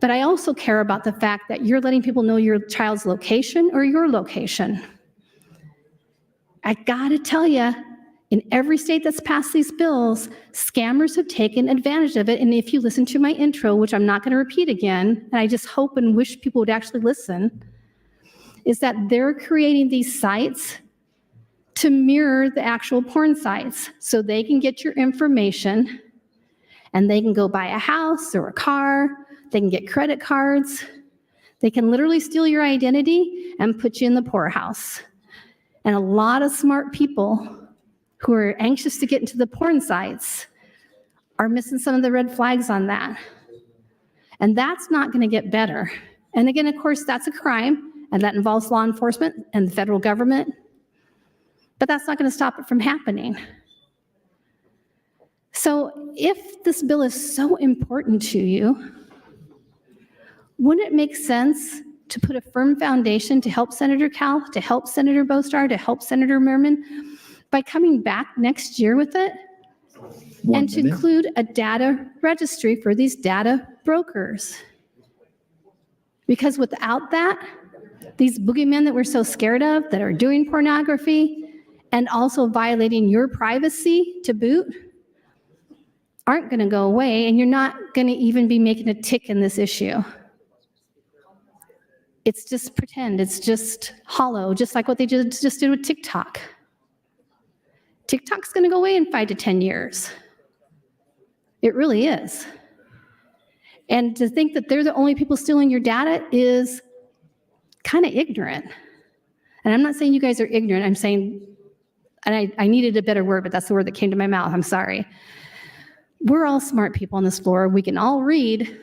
But I also care about the fact that you're letting people know your child's location or your location. I gotta tell you, in every state that's passed these bills, scammers have taken advantage of it. And if you listen to my intro, which I'm not going to repeat again, and I just hope and wish people would actually listen, is that they're creating these sites to mirror the actual porn sites so they can get your information and they can go buy a house or a car, they can get credit cards, they can literally steal your identity and put you in the poorhouse. And a lot of smart people who are anxious to get into the porn sites are missing some of the red flags on that. And that's not going to get better. And again, of course, that's a crime, and that involves law enforcement and the federal government. But that's not going to stop it from happening. So if this bill is so important to you, wouldn't it make sense to put a firm foundation to help Senator Kauth, to help Senator Bostar, to help Senator Merman by coming back next year with it? And to include a data registry for these data brokers. Because without that, these boogeymen that we're so scared of that are doing pornography and also violating your privacy to boot aren't going to go away, and you're not going to even be making a tick in this issue. It's just pretend, it's just hollow, just like what they just did with TikTok. TikTok's going to go away in 5 to 10 years. It really is. And to think that they're the only people stealing your data is kind of ignorant. And I'm not saying you guys are ignorant. I'm saying, and I needed a better word, but that's the word that came to my mouth. I'm sorry. We're all smart people on this floor. We can all read.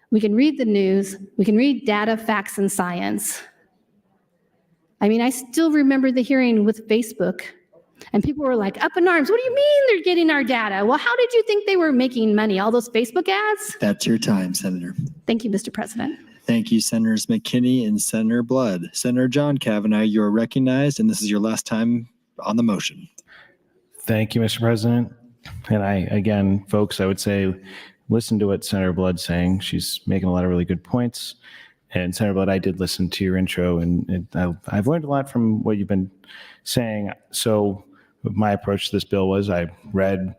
We can read the news. We can read data, facts, and science. I mean, I still remember the hearing with Facebook, and people were like, up in arms. What do you mean they're getting our data? Well, how did you think they were making money? All those Facebook ads? That's your time, Senator. Thank you, Mr. President. Thank you, Senators McKinney and Senator Blood. Senator John Kavanaugh, you are recognized, and this is your last time on the motion. Thank you, Mr. President. And again, folks, I would say, listen to what Senator Blood's saying. She's making a lot of really good points. And Senator Blood, I did listen to your intro, and I've learned a lot from what you've been saying. So my approach to this bill was I read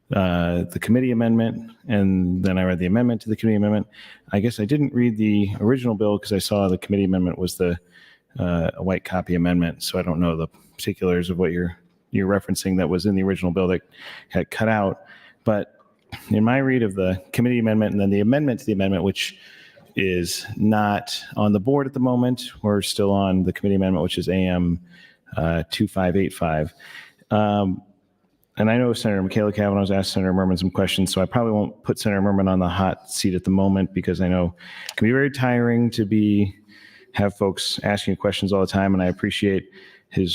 the committee amendment, and then I read the amendment to the committee amendment. I guess I didn't read the original bill because I saw the committee amendment was a white copy amendment. So I don't know the particulars of what you're referencing that was in the original bill that got cut out. But in my read of the committee amendment and then the amendment to the amendment, which is not on the board at the moment, we're still on the committee amendment, which is AM 2585. And I know Senator Michaela Cavanaugh has asked Senator Merman some questions, so I probably won't put Senator Merman on the hot seat at the moment because I know it can be very tiring to have folks asking questions all the time, and I appreciate the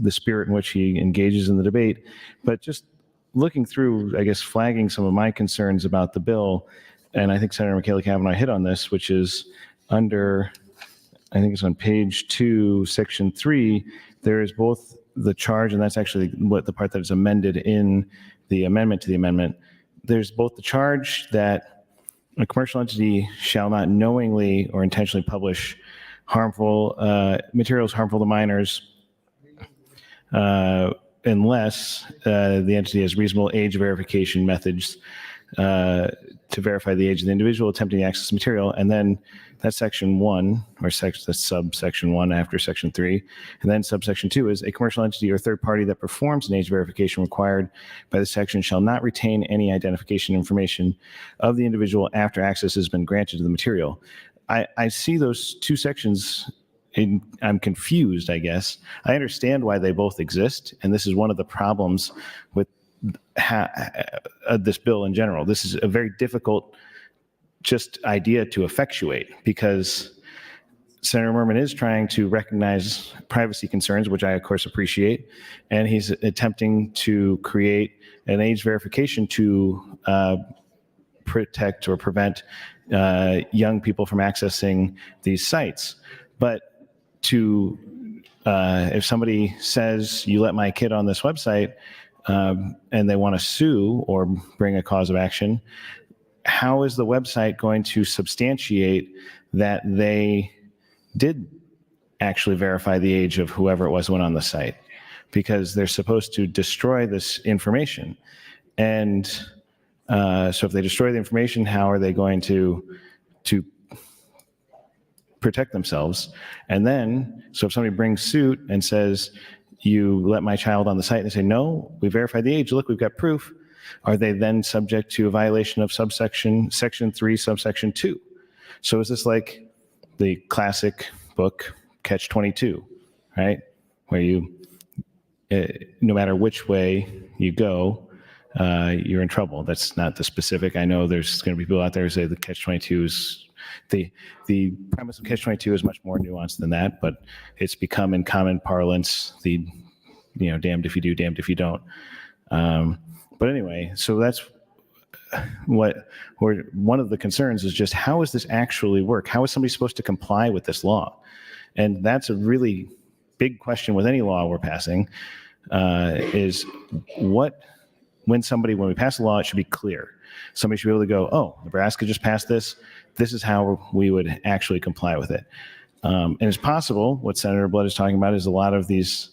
spirit in which he engages in the debate. But just looking through, I guess, flagging some of my concerns about the bill, and I think Senator Michaela Cavanaugh hit on this, which is under, I think it's on page 2, section 3, there is both the charge, and that's actually what the part that is amended in the amendment to the amendment. There's both the charge that a commercial entity shall not knowingly or intentionally publish harmful materials harmful to minors unless the entity has reasonable age verification methods to verify the age of the individual attempting to access material. And then that's section 1, or that's subsection 1 after section 3. And then subsection 2 is a commercial entity or third party that performs an age verification required by the section shall not retain any identification information of the individual after access has been granted to the material. I see those two sections and I'm confused, I guess. I understand why they both exist, and this is one of the problems with this bill in general. This is a very difficult idea to effectuate because Senator Merman is trying to recognize privacy concerns, which I, of course, appreciate, and he's attempting to create an age verification to protect or prevent young people from accessing these sites. But if somebody says, you let my kid on this website, and they want to sue or bring a cause of action, how is the website going to substantiate that they did actually verify the age of whoever it was who went on the site? Because they're supposed to destroy this information. And so if they destroy the information, how are they going to protect themselves? And then, so if somebody brings suit and says, you let my child on the site, and they say, no, we verified the age, look, we've got proof, are they then subject to a violation of section 3, subsection 2? So is this like the classic book, Catch-22, right? Where you, no matter which way you go, you're in trouble. That's not the specific. I know there's going to be people out there who say the Catch-22 is, the premise of Catch-22 is much more nuanced than that, but it's become in common parlance, damned if you do, damned if you don't. But anyway, so that's one of the concerns is just how does this actually work? How is somebody supposed to comply with this law? And that's a really big question with any law we're passing, is when we pass a law, it should be clear. Somebody should be able to go, oh, Nebraska just passed this. This is how we would actually comply with it. And it's possible what Senator Blood is talking about is a lot of these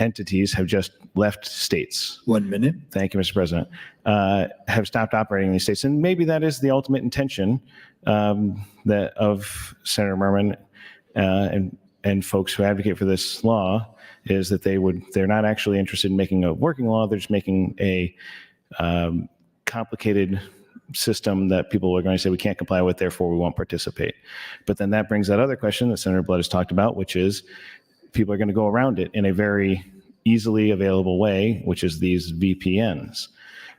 entities have just left states. 1 minute. Thank you, Mr. President. Have stopped operating in these states. And maybe that is the ultimate intention of Senator Merman and folks who advocate for this law, is that they're not actually interested in making a working law. They're just making a complicated system that people are going to say we can't comply with, therefore we won't participate. But then that brings that other question that Senator Blood has talked about, which is people are going to go around it in a very easily available way, which is these VPNs.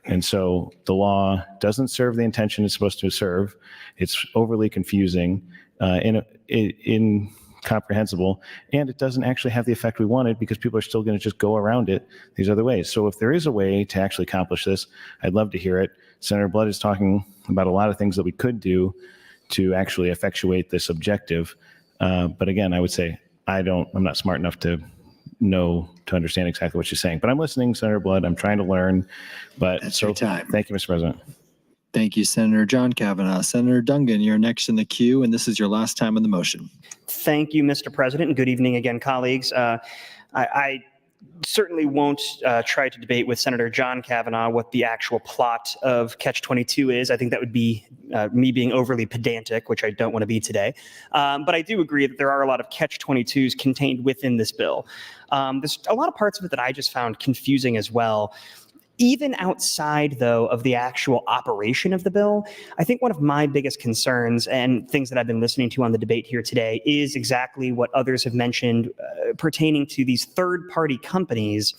And so the law doesn't serve the intention it's supposed to serve. It's overly confusing, incomprehensible, and it doesn't actually have the effect we wanted because people are still going to just go around it these other ways. So if there is a way to actually accomplish this, I'd love to hear it. Senator Blood is talking about a lot of things that we could do to actually effectuate this objective. But again, I would say I'm not smart enough to understand exactly what she's saying. But I'm listening, Senator Blood. I'm trying to learn. But That's your time. Thank you, Mr. President. Thank you, Senator John Kavanaugh. Senator Dungan, you're next in the queue, and this is your last time on the motion. Thank you, Mr. President, and good evening again, colleagues. I certainly won't try to debate with Senator John Kavanaugh what the actual plot of Catch-22 is. I think that would be me being overly pedantic, which I don't want to be today. But I do agree that there are a lot of Catch-22s contained within this bill. There's a lot of parts of it that I just found confusing as well. Even outside, though, of the actual operation of the bill, I think one of my biggest concerns and things that I've been listening to on the debate here today is exactly what others have mentioned pertaining to these third-party companies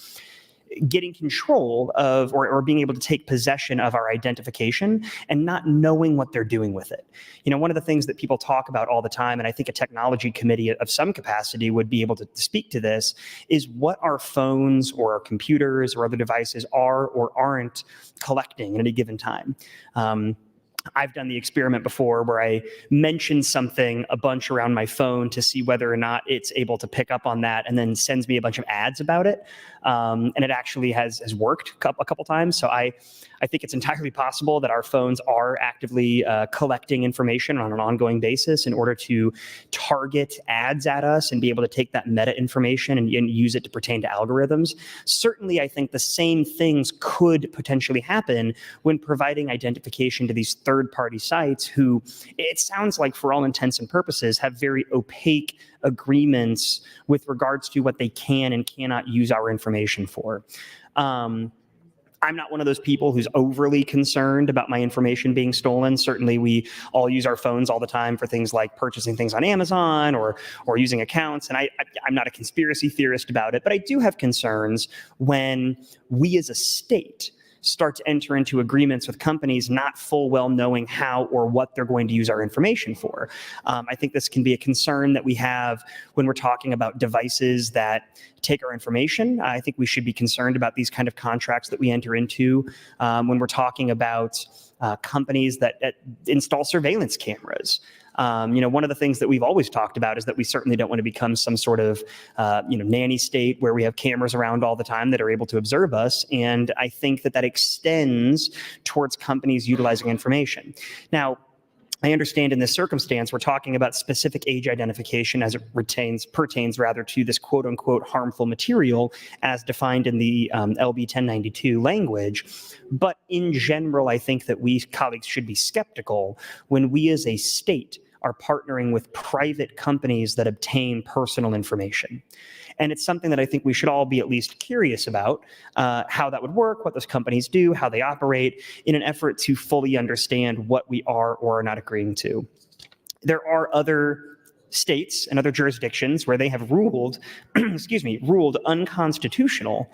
getting control of or being able to take possession of our identification and not knowing what they're doing with it. You know, one of the things that people talk about all the time, and I think a technology committee of some capacity would be able to speak to this, is what our phones or our computers or other devices are or aren't collecting at any given time. I've done the experiment before where I mention something a bunch around my phone to see whether or not it's able to pick up on that and then sends me a bunch of ads about it. And it actually has worked a couple times. So I think it's entirely possible that our phones are actively collecting information on an ongoing basis in order to target ads at us and be able to take that meta information and use it to pertain to algorithms. Certainly, I think the same things could potentially happen when providing identification to these third-party sites who, it sounds like for all intents and purposes, have very opaque agreements with regards to what they can and cannot use our information for. I'm not one of those people who's overly concerned about my information being stolen. Certainly, we all use our phones all the time for things like purchasing things on Amazon or using accounts. And I'm not a conspiracy theorist about it, but I do have concerns when we as a state start to enter into agreements with companies not full well knowing how or what they're going to use our information for. I think this can be a concern that we have when we're talking about devices that take our information. I think we should be concerned about these kind of contracts that we enter into when we're talking about companies that install surveillance cameras. One of the things that we've always talked about is that we certainly don't want to become some sort of, nanny state where we have cameras around all the time that are able to observe us. And I think that extends towards companies utilizing information. Now, I understand in this circumstance, we're talking about specific age identification as it pertains to this quote unquote harmful material as defined in the LB 1092 language. But in general, I think that we colleagues should be skeptical when we as a state are partnering with private companies that obtain personal information. And it's something that I think we should all be at least curious about, how that would work, what those companies do, how they operate, in an effort to fully understand what we are or are not agreeing to. There are other states and other jurisdictions where they have ruled unconstitutional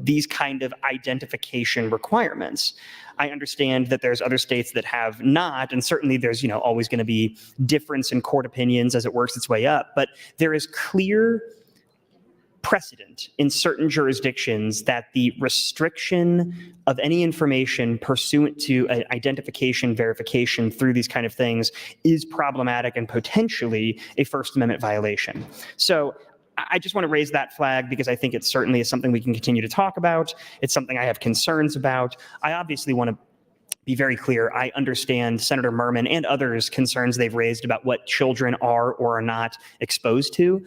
these kind of identification requirements. I understand that there's other states that have not, and certainly there's always going to be difference in court opinions as it works its way up, but there is clear precedent in certain jurisdictions that the restriction of any information pursuant to identification verification through these kind of things is problematic and potentially a First Amendment violation. So I just want to raise that flag because I think it certainly is something we can continue to talk about. It's something I have concerns about. I obviously want to be very clear. I understand Senator Merman and others' concerns they've raised about what children are or are not exposed to.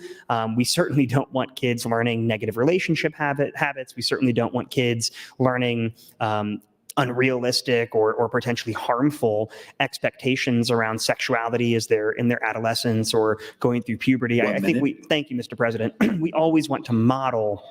We certainly don't want kids learning negative relationship habits. We certainly don't want kids learning unrealistic or potentially harmful expectations around sexuality as they're in their adolescence or going through puberty. Thank you, Mr. President. We always want to model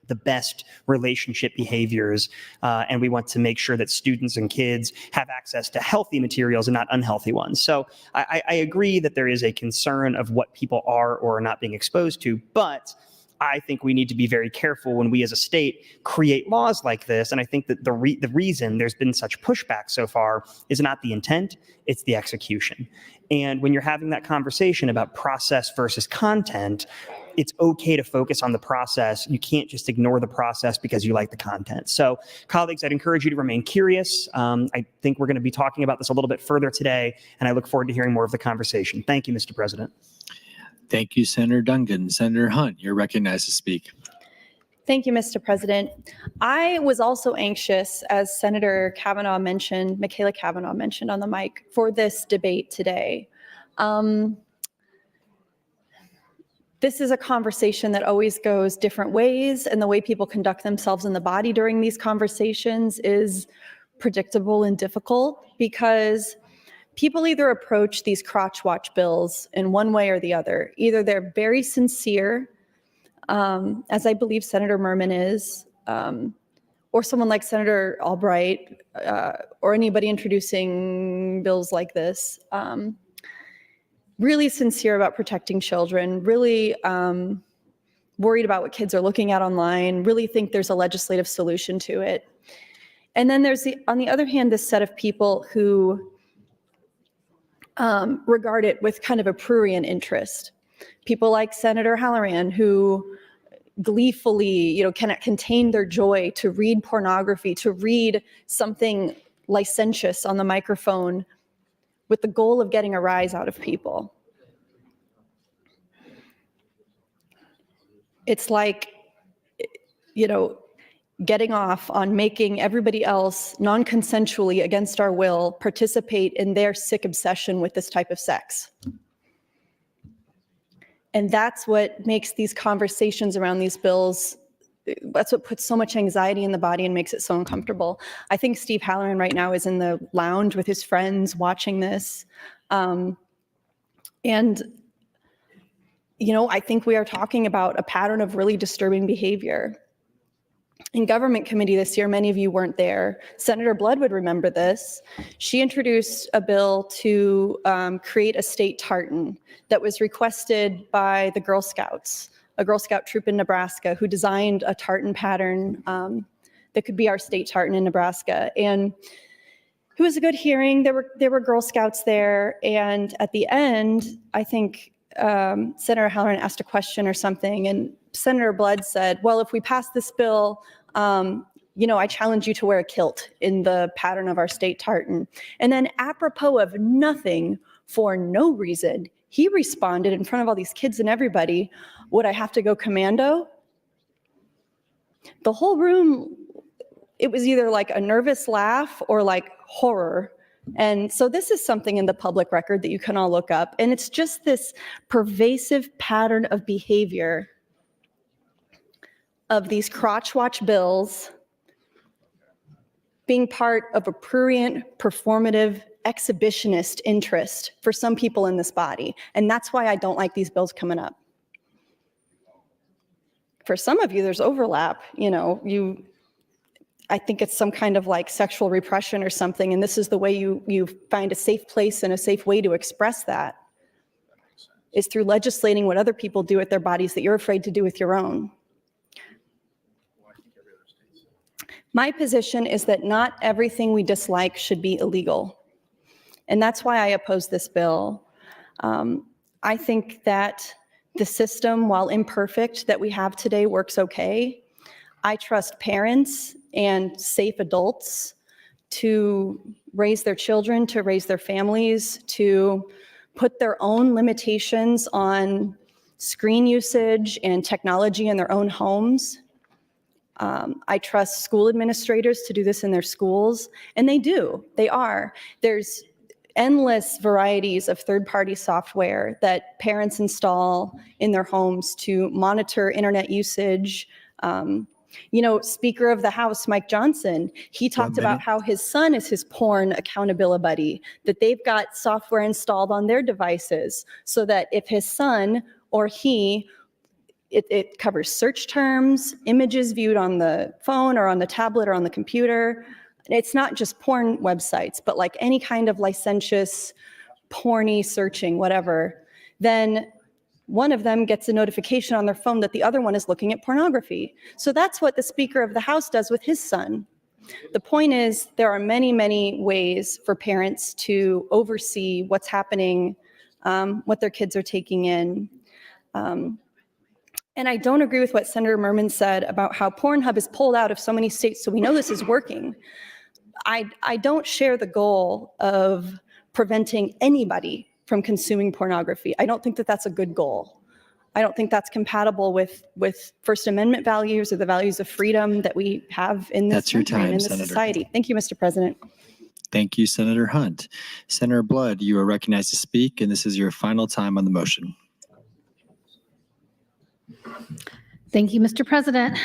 the best relationship behaviors, and we want to make sure that students and kids have access to healthy materials and not unhealthy ones. So I agree that there is a concern of what people are or are not being exposed to, but I think we need to be very careful when we as a state create laws like this. And I think that the reason there's been such pushback so far is not the intent, it's the execution. And when you're having that conversation about process versus content, it's okay to focus on the process. You can't just ignore the process because you like the content. So colleagues, I'd encourage you to remain curious. I think we're going to be talking about this a little bit further today, and I look forward to hearing more of the conversation. Thank you, Mr. President. Thank you, Senator Duncan. Senator Hunt, you're recognized to speak. Thank you, Mr. President. I was also anxious, as Senator Kavanaugh mentioned, Michaela Kavanaugh mentioned on the mic, for this debate today. This is a conversation that always goes different ways, and the way people conduct themselves in the body during these conversations is predictable and difficult because people either approach these crotch watch bills in one way or the other. Either they're very sincere, as I believe Senator Merman is, or someone like Senator Albright, or anybody introducing bills like this, really sincere about protecting children, really worried about what kids are looking at online, really think there's a legislative solution to it. And then there's, on the other hand, this set of people who regard it with kind of a prurient interest. People like Senator Halloran, who gleefully, cannot contain their joy to read pornography, to read something licentious on the microphone with the goal of getting a rise out of people. It's like, getting off on making everybody else non-consensually against our will participate in their sick obsession with this type of sex. And that's what makes these conversations around these bills, that's what puts so much anxiety in the body and makes it so uncomfortable. I think Steve Halloran right now is in the lounge with his friends watching this. I think we are talking about a pattern of really disturbing behavior. In government committee this year, many of you weren't there. Senator Blood would remember this. She introduced a bill to create a state tartan that was requested by the Girl Scouts, a Girl Scout troop in Nebraska who designed a tartan pattern that could be our state tartan in Nebraska. And it was a good hearing. There were Girl Scouts there. And at the end, I think Senator Halloran asked a question or something, and Senator Blood said, well, if we pass this bill, I challenge you to wear a kilt in the pattern of our state tartan. And then apropos of nothing, for no reason, he responded in front of all these kids and everybody, would I have to go commando? The whole room, it was either like a nervous laugh or like horror. And so this is something in the public record that you can all look up. And it's just this pervasive pattern of behavior of these crotch watch bills being part of a prurient, performative, exhibitionist interest for some people in this body. And that's why I don't like these bills coming up. For some of you, there's overlap. I think it's some kind of like sexual repression or something, and this is the way you find a safe place and a safe way to express that, is through legislating what other people do with their bodies that you're afraid to do with your own. My position is that not everything we dislike should be illegal. And that's why I oppose this bill. I think that the system, while imperfect, that we have today works okay. I trust parents and safe adults to raise their children, to raise their families, to put their own limitations on screen usage and technology in their own homes. I trust school administrators to do this in their schools, and they do. They are. There's endless varieties of third-party software that parents install in their homes to monitor internet usage. Speaker of the House, Mike Johnson, he talked about how his son is his porn accountability buddy, that they've got software installed on their devices so that if his son or he It covers search terms, images viewed on the phone or on the tablet or on the computer. It's not just porn websites, but like any kind of licentious, porny searching, whatever. Then one of them gets a notification on their phone that the other one is looking at pornography. So that's what the Speaker of the House does with his son. The point is, there are many, many ways for parents to oversee what's happening, what their kids are taking in. And I don't agree with what Senator Merman said about how Pornhub is pulled out of so many states, so we know this is working. I don't share the goal of preventing anybody from consuming pornography. I don't think that that's a good goal. I don't think that's compatible with First Amendment values or the values of freedom that we have in this That's your country and time, in this Senator. society. Thank you, Mr. President. Thank you, Senator Hunt. Senator Blood, you are recognized to speak, and this is your final time on the motion. Thank you, Mr. President.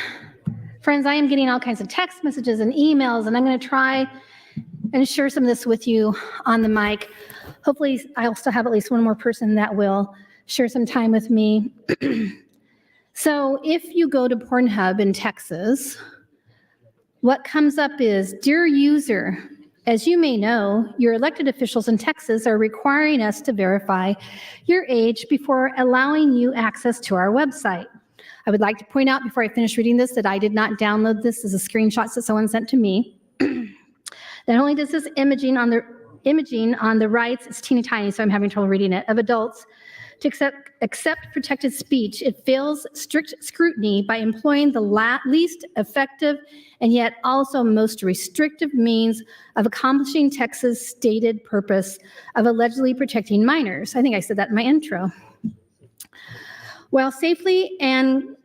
Friends, I am getting all kinds of text messages and emails, and I'm going to try and share some of this with you on the mic. Hopefully, I'll still have at least one more person that will share some time with me. So if you go to Pornhub in Texas, what comes up is, dear user, as you may know, your elected officials in Texas are requiring us to verify your age before allowing you access to our website. I would like to point out before I finish reading this that I did not download this as a screenshot that someone sent to me. Not only does this imaging on the rights, it's teeny tiny, so I'm having trouble reading it, of adults to accept protected speech, it fails strict scrutiny by employing the least effective and yet also most restrictive means of accomplishing Texas' stated purpose of allegedly protecting minors. I think I said that in my intro. While safety and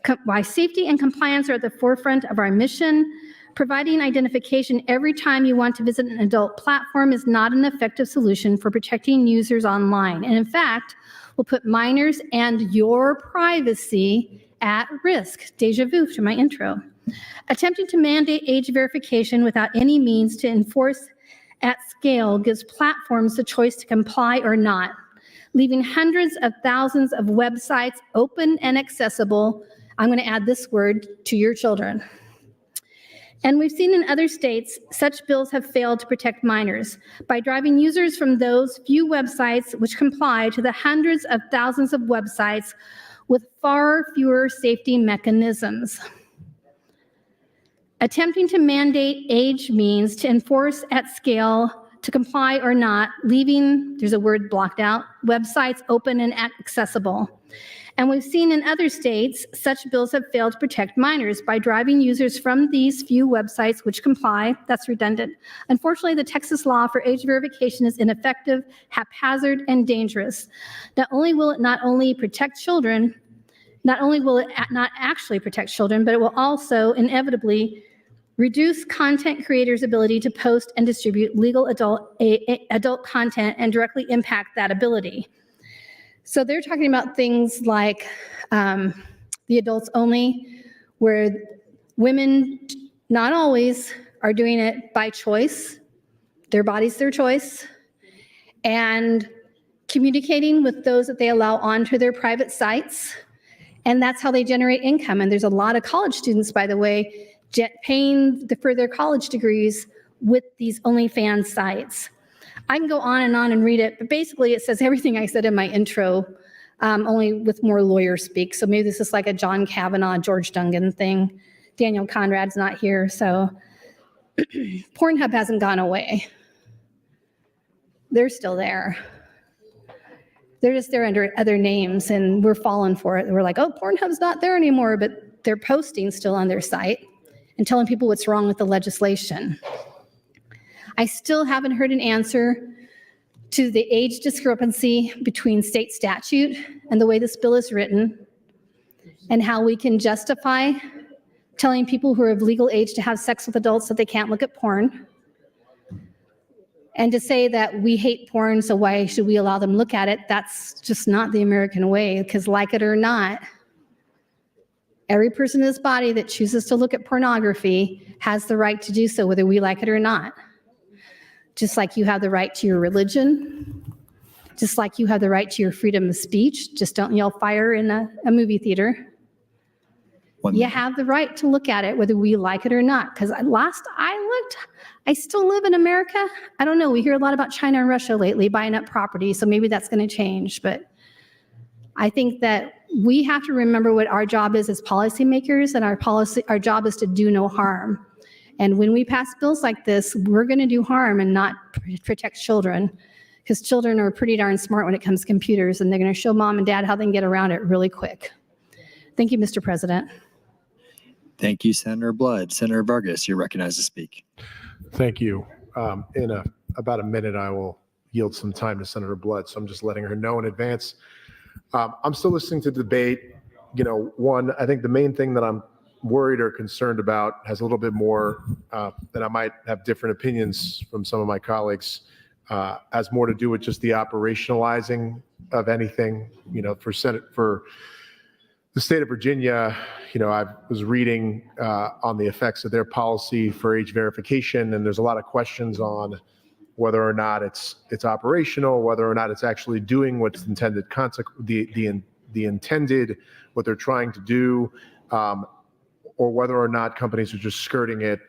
compliance are at the forefront of our mission, providing identification every time you want to visit an adult platform is not an effective solution for protecting users online. And in fact, will put minors and your privacy at risk. Deja vu to my intro. Attempting to mandate age verification without any means to enforce at scale gives platforms the choice to comply or not, leaving hundreds of thousands of websites open and accessible, I'm going to add this word, to your children. And we've seen in other states, such bills have failed to protect minors by driving users from those few websites which comply to the hundreds of thousands of websites with far fewer safety mechanisms. Attempting to mandate age means to enforce at scale, to comply or not, leaving, there's a word blocked out, websites open and accessible. And we've seen in other states, such bills have failed to protect minors by driving users from these few websites which comply. That's redundant. Unfortunately, the Texas law for age verification is ineffective, haphazard, and dangerous. Not only will it not actually protect children, but it will also inevitably reduce content creators' ability to post and distribute legal adult content and directly impact that ability. So they're talking about things like the adults only, where women, not always, are doing it by choice. Their body's their choice. And communicating with those that they allow onto their private sites. And that's how they generate income. And there's a lot of college students, by the way, paying for their college degrees with these OnlyFans sites. I can go on and read it, but basically it says everything I said in my intro, only with more lawyer speak. So maybe this is like a John Kavanaugh, George Duncan thing. Daniel Conrad's not here, so Pornhub hasn't gone away. They're still there. They're just there under other names, and we're falling for it. We're like, oh, Pornhub's not there anymore, but they're posting still on their site and telling people what's wrong with the legislation. I still haven't heard an answer to the age discrepancy between state statute and the way this bill is written, and how we can justify telling people who are of legal age to have sex with adults that they can't look at porn, and to say that we hate porn, so why should we allow them to look at it? That's just not the American way, because like it or not, every person in this body that chooses to look at pornography has the right to do so, whether we like it or not. Just like you have the right to your religion, Just like you have the right to your freedom of speech, just don't yell fire in a movie theater. You have the right to look at it whether we like it or not. Because last I looked, I still live in America. I don't know. We hear a lot about China and Russia lately buying up property, so maybe that's going to change. But I think that we have to remember what our job is as policymakers, and our job is to do no harm. And when we pass bills like this, we're going to do harm and not protect children, because children are pretty darn smart when it comes to computers, and they're going to show mom and dad how they can get around it really quick. Thank you, Mr. President. Thank you, Senator Blood. Senator Vargas, you're recognized to speak. Thank you. In about a minute, I will yield some time to Senator Blood, so I'm just letting her know in advance. I'm still listening to the debate. One, I think the main thing that I'm worried or concerned about has a little bit more that I might have different opinions from some of my colleagues, has more to do with just the operationalizing of anything. For the state of Virginia, I was reading on the effects of their policy for age verification, and there's a lot of questions on whether or not it's operational, whether or not it's actually doing what's intended, the intended, what they're trying to do, or whether or not companies are just skirting it.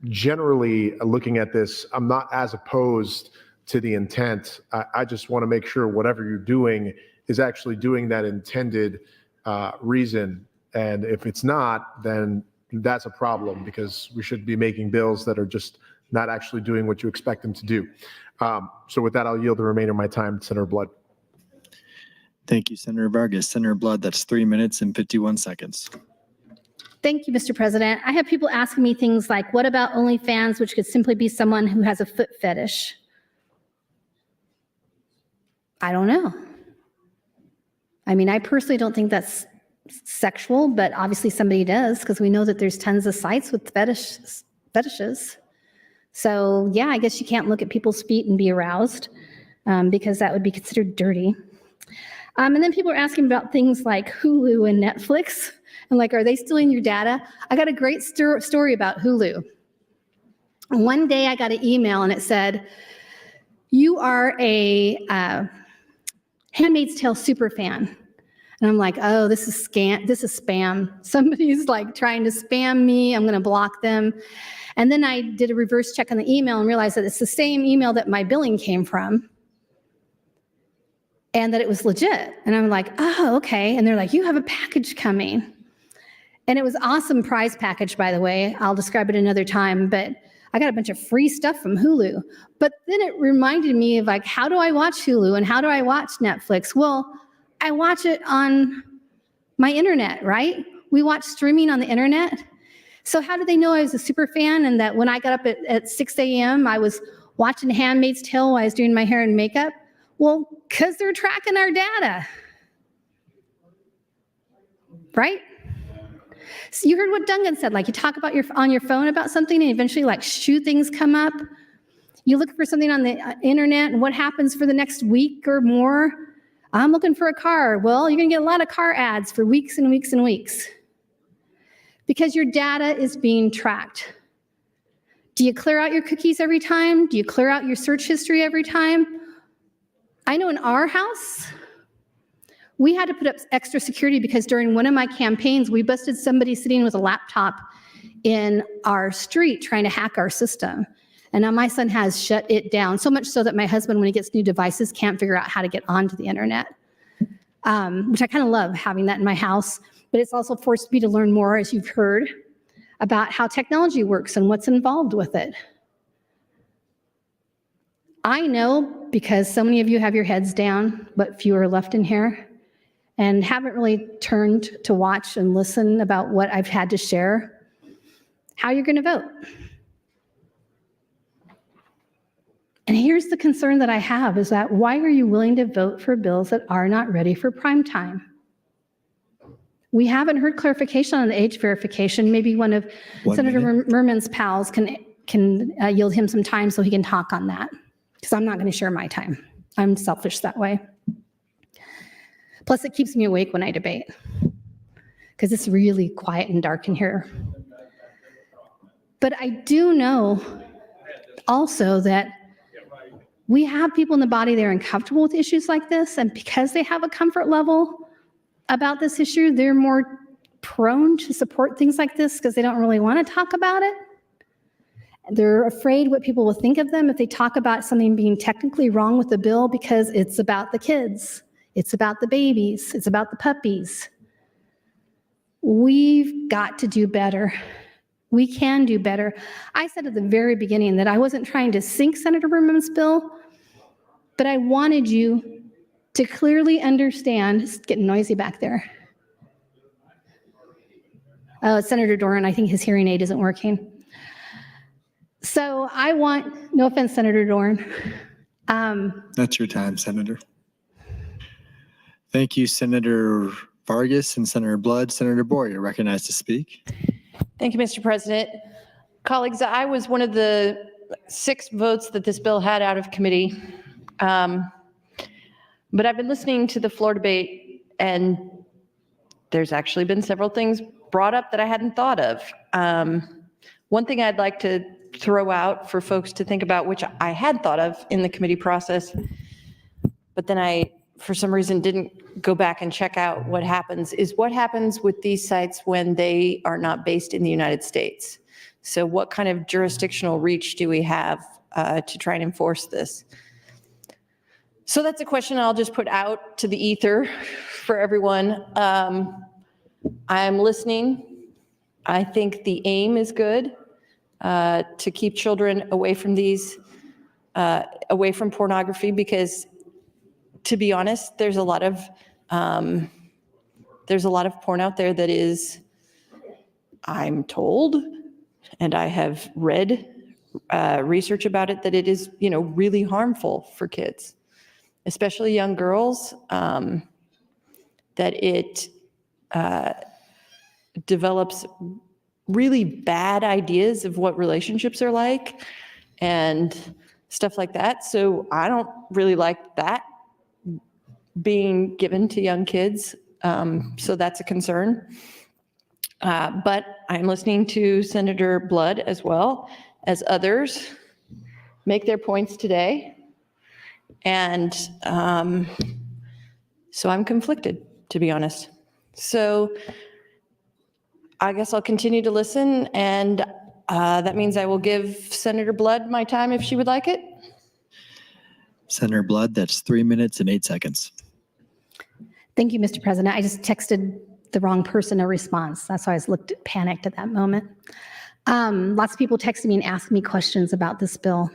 Generally, looking at this, I'm not as opposed to the intent. I just want to make sure whatever you're doing is actually doing that intended reason. And if it's not, then that's a problem, because we should be making bills that are just not actually doing what you expect them to do. So with that, I'll yield the remainder of my time to Senator Blood. Thank you, Senator Vargas. Senator Blood, that's 3 minutes and 51 seconds. Thank you, Mr. President. I have people asking me things like, what about OnlyFans, which could simply be someone who has a foot fetish? I don't know. I mean, I personally don't think that's sexual, but obviously somebody does, because we know that there's tons of sites with fetishes. So yeah, I guess you can't look at people's feet and be aroused, because that would be considered dirty. And then people are asking about things like Hulu and Netflix, and like, are they stealing your data? I got a great story about Hulu. One day I got an email and it said, you are a Handmaid's Tale super fan. And I'm like, oh, this is spam. Somebody's like trying to spam me. I'm going to block them. And then I did a reverse check on the email and realized that it's the same email that my billing came from, and that it was legit. And I'm like, oh, okay. And they're like, you have a package coming. And it was awesome prize package, by the way. I'll describe it another time, but I got a bunch of free stuff from Hulu. But then it reminded me of like, how do I watch Hulu and how do I watch Netflix? Well, I watch it on my internet, right? We watch streaming on the internet. So how did they know I was a super fan and that when I got up at 6 a.m., I was watching Handmaid's Tale while I was doing my hair and makeup? Well, because they're tracking our data, right? So you heard what Duncan said, like you talk about on your phone about something and eventually like shoe things come up. You look for something on the internet and what happens for the next week or more? I'm looking for a car. Well, you're gonna get a lot of car ads for weeks and weeks and weeks because your data is being tracked. Do you clear out your cookies every time? Do you clear out your search history every time? I know in our house, we had to put up extra security because during one of my campaigns, we busted somebody sitting with a laptop in our street trying to hack our system. And now my son has shut it down, so much so that my husband, when he gets new devices, can't figure out how to get onto the internet, which I kind of love having that in my house. But it's also forced me to learn more, as you've heard, about how technology works and what's involved with it. I know because so many of you have your heads down, but few are left in here, and haven't really turned to watch and listen about what I've had to share, how you're going to vote. And here's the concern that I have is that why are you willing to vote for bills that are not ready for prime time? We haven't heard clarification on the age verification. Maybe one of Senator Merman's pals can yield him some time so he can talk on that, because I'm not going to share my time. I'm selfish that way. Plus, it keeps me awake when I debate, because it's really quiet and dark in here. But I do know also that We have people in the body that are uncomfortable with issues like this, and because they have a comfort level about this issue, they're more prone to support things like this because they don't really want to talk about it. They're afraid what people will think of them if they talk about something being technically wrong with the bill because it's about the kids, it's about the babies, it's about the puppies. We've got to do better. We can do better. I said at the very beginning that I wasn't trying to sink Senator Berman's bill, but I wanted you to clearly understand. It's getting noisy back there. Senator Doran, I think his hearing aid isn't working. So I want, no offense, Senator Doran. That's your time, Senator. Thank you, Senator Vargas and Senator Blood. Senator Boyer, you're recognized to speak. Thank you, Mr. President. Colleagues, I was one of the 6 votes that this bill had out of committee. But I've been listening to the floor debate, and there's actually been several things brought up that I hadn't thought of. One thing I'd like to throw out for folks to think about, which I had thought of in the committee process, but then I, for some reason, didn't go back and check out what happens, is what happens with these sites when they are not based in the United States. So what kind of jurisdictional reach do we have to try and enforce this? So that's a question I'll just put out to the ether for everyone. I'm listening. I think the aim is good, to keep children away from these, away from pornography, because to be honest, there's a lot of porn out there that is, I'm told, and I have read research about it, that it is, really harmful for kids, especially young girls, that it develops really bad ideas of what relationships are like and stuff like that. So I don't really like that being given to young kids. So that's a concern. But I'm listening to Senator Blood as well as others make their points today. And so I'm conflicted, to be honest. So I guess I'll continue to listen, and that means I will give Senator Blood my time if she would like it. Senator Blood, that's 3 minutes and 8 seconds. Thank you, Mr. President. I just texted the wrong person a response. That's why I was panicked at that moment. Lots of people texted me and asked me questions about this bill.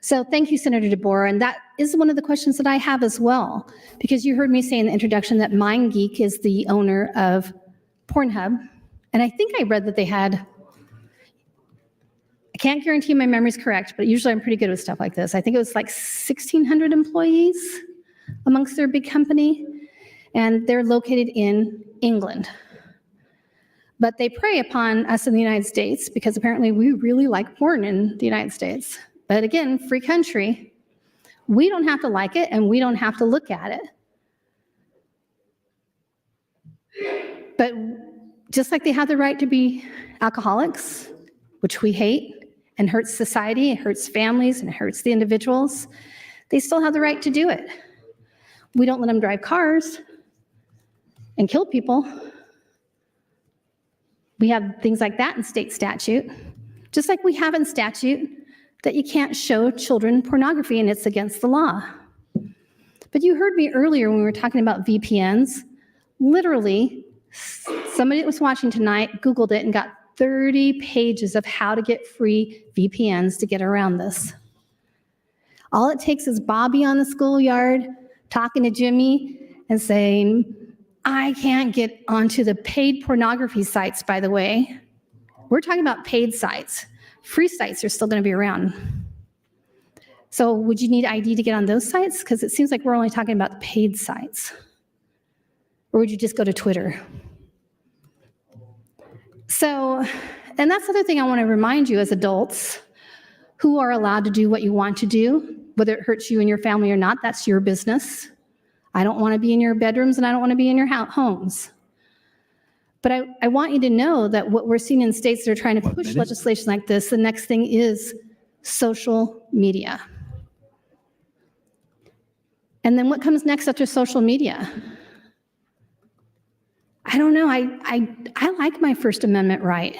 So thank you, Senator DeBoer. And that is one of the questions that I have as well, because you heard me say in the introduction that MindGeek is the owner of Pornhub. And I think I read that they had, I can't guarantee my memory's correct, but usually I'm pretty good with stuff like this. I think it was like 1,600 employees amongst their big company, and they're located in England. But they prey upon us in the United States because apparently we really like porn in the United States. But again, free country, we don't have to like it and we don't have to look at it. But just like they have the right to be alcoholics, which we hate and hurts society, it hurts families and it hurts the individuals, they still have the right to do it. We don't let them drive cars and kill people. We have things like that in state statute, just like we have in statute that you can't show children pornography and it's against the law. But you heard me earlier when we were talking about VPNs. Literally, somebody that was watching tonight Googled it and got 30 pages of how to get free VPNs to get around this. All it takes is Bobby on the schoolyard talking to Jimmy and saying, I can't get onto the paid pornography sites, by the way. We're talking about paid sites. Free sites are still going to be around. So would you need ID to get on those sites? Because it seems like we're only talking about the paid sites. Or would you just go to Twitter? So, and that's the other thing I want to remind you as adults who are allowed to do what you want to do, whether it hurts you and your family or not, that's your business. I don't want to be in your bedrooms and I don't want to be in your homes. But I want you to know that what we're seeing in states that are trying to push legislation like this, the next thing is social media. And then what comes next after social media? I don't know. I like my First Amendment right.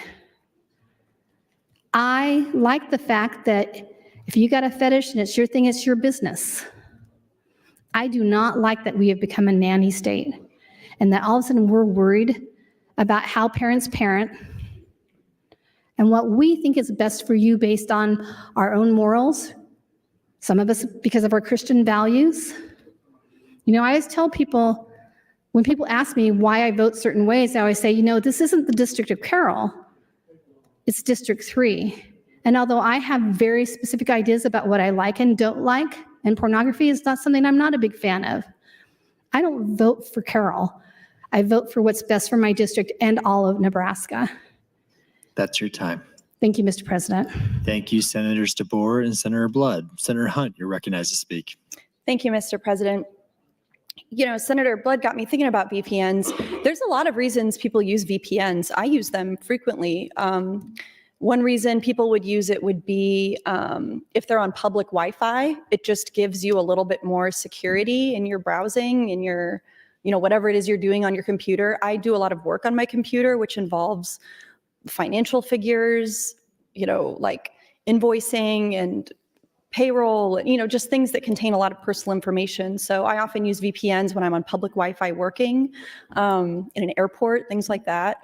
I like the fact that if you got a fetish and it's your thing, it's your business. I do not like that we have become a nanny state and that all of a sudden we're worried about how parents parent and what we think is best for you based on our own morals. Some of us because of our Christian values. You know, I always tell people, when people ask me why I vote certain ways, I always say, you know, this isn't the District of Carroll, it's District 3. And although I have very specific ideas about what I like and don't like, and pornography is not something I'm not a big fan of, I don't vote for Carroll. I vote for what's best for my district and all of Nebraska. That's your time. Thank you, Mr. President. Thank you, Senators DeBoer and Senator Blood. Senator Hunt, you're recognized to speak. Thank you, Mr. President. You know, Senator Blood got me thinking about VPNs. There's a lot of reasons people use VPNs. I use them frequently. One reason people would use it would be if they're on public Wi-Fi, it just gives you a little bit more security in your browsing, in your, you know, whatever it is you're doing on your computer. I do a lot of work on my computer, which involves financial figures, you know, like invoicing and payroll, you know, just things that contain a lot of personal information. So I often use VPNs when I'm on public Wi-Fi working, in an airport, things like that.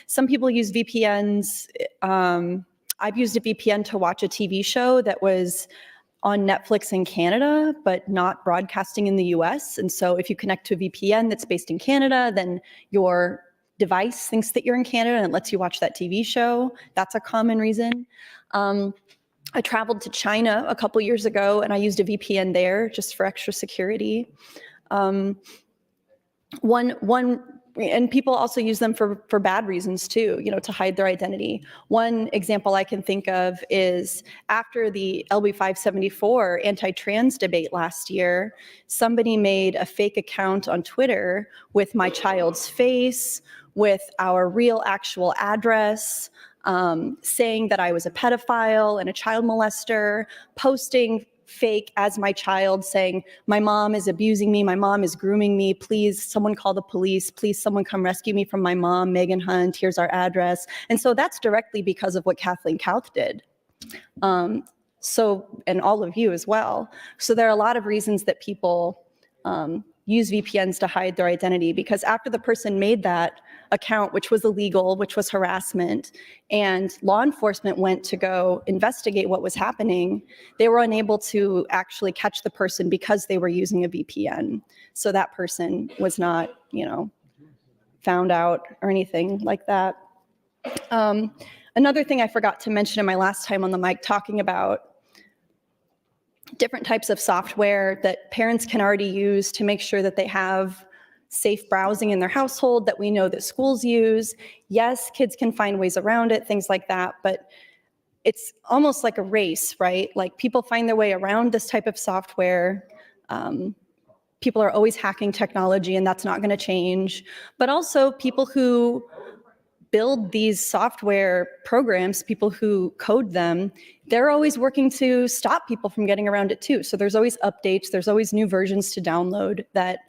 Some people use VPNs. I've used a VPN to watch a TV show that was on Netflix in Canada, but not broadcasting in the US. And so if you connect to a VPN that's based in Canada, then your device thinks that you're in Canada and it lets you watch that TV show. That's a common reason. I traveled to China a couple years ago and I used a VPN there just for extra security. And people also use them for bad reasons too, you know, to hide their identity. One example I can think of is after the LB 574 anti-trans debate last year, somebody made a fake account on Twitter with my child's face, with our real actual address, saying that I was a pedophile and a child molester, posting fake as my child, saying, my mom is abusing me, my mom is grooming me, please someone call the police, please someone come rescue me from my mom, Megan Hunt, here's our address. And so that's directly because of what Kathleen Kauth did. And all of you as well. So there are a lot of reasons that people use VPNs to hide their identity, because after the person made that account, which was illegal, which was harassment, and law enforcement went to go investigate what was happening, they were unable to actually catch the person because they were using a VPN. So that person was not, you know, found out or anything like that. Another thing I forgot to mention in my last time on the mic, talking about different types of software that parents can already use to make sure that they have safe browsing in their household, that we know that schools use. Yes, kids can find ways around it, things like that, but it's almost like a race, right? Like people find their way around this type of software. People are always hacking technology and that's not going to change. But also people who build these software programs, people who code them, they're always working to stop people from getting around it too. So there's always updates, there's always new versions to download that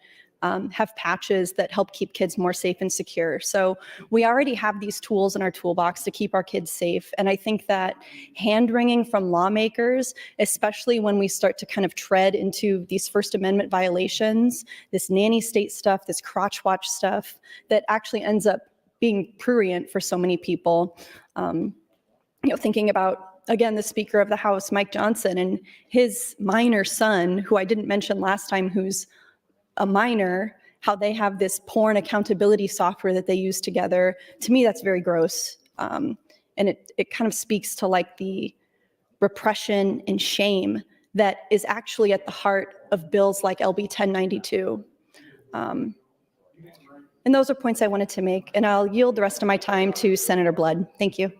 have patches that help keep kids more safe and secure. So we already have these tools in our toolbox to keep our kids safe. And I think that hand-wringing from lawmakers, especially when we start to kind of tread into these First Amendment violations, this nanny state stuff, this crotch watch stuff, that actually ends up being prurient for so many people. You know, thinking about, again, the Speaker of the House, Mike Johnson, and his minor son, who I didn't mention last time, who's a minor, how they have this porn accountability software that they use together. To me, that's very gross. And it kind of speaks to like the repression and shame that is actually at the heart of bills like LB 1092. And those are points I wanted to make, and I'll yield the rest of my time to Senator Blood. Thank you.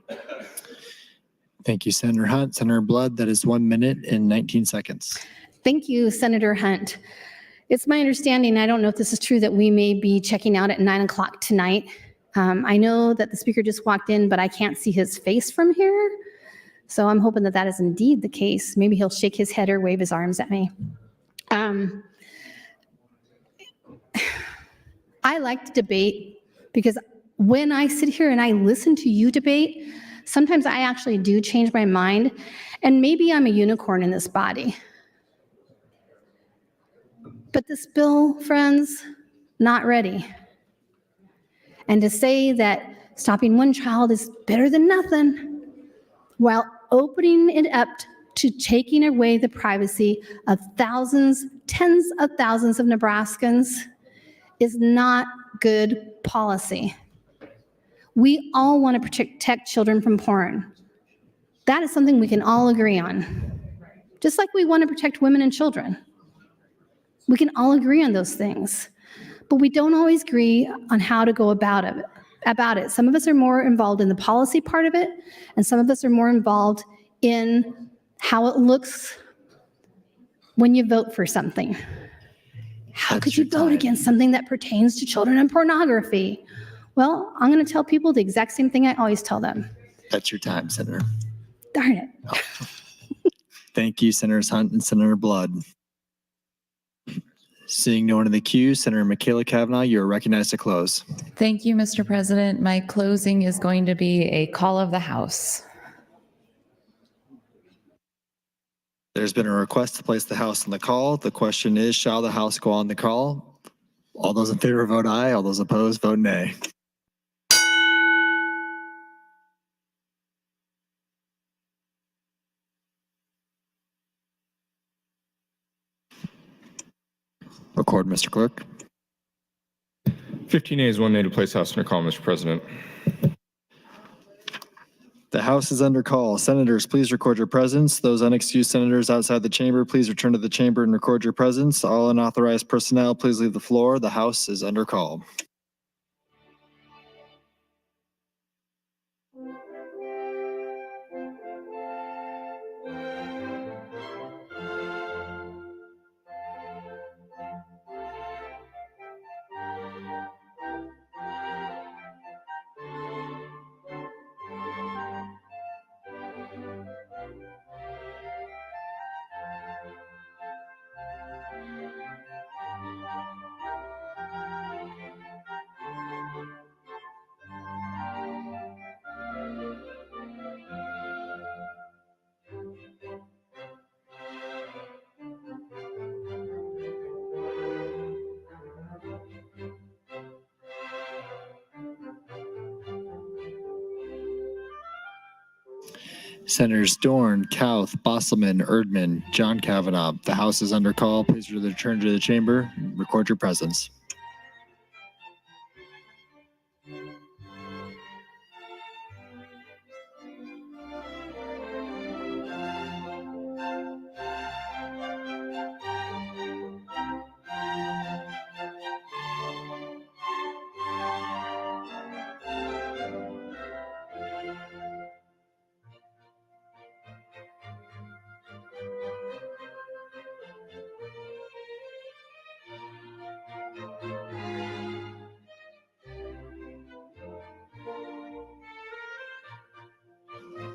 Thank you, Senator Hunt. Senator Blood, that is 1 minute and 19 seconds. Thank you, Senator Hunt. It's my understanding, I don't know if this is true, that we may be checking out at 9 o'clock tonight. I know that the speaker just walked in, but I can't see his face from here. So I'm hoping that that is indeed the case. Maybe he'll shake his head or wave his arms at me. I like to debate because when I sit here and I listen to you debate, sometimes I actually do change my mind, and maybe I'm a unicorn in this body. But this bill, friends, not ready. And to say that stopping one child is better than nothing, while opening it up to taking away the privacy of thousands, tens of thousands of Nebraskans, is not good policy. We all want to protect children from porn. That is something we can all agree on. Just like we want to protect women and children. We can all agree on those things, but we don't always agree on how to go about it. Some of us are more involved in the policy part of it, and some of us are more involved in how it looks when you vote for something. How could you vote against something that pertains to children and pornography? Well, I'm going to tell people the exact same thing I always tell them. That's your time, Senator. Darn it. Thank you, Senators Hunt and Senator Blood. Seeing no one in the queue, Senator Michaela Cavanaugh, you are recognized to close. Thank you, Mr. President. My closing is going to be a call of the House. There's been a request to place the House on the call. The question is, shall the House go on the call? All those in favor vote aye. All those opposed vote nay. Record, Mr. Clerk. 15 ayes, 1 nay to place House under call, Mr. President. The House is under call. Senators, please record your presence. Those unexcused senators outside the chamber, please return to the chamber and record your presence. All unauthorized personnel, please leave the floor. The House is under call. Senators Dorn, Kauth, Bosselman, Erdman, John Kavanaugh. The House is under call. Please return to the chamber. Record your presence.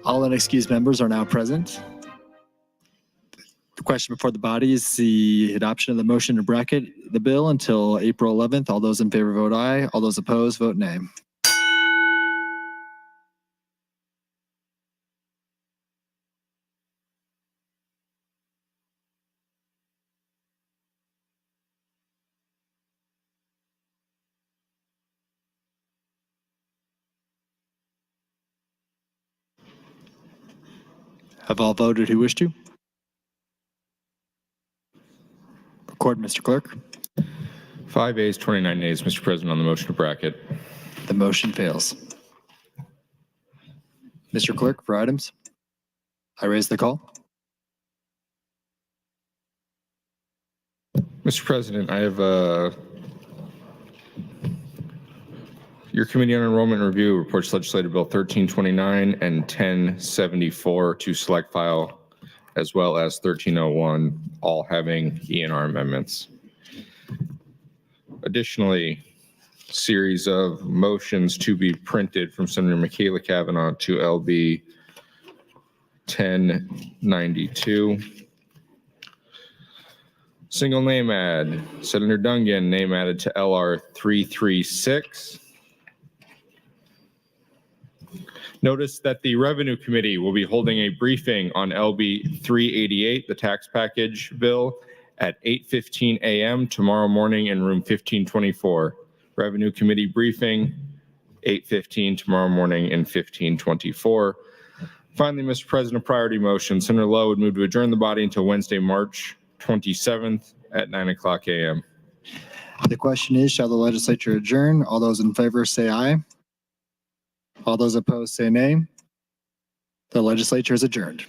All unexcused members are now present. The question before the body is the adoption of the motion to bracket the bill until April 11th. All those in favor vote aye. All those opposed vote nay. Have all voted who wish to? Record, Mr. Clerk. 5 ayes, 29 nays, Mr. President, on the motion to bracket. The motion fails. Mr. Clerk, for items, I raise the call. Mr. President, I have your Committee on Enrollment and Review reports Legislative Bill 1329 and 1074 to select file, as well as 1301, all having ENR amendments. Additionally, series of motions to be printed from Senator Michaela Cavanaugh to LB 1092. Single name ad, Senator Dungan, name added to LR 336. Notice that the Revenue Committee will be holding a briefing on LB 388, the tax package bill, at 8:15 a.m. tomorrow morning in room 1524. Revenue Committee briefing, 8:15 tomorrow morning in 1524. Finally, Mr. President, a priority motion. Senator Lowe would move to adjourn the body until Wednesday, March 27th at 9:00 a.m. The question is, shall the legislature adjourn? All those in favor say aye. All those opposed say nay. The legislature is adjourned.